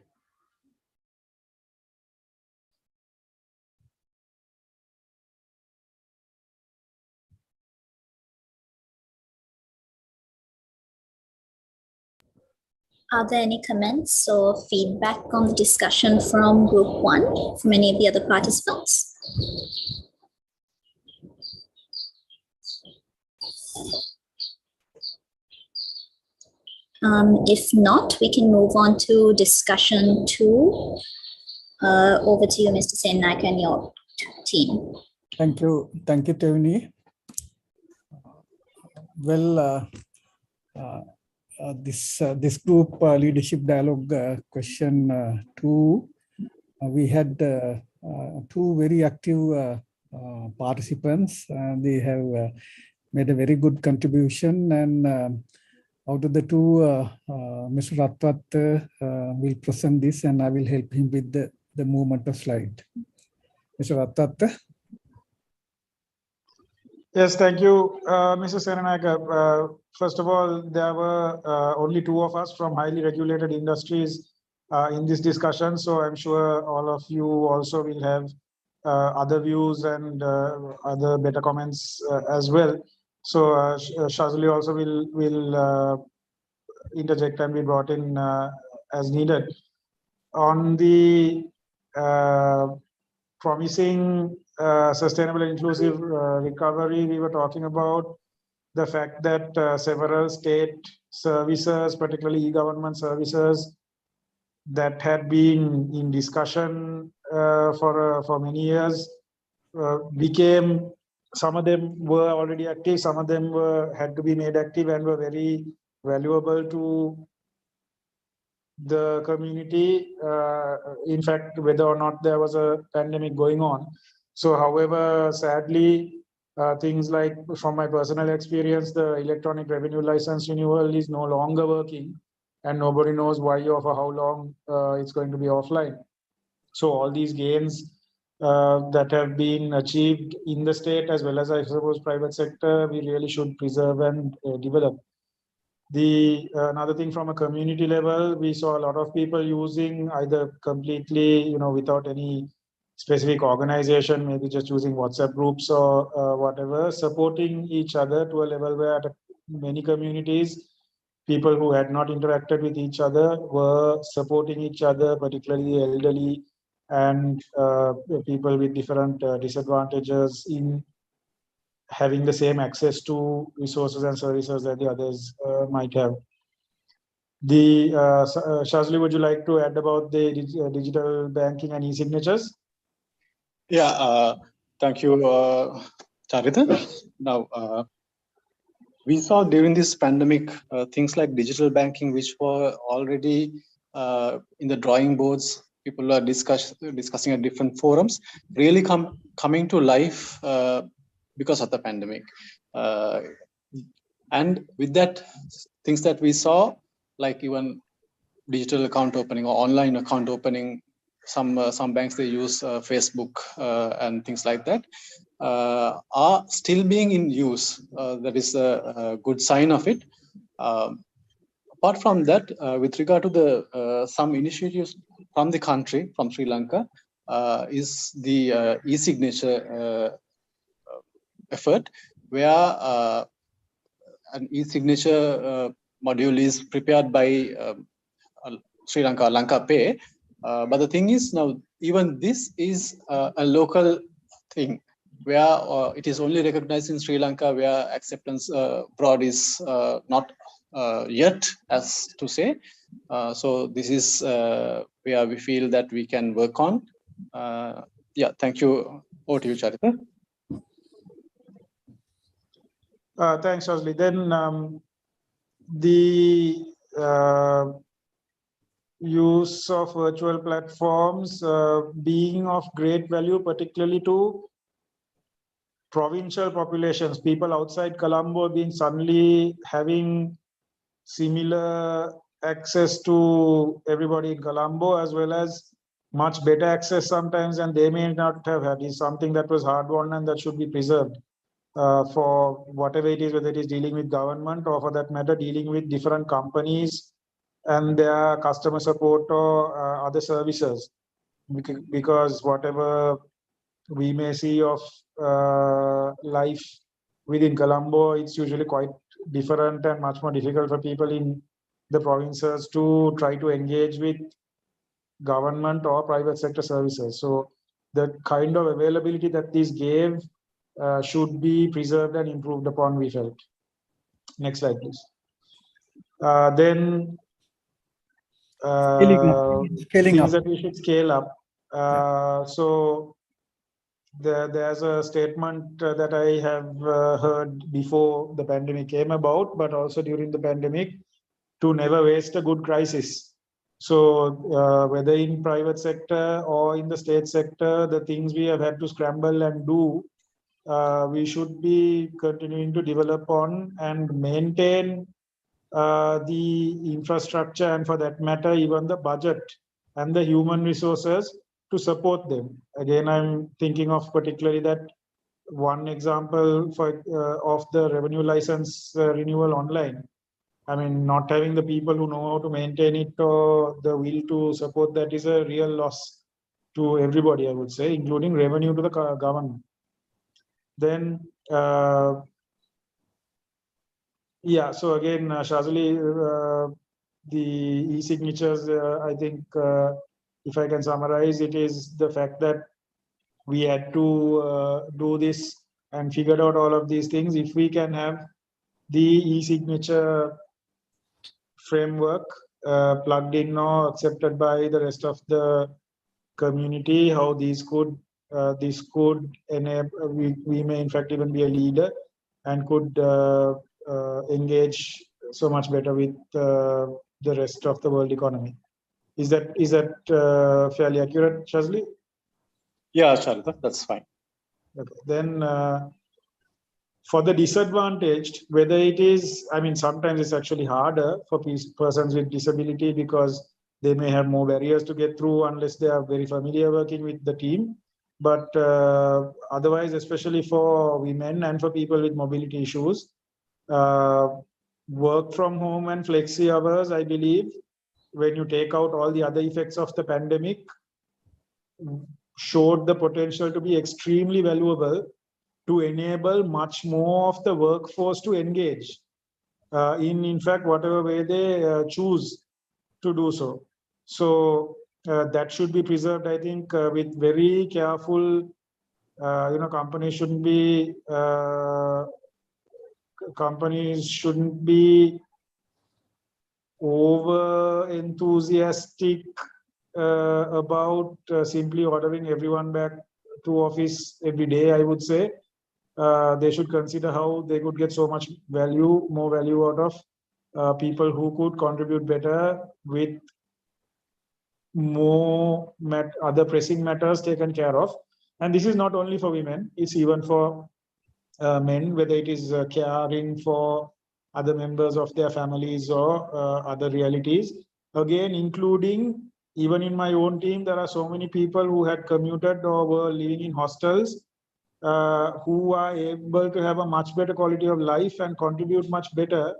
Are there any comments or feedback on the discussion from Group 1 from any of the other participants? If not, we can move on to discussion 2. Over to you, Mr. Sen Naik and your team. Thank you, Tevni. Well, this group leadership dialogue question 2, we had 2 very active participants. They have made a very good contribution, and out of the 2, Mr. Ratwat will present this, and I will help him with the movement of slide. Mr. Ratwat. Yes, thank you, Mr. Serenaka. First of all, there were only 2 of us from highly regulated industries in this discussion. So I'm sure all of you also will have other views and other better comments as well. So Shazli also will interject and be brought in as needed. On the promising sustainable and inclusive recovery, we were talking about the fact that several state services, particularly e-government services, that had been in discussion for many years, became, some of them were already active, some of them had to be made active and were very valuable to the community, in fact, whether or not there was a pandemic going on. So, however, sadly, things like, from my personal experience, the electronic revenue license renewal is no longer working, and nobody knows why or for how long it's going to be offline. So all these gains that have been achieved in the state, as well as, I suppose, private sector, we really should preserve and develop. Another thing, from a community level, we saw a lot of people using either completely, without any specific organization, maybe just using WhatsApp groups or whatever, supporting each other to a level where at many communities, people who had not interacted with each other were supporting each other, particularly elderly and people with different disadvantages in having the same access to resources and services that the others might have. Shazli, would you like to add about the digital banking and e-signatures? Yeah, thank you, Charita. Now, we saw during this pandemic things like digital banking, which were already in the drawing boards. People are discussing at different forums, really coming to life because of the pandemic. And with that, things that we saw, like even digital account opening or online account opening, some banks, they use Facebook and things like that, are still being in use. That is a good sign of it. Apart from that, with regard to the some initiatives from the country, from Sri Lanka, is the e-signature effort, where an e-signature module is prepared by Sri Lanka, Lanka Pay. But the thing is, now even this is a local thing, where it is only recognized in Sri Lanka, where acceptance abroad is not yet, as to say. So this is where we feel that we can work on. Yeah, thank you. Over to you, Charita. Thanks, Shazli. Then the use of virtual platforms being of great value, particularly to provincial populations, people outside Colombo being suddenly having similar access to everybody in Colombo, as well as much better access sometimes, and they may not have had, is something that was hard won and that should be preserved for whatever it is, whether it is dealing with government or, for that matter, dealing with different companies and their customer support or other services. Because whatever we may see of life within Colombo, it's usually quite different and much more difficult for people in the provinces to try to engage with government or private sector services. So the kind of availability that these gave should be preserved and improved upon, we felt. Next slide, please. Then Scaling things up. that we should scale up. So there's a statement that I have heard before the pandemic came about, but also during the pandemic, to never waste a good crisis. So whether in private sector or in the state sector, the things we have had to scramble and do, we should be continuing to develop on and maintain the infrastructure, and for that matter, even the budget and the human resources to support them. Again, I'm thinking of particularly that one example for of the revenue license renewal online. I mean, not having the people who know how to maintain it or the will to support that is a real loss to everybody, I would say, including revenue to the government. Then, yeah, so again, Shazali, the e-signatures, I think, if I can summarize, it is the fact that we had to do this and figured out all of these things. If we can have the e-signature framework plugged in or accepted by the rest of the community, how these could enable, we may in fact even be a leader and could engage so much better with the rest of the world economy. Is that fairly accurate, Shazli? Yeah, Charita, that's fine. Okay. Then for the disadvantaged, whether it is, I mean, sometimes it's actually harder for persons with disability because they may have more barriers to get through unless they are very familiar working with the team. But otherwise, especially for women and for people with mobility issues, work from home and flexi hours, I believe, when you take out all the other effects of the pandemic, showed the potential to be extremely valuable to enable much more of the workforce to engage in fact, whatever way they choose to do so. So that should be preserved, I think, with very careful, companies shouldn't be over enthusiastic about simply ordering everyone back to office every day, I would say. They should consider how they could get so much more value out of people who could contribute better with more other pressing matters taken care of. And this is not only for women, it's even for men, whether it is caring for other members of their families or other realities. Again, including, even in my own team, there are so many people who had commuted or were living in hostels who are able to have a much better quality of life and contribute much better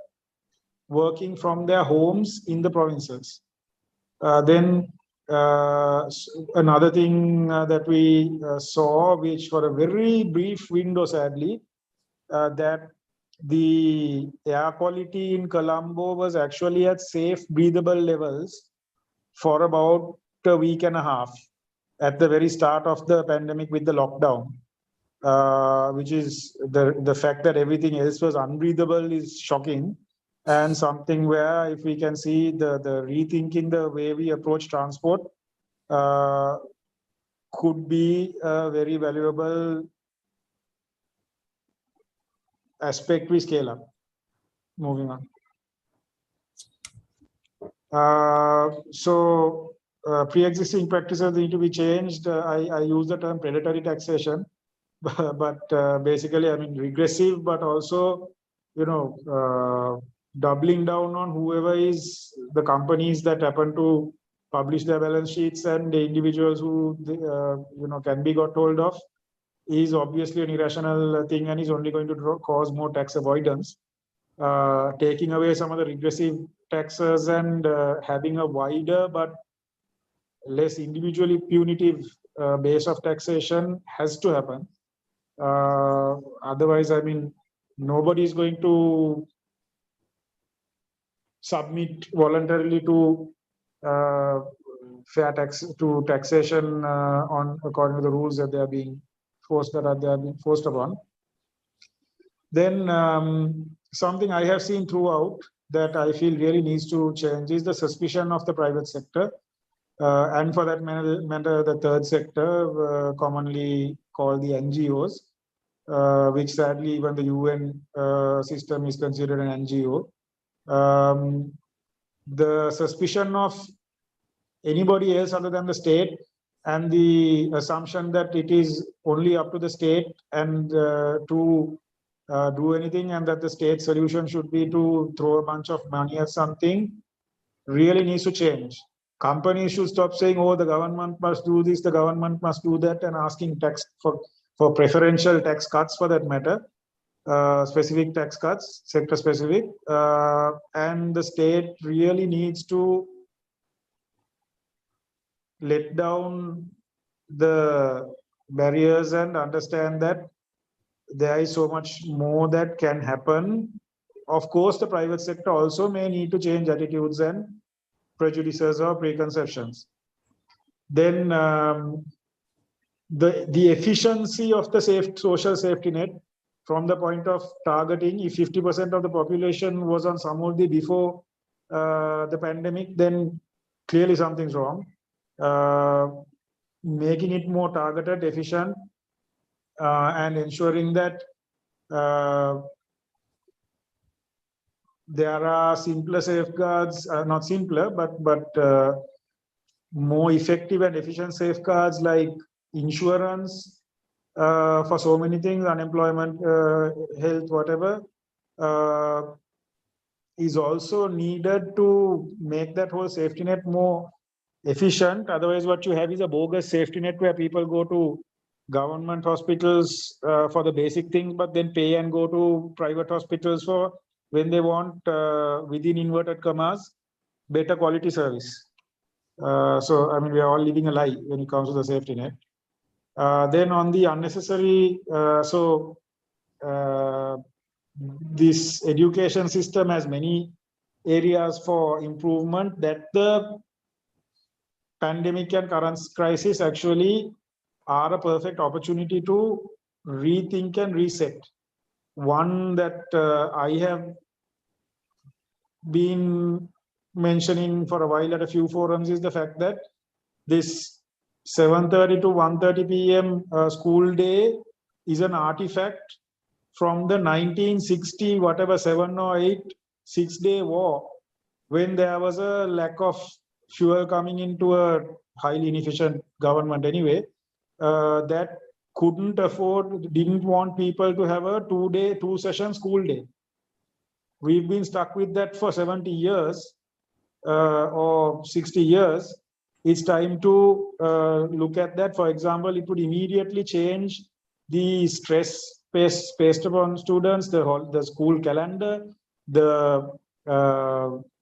working from their homes in the provinces. Then another thing that we saw, which for a very brief window, sadly, that the air quality in Colombo was actually at safe, breathable levels for about a week and a half at the very start of the pandemic with the lockdown. Which is the fact that everything else was unbreathable is shocking, and something where if we can see the rethinking the way we approach transport could be a very valuable aspect we scale up. Moving on. So pre-existing practices need to be changed. I use the term predatory taxation. But basically, I mean, regressive, but also, doubling down on whoever is the companies that happen to publish their balance sheets and the individuals who, can be got hold of is obviously an irrational thing and is only going to cause more tax avoidance. Taking away some of the regressive taxes and having a wider but less individually punitive base of taxation has to happen. Otherwise, I mean, nobody is going to submit voluntarily to fair tax to taxation on according to the rules that they are being forced upon. Then something I have seen throughout that I feel really needs to change is the suspicion of the private sector, and for that matter, the third sector, commonly called the NGOs, which sadly even the UN system is considered an NGO. The suspicion of anybody else other than the state, and the assumption that it is only up to the state and to do anything, and that the state solution should be to throw a bunch of money at something, really needs to change. Companies should stop saying, oh, the government must do this, the government must do that, and asking tax for preferential tax cuts for that matter, specific tax cuts, sector specific, and the state really needs to let down the barriers and understand that there is so much more that can happen. Of course, the private sector also may need to change attitudes and prejudices or preconceptions. Then the efficiency of the social safety net from the point of targeting, if 50% of the population was on Samurdhi before the pandemic, then clearly something's wrong. Making it more targeted, efficient, and ensuring that there are simpler safeguards, not simpler, but more effective and efficient safeguards like insurance for so many things, unemployment, health, whatever, is also needed to make that whole safety net more efficient. Otherwise, what you have is a bogus safety net where people go to government hospitals for the basic things, but then pay and go to private hospitals for when they want, within inverted commas, better quality service. So, I mean, we are all living a lie when it comes to the safety net. Then on the unnecessary, this education system has many areas for improvement that the pandemic and current crisis actually are a perfect opportunity to rethink and reset. One that I have been mentioning for a while at a few forums is the fact that this 7:30 to 1:30 p.m. School day is an artifact from the 1960, whatever, 7 or 8 6-day war, when there was a lack of fuel coming into a highly inefficient government anyway, that couldn't afford, didn't want people to have a 2-session school day. We've been stuck with that for 70 years or 60 years. It's time to look at that. For example, it would immediately change the stress based upon students, the school calendar, the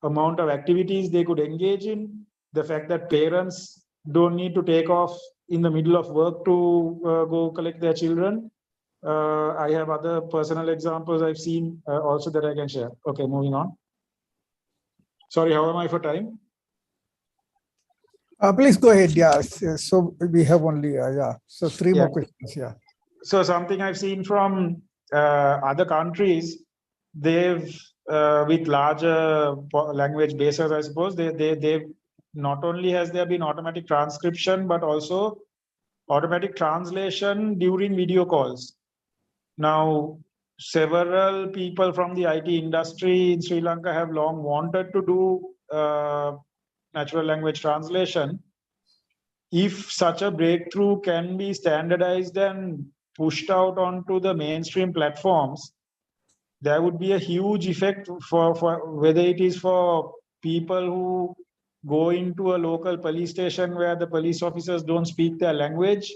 amount of activities they could engage in, the fact that parents don't need to take off in the middle of work to go collect their children. I have other personal examples I've seen also that I can share. Okay, moving on. Sorry, how am I for time? Please go ahead. Yeah. So we have only so 3 more questions. Yeah. So something I've seen from other countries, they've with larger language bases, I suppose, they've not only has there been automatic transcription, but also automatic translation during video calls. Now, several people from the IT industry in Sri Lanka have long wanted to do natural language translation. If such a breakthrough can be standardized and pushed out onto the mainstream platforms, there would be a huge effect for whether it is for people who go into a local police station where the police officers don't speak their language,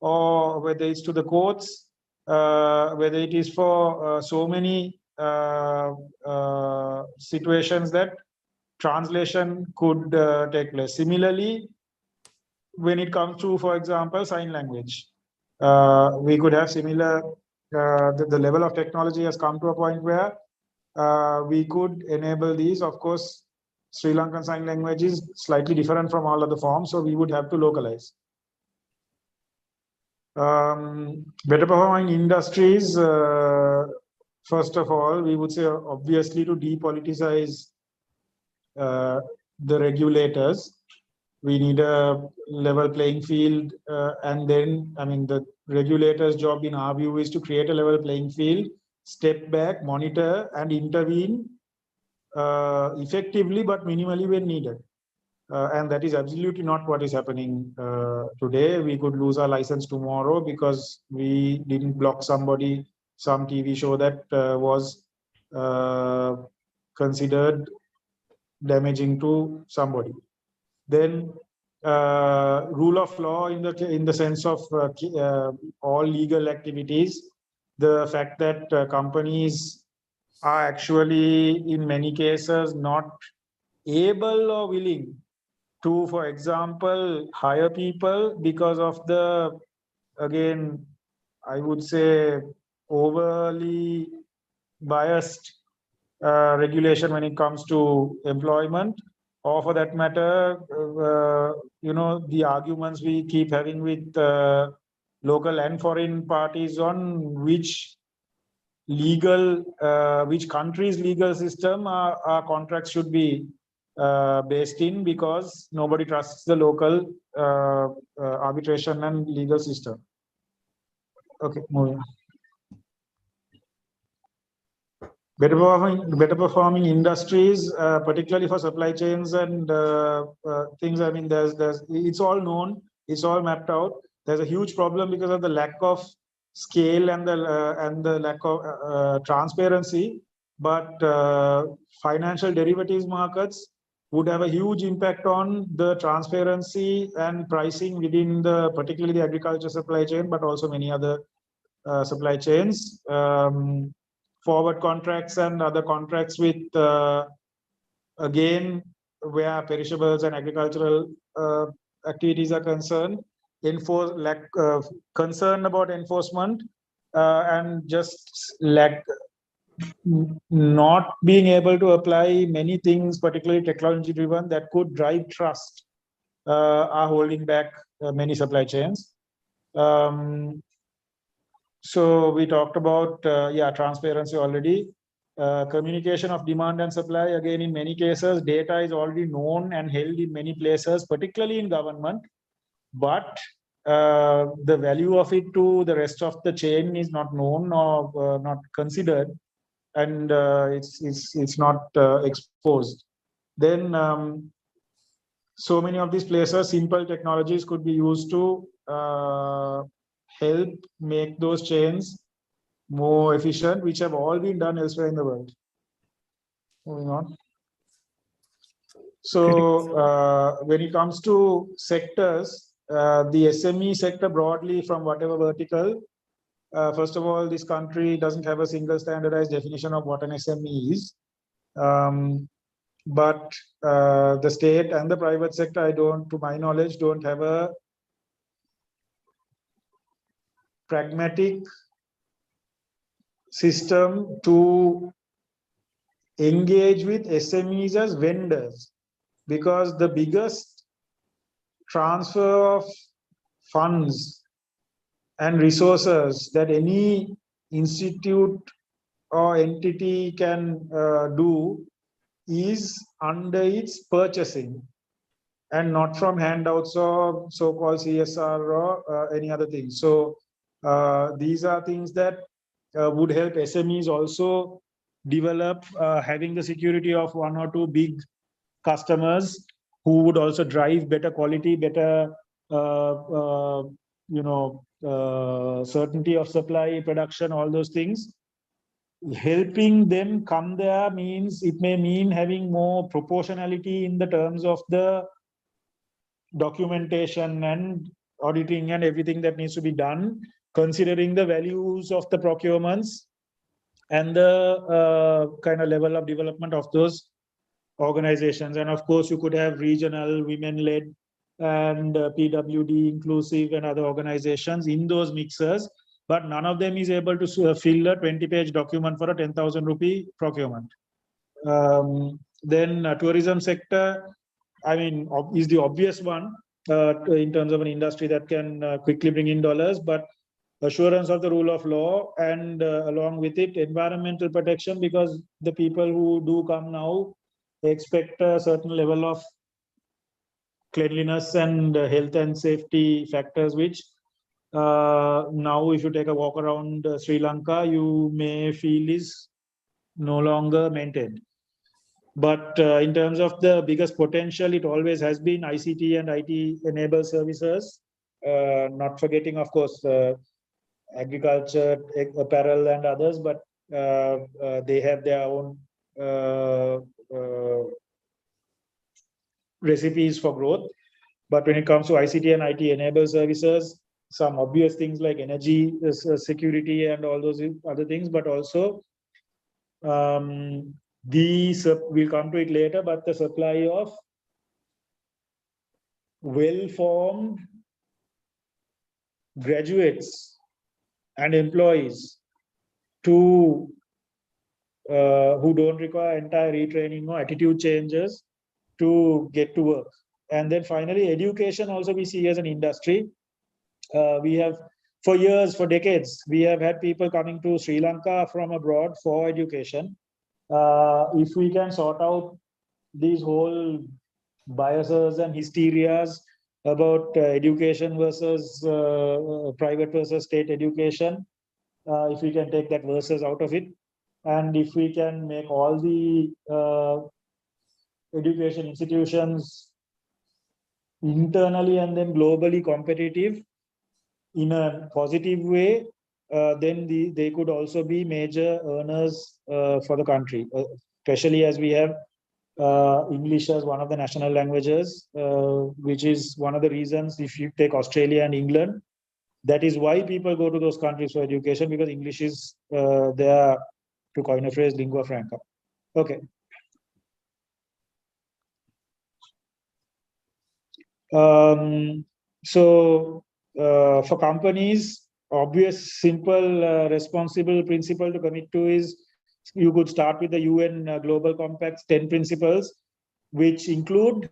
or whether it's to the courts, whether it is for so many situations that translation could take place. Similarly, when it comes to, for example, sign language, we could have similar, the level of technology has come to a point where we could enable these. Of course, Sri Lankan Sign Language is slightly different from all other forms, so we would have to localize. Better performing industries, first of all, we would say obviously to depoliticize the regulators. We need a level playing field, and then, I mean, the regulator's job in our view is to create a level playing field, step back, monitor, and intervene effectively but minimally when needed. And that is absolutely not what is happening today. We could lose our license tomorrow because we didn't block somebody, some TV show that was considered damaging to somebody. Then rule of law in the sense of all legal activities, the fact that companies are actually in many cases not able or willing to, for example, hire people because of the, again, I would say overly biased regulation when it comes to employment, or for that matter, the arguments we keep having with local and foreign parties on which country's legal system our contracts should be based in, because nobody trusts the local arbitration and legal system. Okay, moving on. Better performing industries, particularly for supply chains and things. I mean, it's all known, it's all mapped out. There's a huge problem because of the lack of scale and the lack of transparency. But financial derivatives markets would have a huge impact on the transparency and pricing within particularly the agriculture supply chain, but also many other supply chains. Forward contracts and other contracts with, again, where perishables and agricultural activities are concerned, concern about enforcement and just not being able to apply many things, particularly technology driven, that could drive trust, are holding back many supply chains. So we talked about, transparency already. Communication of demand and supply, again, in many cases, data is already known and held in many places, particularly in government. But the value of it to the rest of the chain is not known or not considered, and it's not exposed. Then so many of these places, simple technologies could be used to help make those chains more efficient, which have all been done elsewhere in the world. Moving on. So when it comes to sectors, the SME sector broadly, from whatever vertical, first of all, this country doesn't have a single standardized definition of what an SME is. But the state and the private sector, to my knowledge, don't have a pragmatic system to engage with SMEs as vendors, because the biggest transfer of funds and resources that any institute or entity can do is under its purchasing, and not from handouts or so-called CSR or any other thing. So these are things that would help SMEs also develop, having the security of one or two big customers who would also drive better quality, better certainty of supply, production, all those things. Helping them come there means, it may mean having more proportionality in the terms of the documentation and auditing and everything that needs to be done, considering the values of the procurements and the kind of level of development of those organizations. And of course, you could have regional, women-led, and PWD inclusive and other organizations in those mixers, but none of them is able to fill a 20-page document for a 10,000 rupee procurement. Then tourism sector, I mean, is the obvious one in terms of an industry that can quickly bring in dollars, but assurance of the rule of law and along with it, environmental protection, because the people who do come now expect a certain level of cleanliness and health and safety factors, which now if you take a walk around Sri Lanka, you may feel is no longer maintained. But in terms of the biggest potential, it always has been ICT and IT enabled services, not forgetting, of course, agriculture, apparel and others, but they have their own recipes for growth. But when it comes to ICT and IT enabled services, some obvious things like energy security and all those other things, but also we'll come to it later, but the supply of well-formed graduates and employees to who don't require entire retraining or attitude changes to get to work. And then finally, education also we see as an industry. We have, for years, for decades, we have had people coming to Sri Lanka from abroad for education. If we can sort out these whole biases and hysterias about education versus private versus state education, if we can take that versus out of it, and if we can make all the education institutions internally and then globally competitive in a positive way, then they could also be major earners for the country, especially as we have English as one of the national languages, which is one of the reasons if you take Australia and England, that is why people go to those countries for education, because English is there, to coin a phrase, lingua franca. Okay. So for companies, obvious, simple, responsible principle to commit to is you could start with the UN Global Compact's 10 principles, which include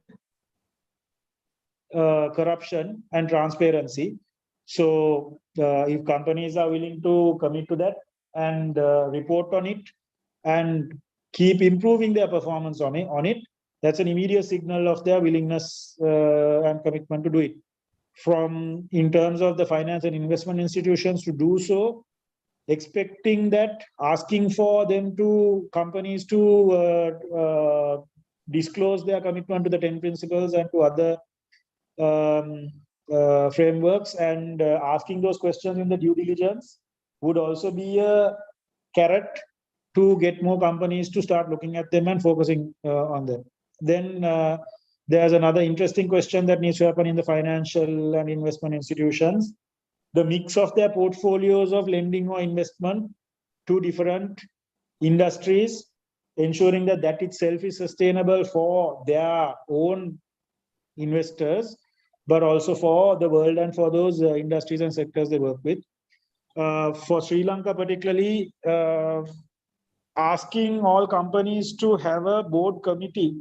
corruption and transparency. So if companies are willing to commit to that and report on it and keep improving their performance on it, that's an immediate signal of their willingness and commitment to do it. From in terms of the finance and investment institutions to do so, expecting that, asking for them to companies to disclose their commitment to the 10 principles and to other frameworks, and asking those questions in the due diligence would also be a carrot to get more companies to start looking at them and focusing on them. Then there's another interesting question that needs to happen in the financial and investment institutions. The mix of their portfolios of lending or investment to different industries, ensuring that that itself is sustainable for their own investors, but also for the world and for those industries and sectors they work with. For Sri Lanka particularly, asking all companies to have a board committee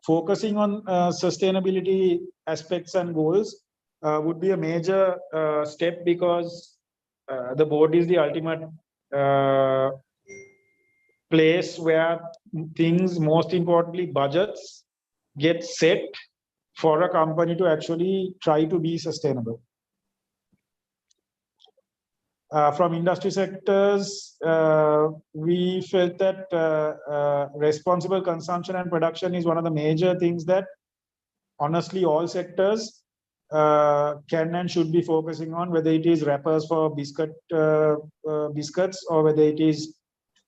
focusing on sustainability aspects and goals would be a major step, because the board is the ultimate place where things, most importantly budgets, get set for a company to actually try to be sustainable. From industry sectors, we felt that responsible consumption and production is one of the major things that honestly all sectors can and should be focusing on, whether it is wrappers for biscuits or whether it is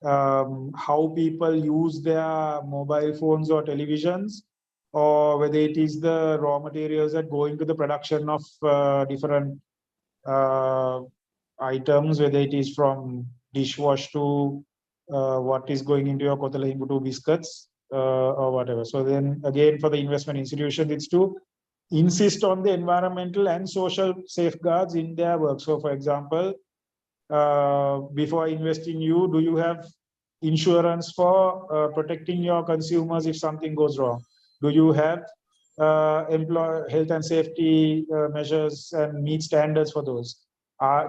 how people use their mobile phones or televisions, or whether it is the raw materials that go into the production of different items, whether it is from dishwash to what is going into your kothala himbutu biscuits or whatever. So then again, for the investment institutions, it's to insist on the environmental and social safeguards in their work. So for example, before I invest in you, do you have insurance for protecting your consumers if something goes wrong? Do you have employee health and safety measures and meet standards for those?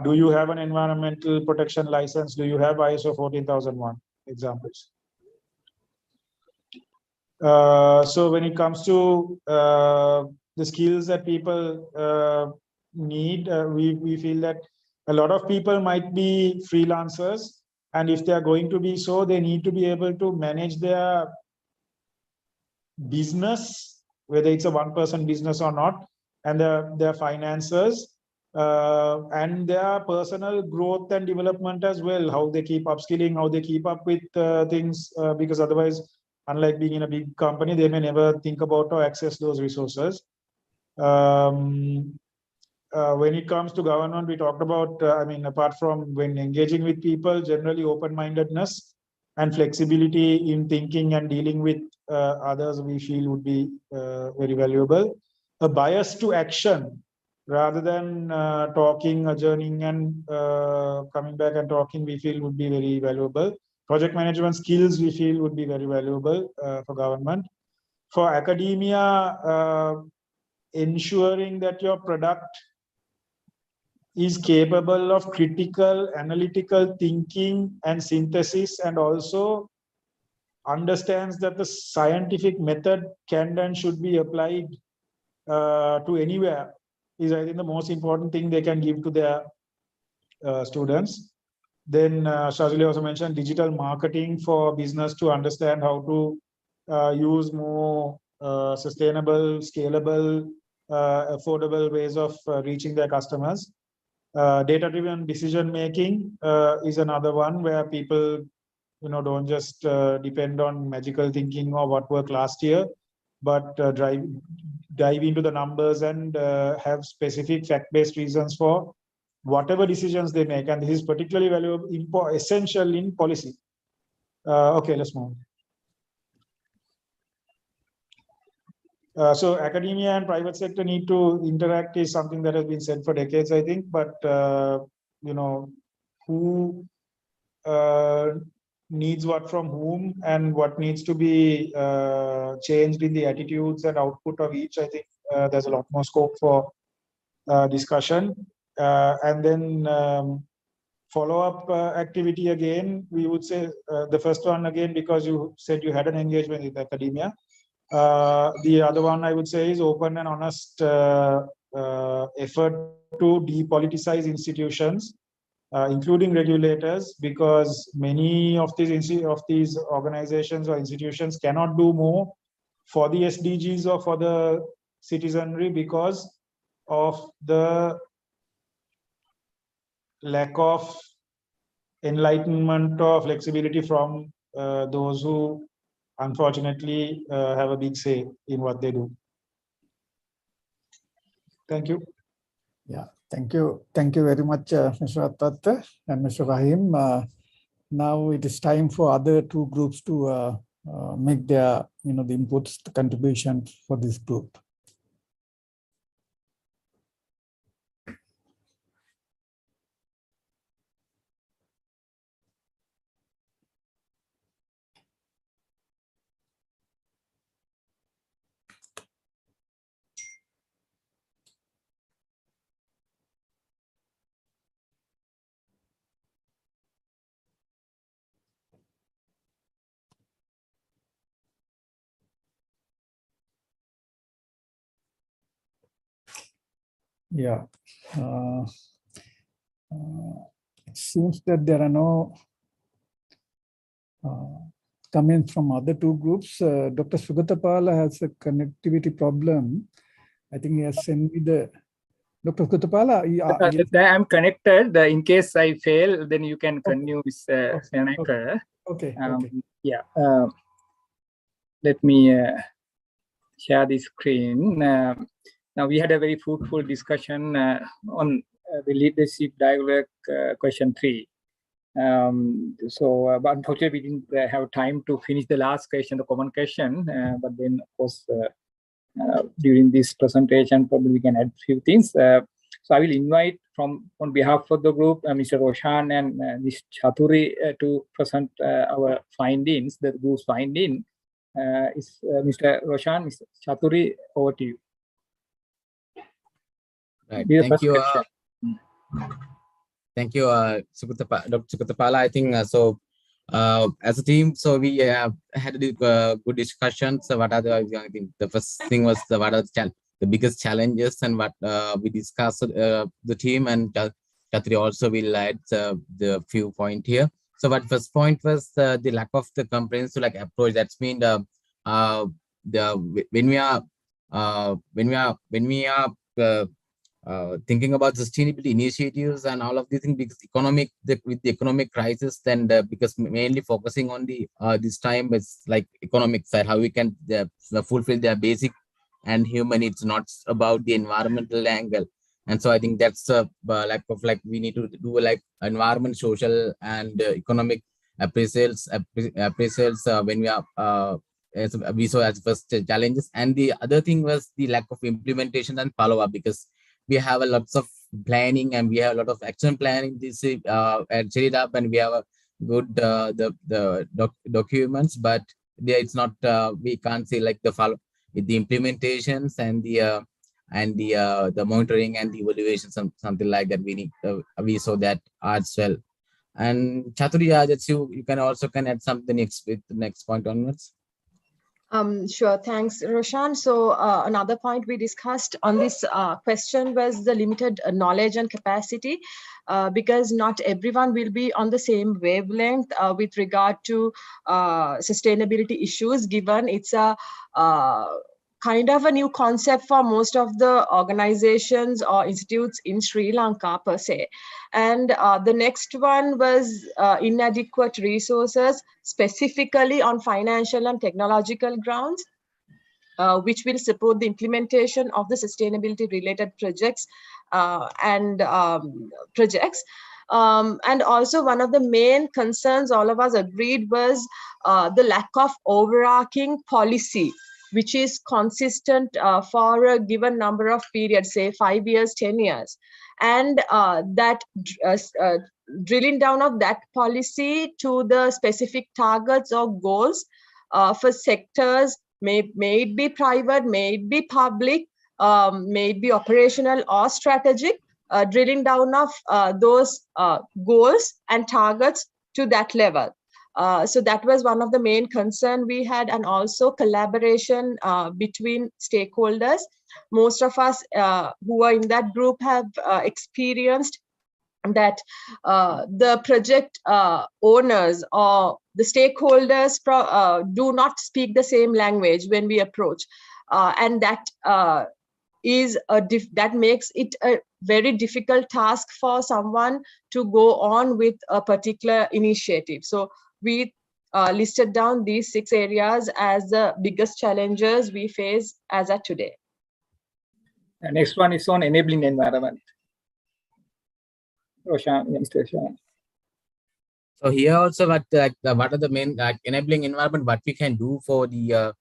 Do you have an environmental protection license? Do you have ISO 14001? Examples. So when it comes to the skills that people need, we feel that a lot of people might be freelancers, and if they are going to be so, they need to be able to manage their business, whether it's a one-person business or not, and their finances, and their personal growth and development as well, how they keep upskilling, how they keep up with things, because otherwise, unlike being in a big company, they may never think about or access those resources. When it comes to government, we talked about, I mean, apart from when engaging with people, generally open-mindedness and flexibility in thinking and dealing with others, we feel would be very valuable. A bias to action rather than talking, adjourning, and coming back and talking, we feel would be very valuable. Project management skills, we feel would be very valuable for government. For academia, ensuring that your product is capable of critical, analytical thinking and synthesis, and also understands that the scientific method can and should be applied to anywhere, is, I think, the most important thing they can give to their students. Then Shazili also mentioned digital marketing for business to understand how to use more sustainable, scalable, affordable ways of reaching their customers. Data-driven decision-making is another one where people, don't just depend on magical thinking or what worked last year, but dive into the numbers and have specific fact-based reasons for whatever decisions they make. And this is particularly valuable, essential in policy. Okay, let's move. So academia and private sector need to interact is something that has been said for decades, I think. But who needs what from whom, and what needs to be changed in the attitudes and output of each, I think there's a lot more scope for discussion. And then follow-up activity again, we would say the first one again, because you said you had an engagement with academia. The other one I would say is open and honest effort to depoliticize institutions, including regulators, because many of these organizations or institutions cannot do more for the SDGs or for the citizenry because of the lack of enlightenment or flexibility from those who unfortunately have a big say in what they do. Thank you. Yeah, thank you. Thank you very much, Mr. Attatta and Mr. Rahim. Now it is time for other two groups to make their, the inputs, the contributions for this group. Yeah. It seems that there are no comments from other two groups. Dr. Sugatapala has a connectivity problem. I think he has sent me the... Dr. Sugatapala, I'm connected. In case I fail, then you can continue with Sanaka. Okay. Yeah. Let me share the screen. Now, we had a very fruitful discussion on the leadership dialogue question 3. But unfortunately, we didn't have time to finish the last question, the common question. But then, of course, during this presentation, probably we can add a few things. So I will invite on behalf of the group, Mr. Roshan and Ms. Chaturi to present our findings, the group's finding. Is Mr. Roshan, Mr. Chaturi, over to you. Right. Thank you. Thank you, Dr. Sukutapala. I think so. As a team, so we had a good discussion. So what are I think the first thing was what are the biggest challenges and what we discussed the team, and Chatri also will add the few point here. So what first point was the lack of the comprehensive approach. That's mean when we are thinking about sustainability initiatives and all of these things, because with the economic crisis, then because mainly focusing on the this time is like economic side, how we can fulfill their basic and human needs, not about the environmental angle. And so I think that's a lack of we need to do environment, social and economic appraisals when we are as we saw as first challenges. And the other thing was the lack of implementation and follow-up, because we have a lots of planning and we have a lot of action planning this and set it up, and we have a good documents, but it's not we can't say the follow with the implementations and the monitoring and the evaluation, something like that. We need we saw that as well. And Chaturi, that's you can also add something with the next point onwards. Sure, thanks, Roshan. So another point we discussed on this question was the limited knowledge and capacity, because not everyone will be on the same wavelength with regard to sustainability issues, given it's a kind of a new concept for most of the organizations or institutes in Sri Lanka per se. And the next one was inadequate resources, specifically on financial and technological grounds, which will support the implementation of the sustainability related projects and also one of the main concerns all of us agreed was the lack of overarching policy, which is consistent for a given number of periods, say 5 years, 10 years. And that drilling down of that policy to the specific targets or goals for sectors, may it be private, may it be public, may it be operational or strategic, drilling down of those goals and targets to that level. So that was one of the main concern we had, and also collaboration between stakeholders. Most of us who are in that group have experienced that the project owners or the stakeholders do not speak the same language when we approach, and that that makes it a very difficult task for someone to go on with a particular initiative. So we listed down these 6 areas as the biggest challenges we face as of today. The next one is on enabling environment. Roshan, Mr. Roshan. So here also, what are the main enabling environment? What we can do for the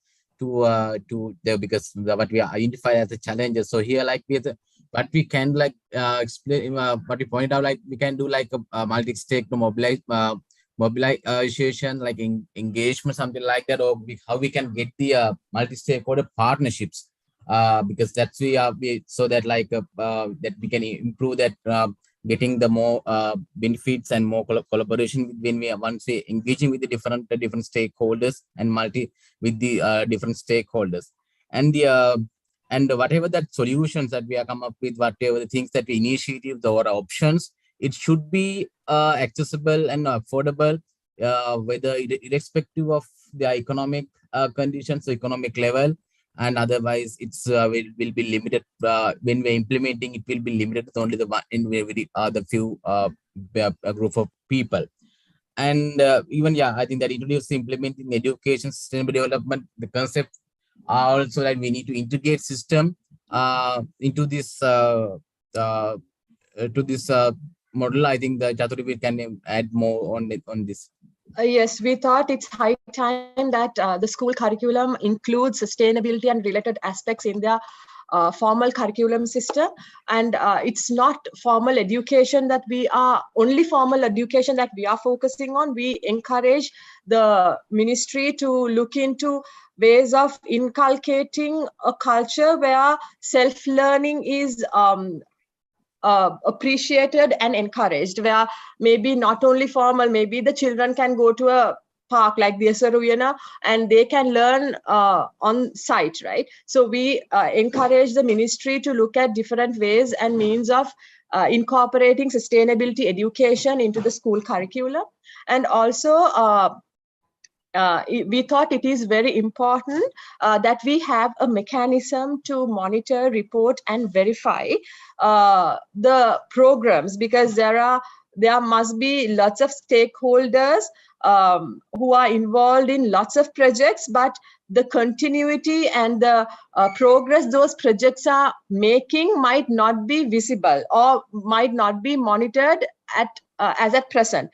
because what we identify as the challenges. So here, what we can explain, what we point out, we can do a multi-stake to mobilization, engagement, something like that, or how we can get the multi-stakeholder partnerships, because that's so that that we can improve that, getting the more benefits and more collaboration once we engaging with the different stakeholders and with the different stakeholders, and whatever that solutions that we are come up with, whatever the things that we initiatives or options, it should be accessible and affordable, whether irrespective of the economic conditions, economic level, and otherwise it's will be limited. When we're implementing, it will be limited to only the few a group of people. And even I think that introduce implementing education, sustainable development, the concept also that we need to integrate system into this model. I think the Chaturi can add more on this. Yes, we thought it's high time that the school curriculum includes sustainability and related aspects in their formal curriculum system, and it's not formal education that only formal education that we are focusing on. We encourage the ministry to look into ways of inculcating a culture where self-learning is appreciated and encouraged, where maybe not only formal, maybe the children can go to a park like the Asaruyana and they can learn on site, right? So we encourage the ministry to look at different ways and means of incorporating sustainability education into the school curriculum. And also we thought it is very important that we have a mechanism to monitor, report, and verify the programs, because there must be lots of stakeholders who are involved in lots of projects, but the continuity and the progress those projects are making might not be visible or might not be monitored as at present.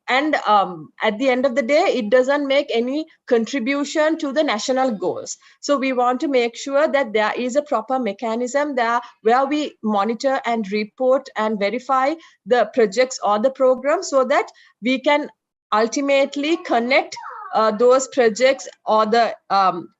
And at the end of the day, it doesn't make any contribution to the national goals. So we want to make sure that there is a proper mechanism there where we monitor and report and verify the projects or the programs, so that we can ultimately connect those projects or the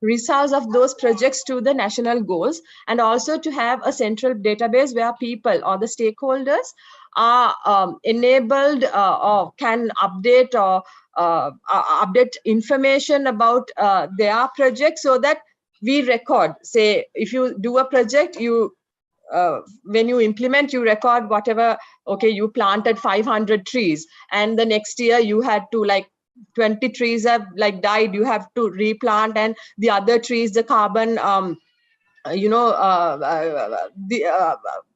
results of those projects to the national goals, and also to have a central database where people or the stakeholders are enabled or can update or update information about their project, so that we record. Say, if you do a project, you when you implement, you record whatever, okay, you planted 500 trees and the next year you had to, like, 20 trees have like died, you have to replant, and the other trees, the carbon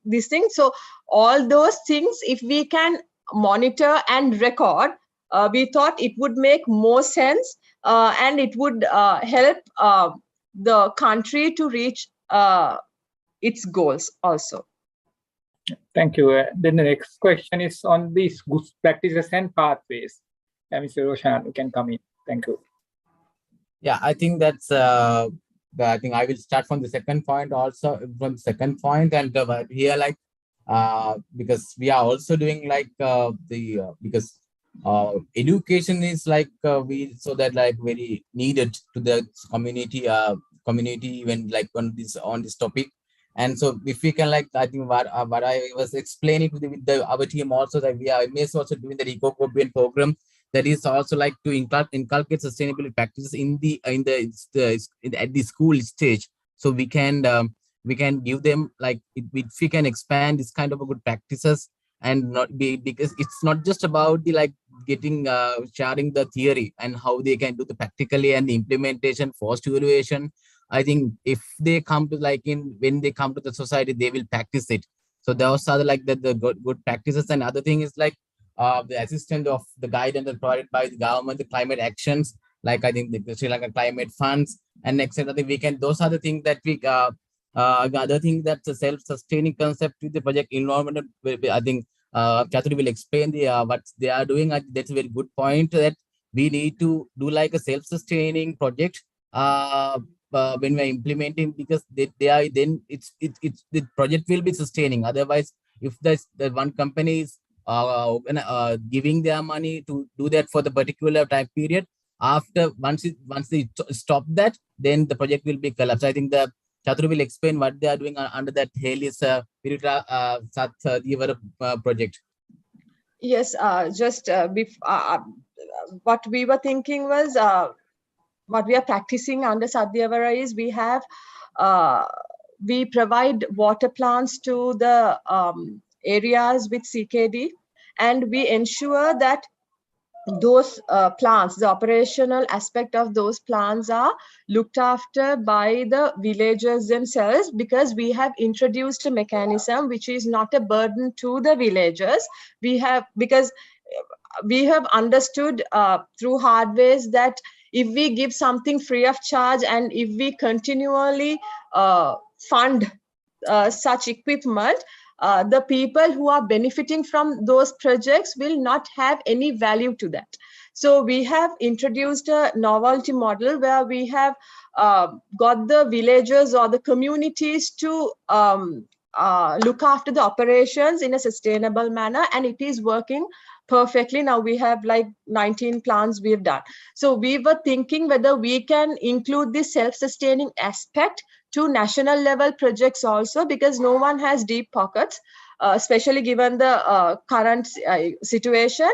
these things. So all those things, if we can monitor and record, we thought it would make more sense and it would help the country to reach its goals also. Thank you. Then the next question is on these good practices and pathways. Mr. Roshan, you can come in. Thank you. Yeah, I think that's I think I will start from the second point also, from the second point, and here, like, because we are also doing like because education is like so that like very needed to the community when like on this topic. And so if we can, like, I think what I was explaining with our team also, that we are also doing the eco-copian program, that is also like to inculcate sustainability practices at the school stage. So we can give them, like, if we can expand this kind of a good practices, and not be, because it's not just about the like getting sharing the theory and how they can do the practically and the implementation, forced evaluation. I think if they come to when they come to the society, they will practice it. So those are like the good practices. And other thing is like the assistance of the guidance provided by the government, the climate actions, like I think the Sri Lanka climate funds and etc. We can, those are the things that we other thing that's a self-sustaining concept with the project environment. I think Chaturi will explain what they are doing. That's a very good point, that we need to do like a self-sustaining project when we're implementing, because they are, then it's the project will be sustaining. Otherwise, if the one company is giving their money to do that for the particular time period, after once they stop that, then the project will be collapsed. I think the Chatru will explain what they are doing under that Haley's project. Yes, just what we were thinking was what we are practicing under Sadyavara is we provide water plants to the areas with CKD, and we ensure that those plants, the operational aspect of those plants are looked after by the villagers themselves, because we have introduced a mechanism which is not a burden to the villagers. Because we have understood through hard ways that if we give something free of charge and if we continually fund such equipment, the people who are benefiting from those projects will not have any value to that. So we have introduced a novelty model where we have got the villagers or the communities to look after the operations in a sustainable manner, and it is working perfectly. Now we have like 19 plants we've done. So we were thinking whether we can include this self-sustaining aspect to national level projects also, because no one has deep pockets, especially given the current situation.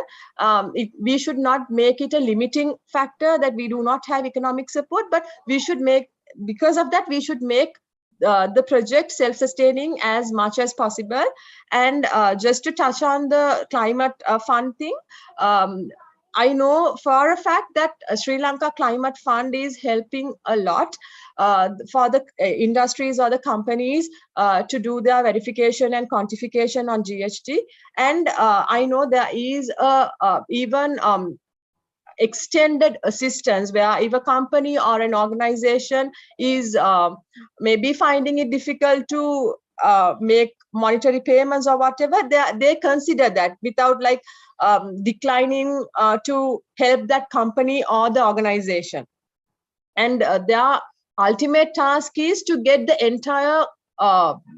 We should not make it a limiting factor that we do not have economic support, but we should make, because of that, we should make the project self-sustaining as much as possible. And just to touch on the climate fund thing, I know for a fact that Sri Lanka Climate Fund is helping a lot for the industries or the companies to do their verification and quantification on GHG. And I know there is even extended assistance where if a company or an organization is maybe finding it difficult to make monetary payments or whatever, they consider that without like declining to help that company or the organization. And their ultimate task is to get the entire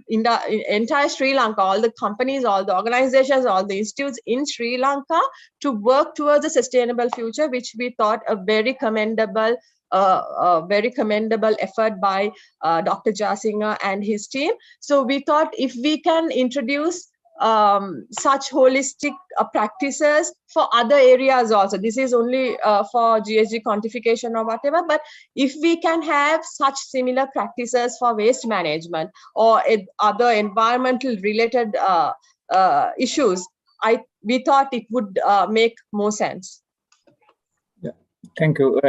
entire Sri Lanka, all the companies, all the organizations, all the institutes in Sri Lanka to work towards a sustainable future, which we thought a very commendable effort by Dr. Jasinga and his team. So we thought if we can introduce such holistic practices for other areas also. This is only for GHG quantification or whatever, but if we can have such similar practices for waste management or other environmental related issues, we thought it would make more sense. Yeah, thank you.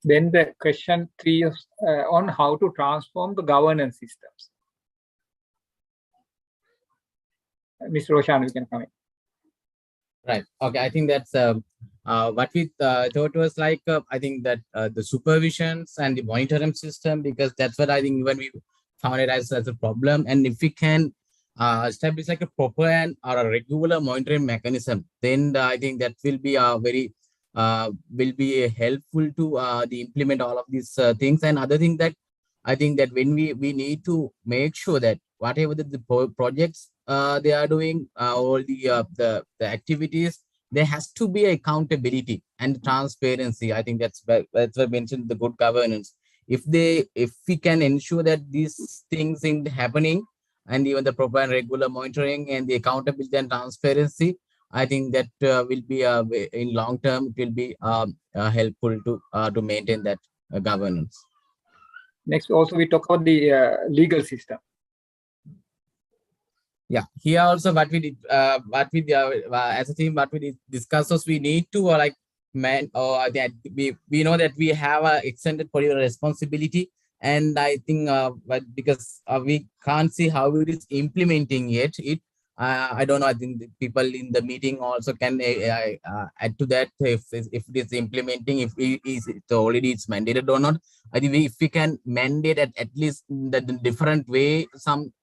Then the question 3 is on how to transform the governance systems. Mr. Roshan, you can come in. Right. Okay. I think that's what we thought was like, I think that the supervisions and the monitoring system, because that's what I think when we found it as a problem. And if we can establish like a proper and or a regular monitoring mechanism, then I think that will be very will be helpful to the implement all of these things. And other thing that I think that when we need to make sure that whatever the projects they are doing, all the activities, there has to be accountability and transparency. I think that's what mentioned the good governance. If we can ensure that these things are happening, and even the proper and regular monitoring and the accountability and transparency, I think that will be in long term, it will be helpful to maintain that governance. Next, also we talk about the legal system. Yeah, here also what we did, as a team, what we discussed was we need to that we know that we have a extended political responsibility, and I think but because we can't see how it is implementing yet. I don't know. I think the people in the meeting also can add to that if it is implementing, if it's mandated or not. I think if we can mandate at least the different way,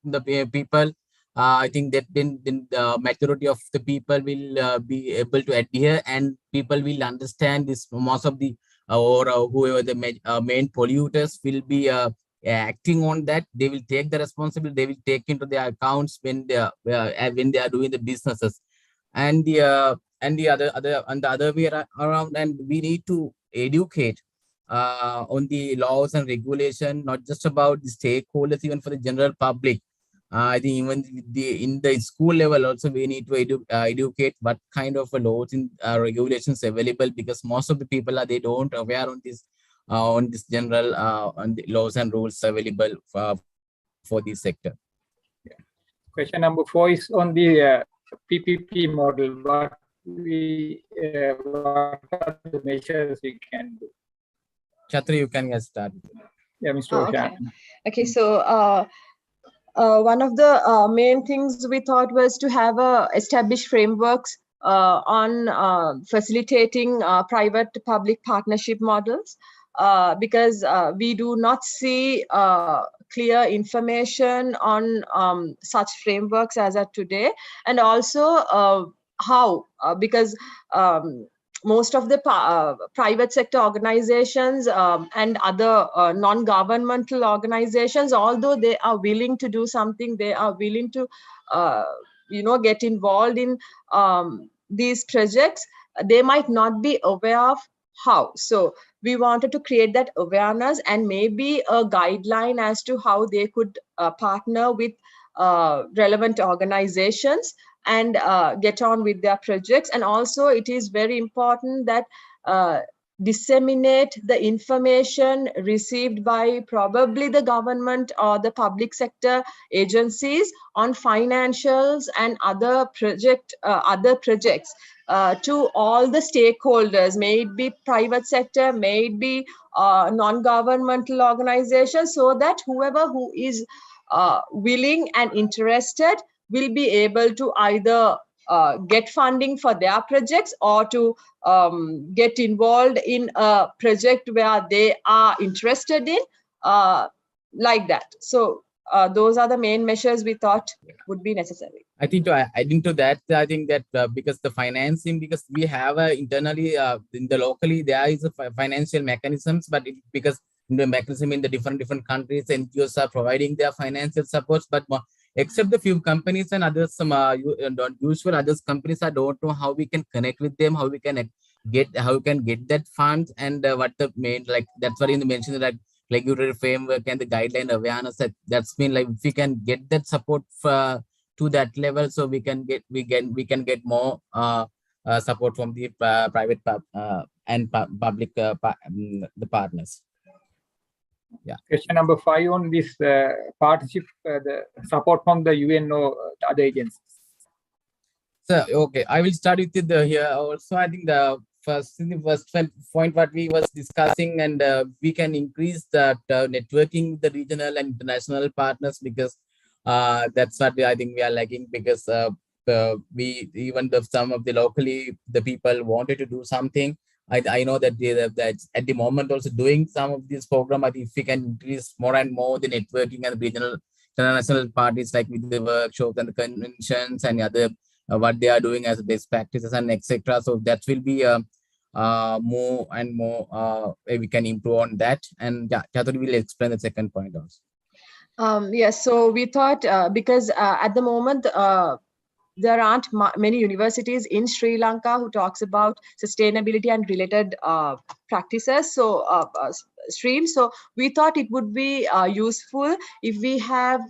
the people. I think that then the majority of the people will be able to adhere, and people will understand this. Most of the whoever the main polluters will be acting on that. They will take the responsibility. They will take into their accounts when they are doing the businesses, and the other way around. And we need to educate on the laws and regulation, not just about the stakeholders, even for the general public. I think even in the school level also we need to educate what kind of laws and regulations available, because most of the people they don't aware on this general on the laws and rules available for this sector. Yeah. Question number 4 is on the PPP model. What are the measures we can do? Chatri, you can get started. Yeah, Mr. Oshan. Okay, so one of the main things we thought was to have established frameworks on facilitating private-public partnership models, because we do not see clear information on such frameworks as of today, and also how, because most of the private sector organizations and other non-governmental organizations, although they are willing to do something, they are willing to get involved in these projects, they might not be aware of how. So we wanted to create that awareness and maybe a guideline as to how they could partner with relevant organizations and get on with their projects. And also it is very important that disseminate the information received by probably the government or the public sector agencies on financials and other projects to all the stakeholders, may it be private sector, may it be non-governmental organizations, so that whoever who is willing and interested will be able to either get funding for their projects or to get involved in a project where they are interested in, like that. So those are the main measures we thought would be necessary. I think to add into that, I think that because the financing, because we have internally in the locally, there is a financial mechanisms, but because the mechanism in the different countries, NGOs are providing their financial supports, but except the few companies and others, some usual others companies, I don't know how we can connect with them, how we can get that funds, and what the main, like that's what you mentioned, that regulatory framework and the guideline awareness, that's been like, if we can get that support to that level, so we can get more support from the private and public the partners. Yeah. Question number 5 on this partnership, the support from the UN or other agencies. So, okay, I will start with the here also. I think the first point what we was discussing, and we can increase that networking with the regional and international partners, because that's what I think we are lacking, because we, even the some of the locally, the people wanted to do something. I know that that's at the moment also doing some of this program. I think if we can increase more and more the networking and the regional international parties, like with the workshops and the conventions and other what they are doing as best practices and etc. So that will be more and more we can improve on that. And yeah, Chatur will explain the second point also. Yes, so we thought because at the moment there aren't many universities in Sri Lanka who talks about sustainability and related practices, so streams. So we thought it would be useful if we have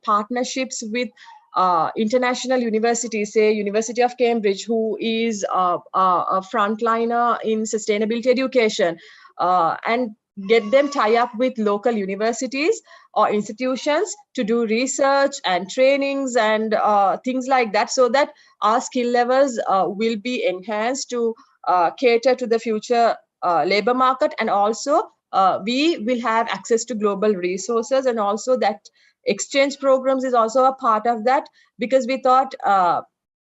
partnerships with international universities, say University of Cambridge, who is a frontliner in sustainability education, and get them tie up with local universities or institutions to do research and trainings and things like that, so that our skill levels will be enhanced to cater to the future labor market. And also we will have access to global resources, and also that exchange programs is also a part of that, because we thought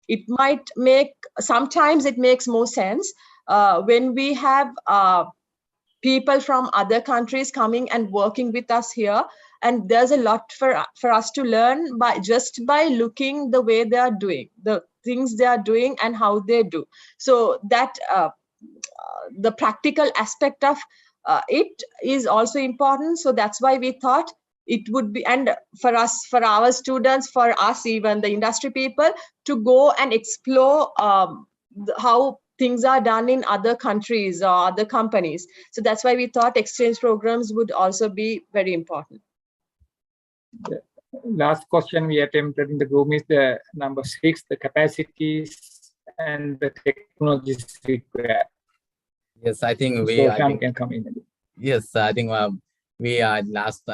it might make, sometimes it makes more sense when we have people from other countries coming and working with us here, and there's a lot for us to learn by looking the way they are doing the things they are doing and how they do. So that the practical aspect of it is also important. So that's why we thought it would be, and for us, for our students, for us, even the industry people, to go and explore how things are done in other countries or other companies. So that's why we thought exchange programs would also be very important. The last question we attempted in the group is the number 6, the capacities and the technologies required. Yes, I think we can come in. Yes, I think we are last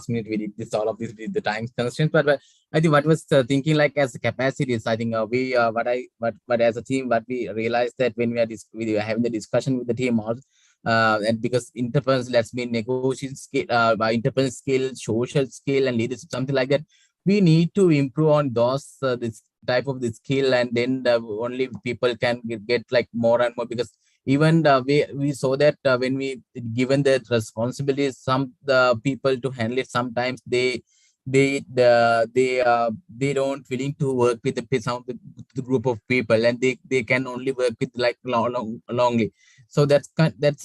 minute we did this, all of this with the time constraints, but I think what was thinking like as capacities, I think we what as a team, what we realized that when we are having the discussion with the team also, and because interpersonal, that's been negotiation skill, interpersonal skill, social skill, and leadership, something like that, we need to improve on those this type of the skill, and then only people can get like more and more, because even we saw that when we given the responsibilities, some the people to handle it, sometimes they they don't willing to work with some of the group of people, and they can only work with like longly. So that's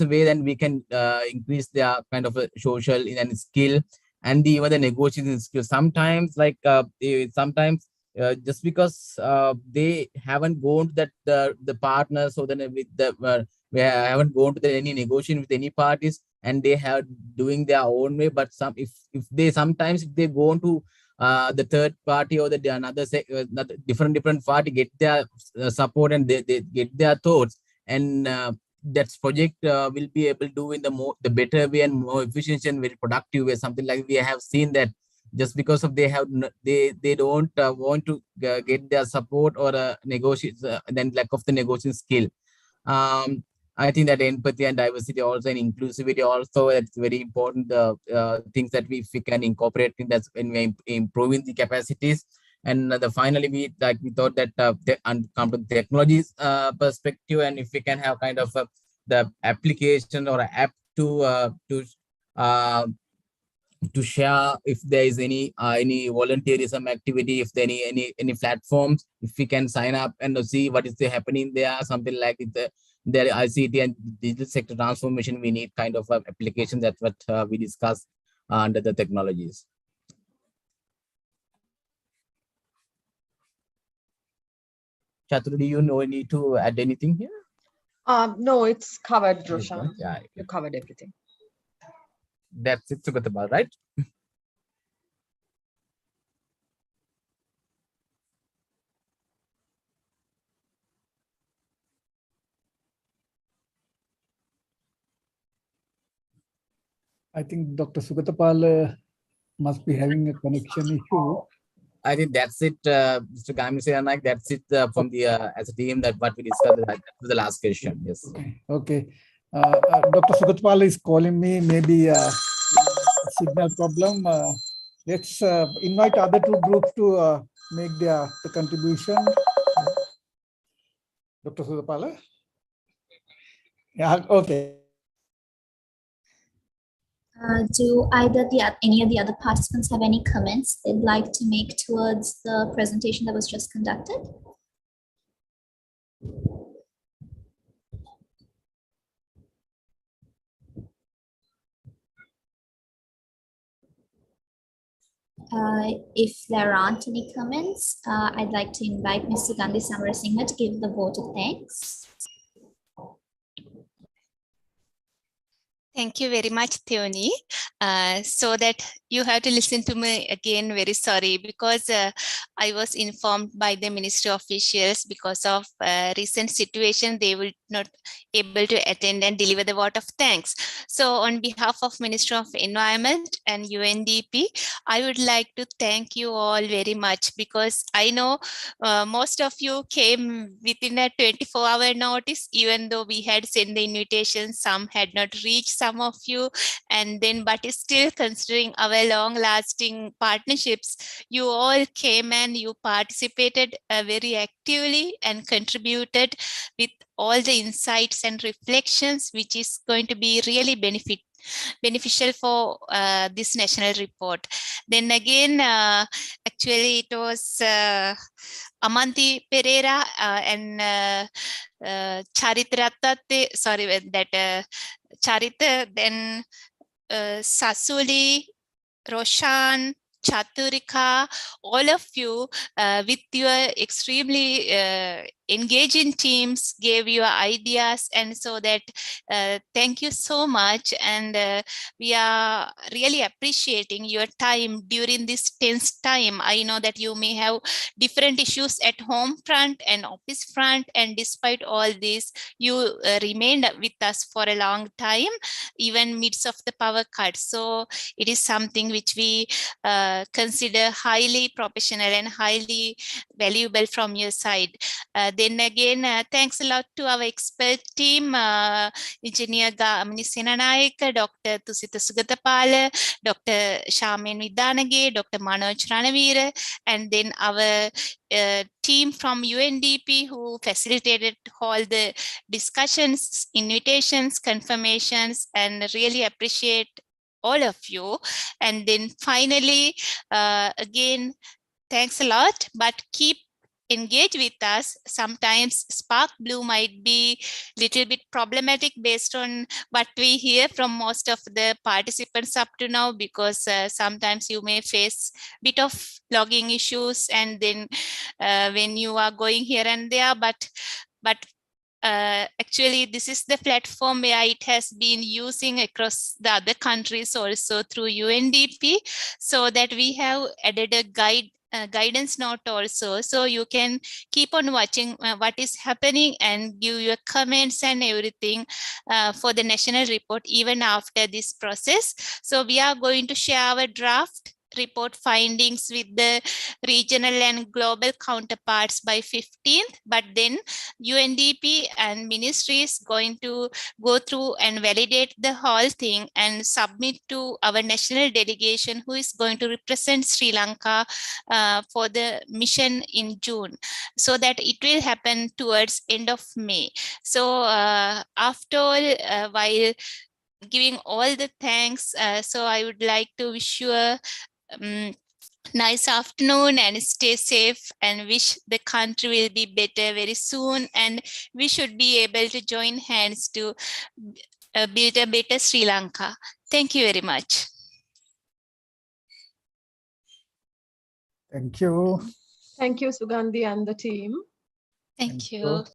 a way that we can increase their kind of a social and skill, and even the negotiation skill. Sometimes sometimes just because they haven't gone to that the partners, so then with the we haven't gone to any negotiation with any parties, and they have doing their own way. But if they sometimes if they go to the third party or another different party, get their support, and they get their thoughts, and that project will be able to do in the better way and more efficient and very productive way. Something like we have seen that just because of they don't want to get their support or negotiate, then lack of the negotiation skill. I think that empathy and diversity also, and inclusivity also, it's very important things that we can incorporate in that when we're improving the capacities. And finally, we thought that come to the technologies perspective, and if we can have kind of the application or app to share if there is any volunteerism activity, if there any platforms, if we can sign up and see what is happening there, something like the ICT and digital sector transformation, we need kind of application. That's what we discussed under the technologies. Chatur, do you need to add anything here? No, it's covered, Roshan. Yeah, you covered everything. That's it, Sugatapal, right? I think Dr. Sugatapal must be having a connection issue. I think that's it, Mr. Gamisi. That's it from the as a team, that what we discussed. That was the last question. Yes. Okay. Dr. Sugatapal is calling me. Maybe a signal problem. Let's invite other two groups to make the contribution. Dr. Sugatapal. Yeah. Okay. Do any of the other participants have any comments they'd like to make towards the presentation that was just conducted? If there aren't any comments, I'd like to invite Mr. Gandhi Samarasinghe to give the vote of thanks. Thank you very much, Theoni. So that you have to listen to me again, very sorry, because I was informed by the ministry officials because of recent situation, they will not able to attend and deliver the vote of thanks. So on behalf of Ministry of Environment and UNDP, I would like to thank you all very much, because I know most of you came within a 24-hour notice, even though we had sent the invitation, some had not reached some of you, and then but still considering our long-lasting partnerships, you all came and you participated very actively and contributed with all the insights and reflections, which is going to be really beneficial for this national report. Then again, actually it was Amanti Pereira and Charitra Rattatte, sorry, that Charita, then Sasuli, Roshan, Chaturika, all of you with your extremely engaging teams gave your ideas, and so that thank you so much, and we are really appreciating your time during this tense time. I know that you may have different issues at home front and office front, and despite all this, you remained with us for a long time, even midst of the power cut. So it is something which we consider highly professional and highly valuable from your side. Then again, thanks a lot to our expert team, Engineer Gamini Senanayaka, Dr. Tusita Sugatapala, Dr. Shamen Vidanage, Dr. Manoj Ranavira, and then our team from UNDP who facilitated all the discussions, invitations, confirmations, and really appreciate all of you. And then finally, again, thanks a lot, but keep engage with us. Sometimes Spark Blue might be a little bit problematic based on what we hear from most of the participants up to now, because sometimes you may face a bit of logging issues and then when you are going here and there, but actually this is the platform where it has been using across the other countries also through UNDP, so that we have added a guidance note also, so you can keep on watching what is happening and give your comments and everything for the national report even after this process. So we are going to share our draft report findings with the regional and global counterparts by 15th, but then UNDP and ministry is going to go through and validate the whole thing and submit to our national delegation, who is going to represent Sri Lanka for the mission in June, so that it will happen towards end of May. So after all, while giving all the thanks, so I would like to wish you a nice afternoon and stay safe, and wish the country will be better very soon, and we should be able to join hands to build a better Sri Lanka. Thank you very much. Thank you. Thank you, Sugandhi and the team. Thank you.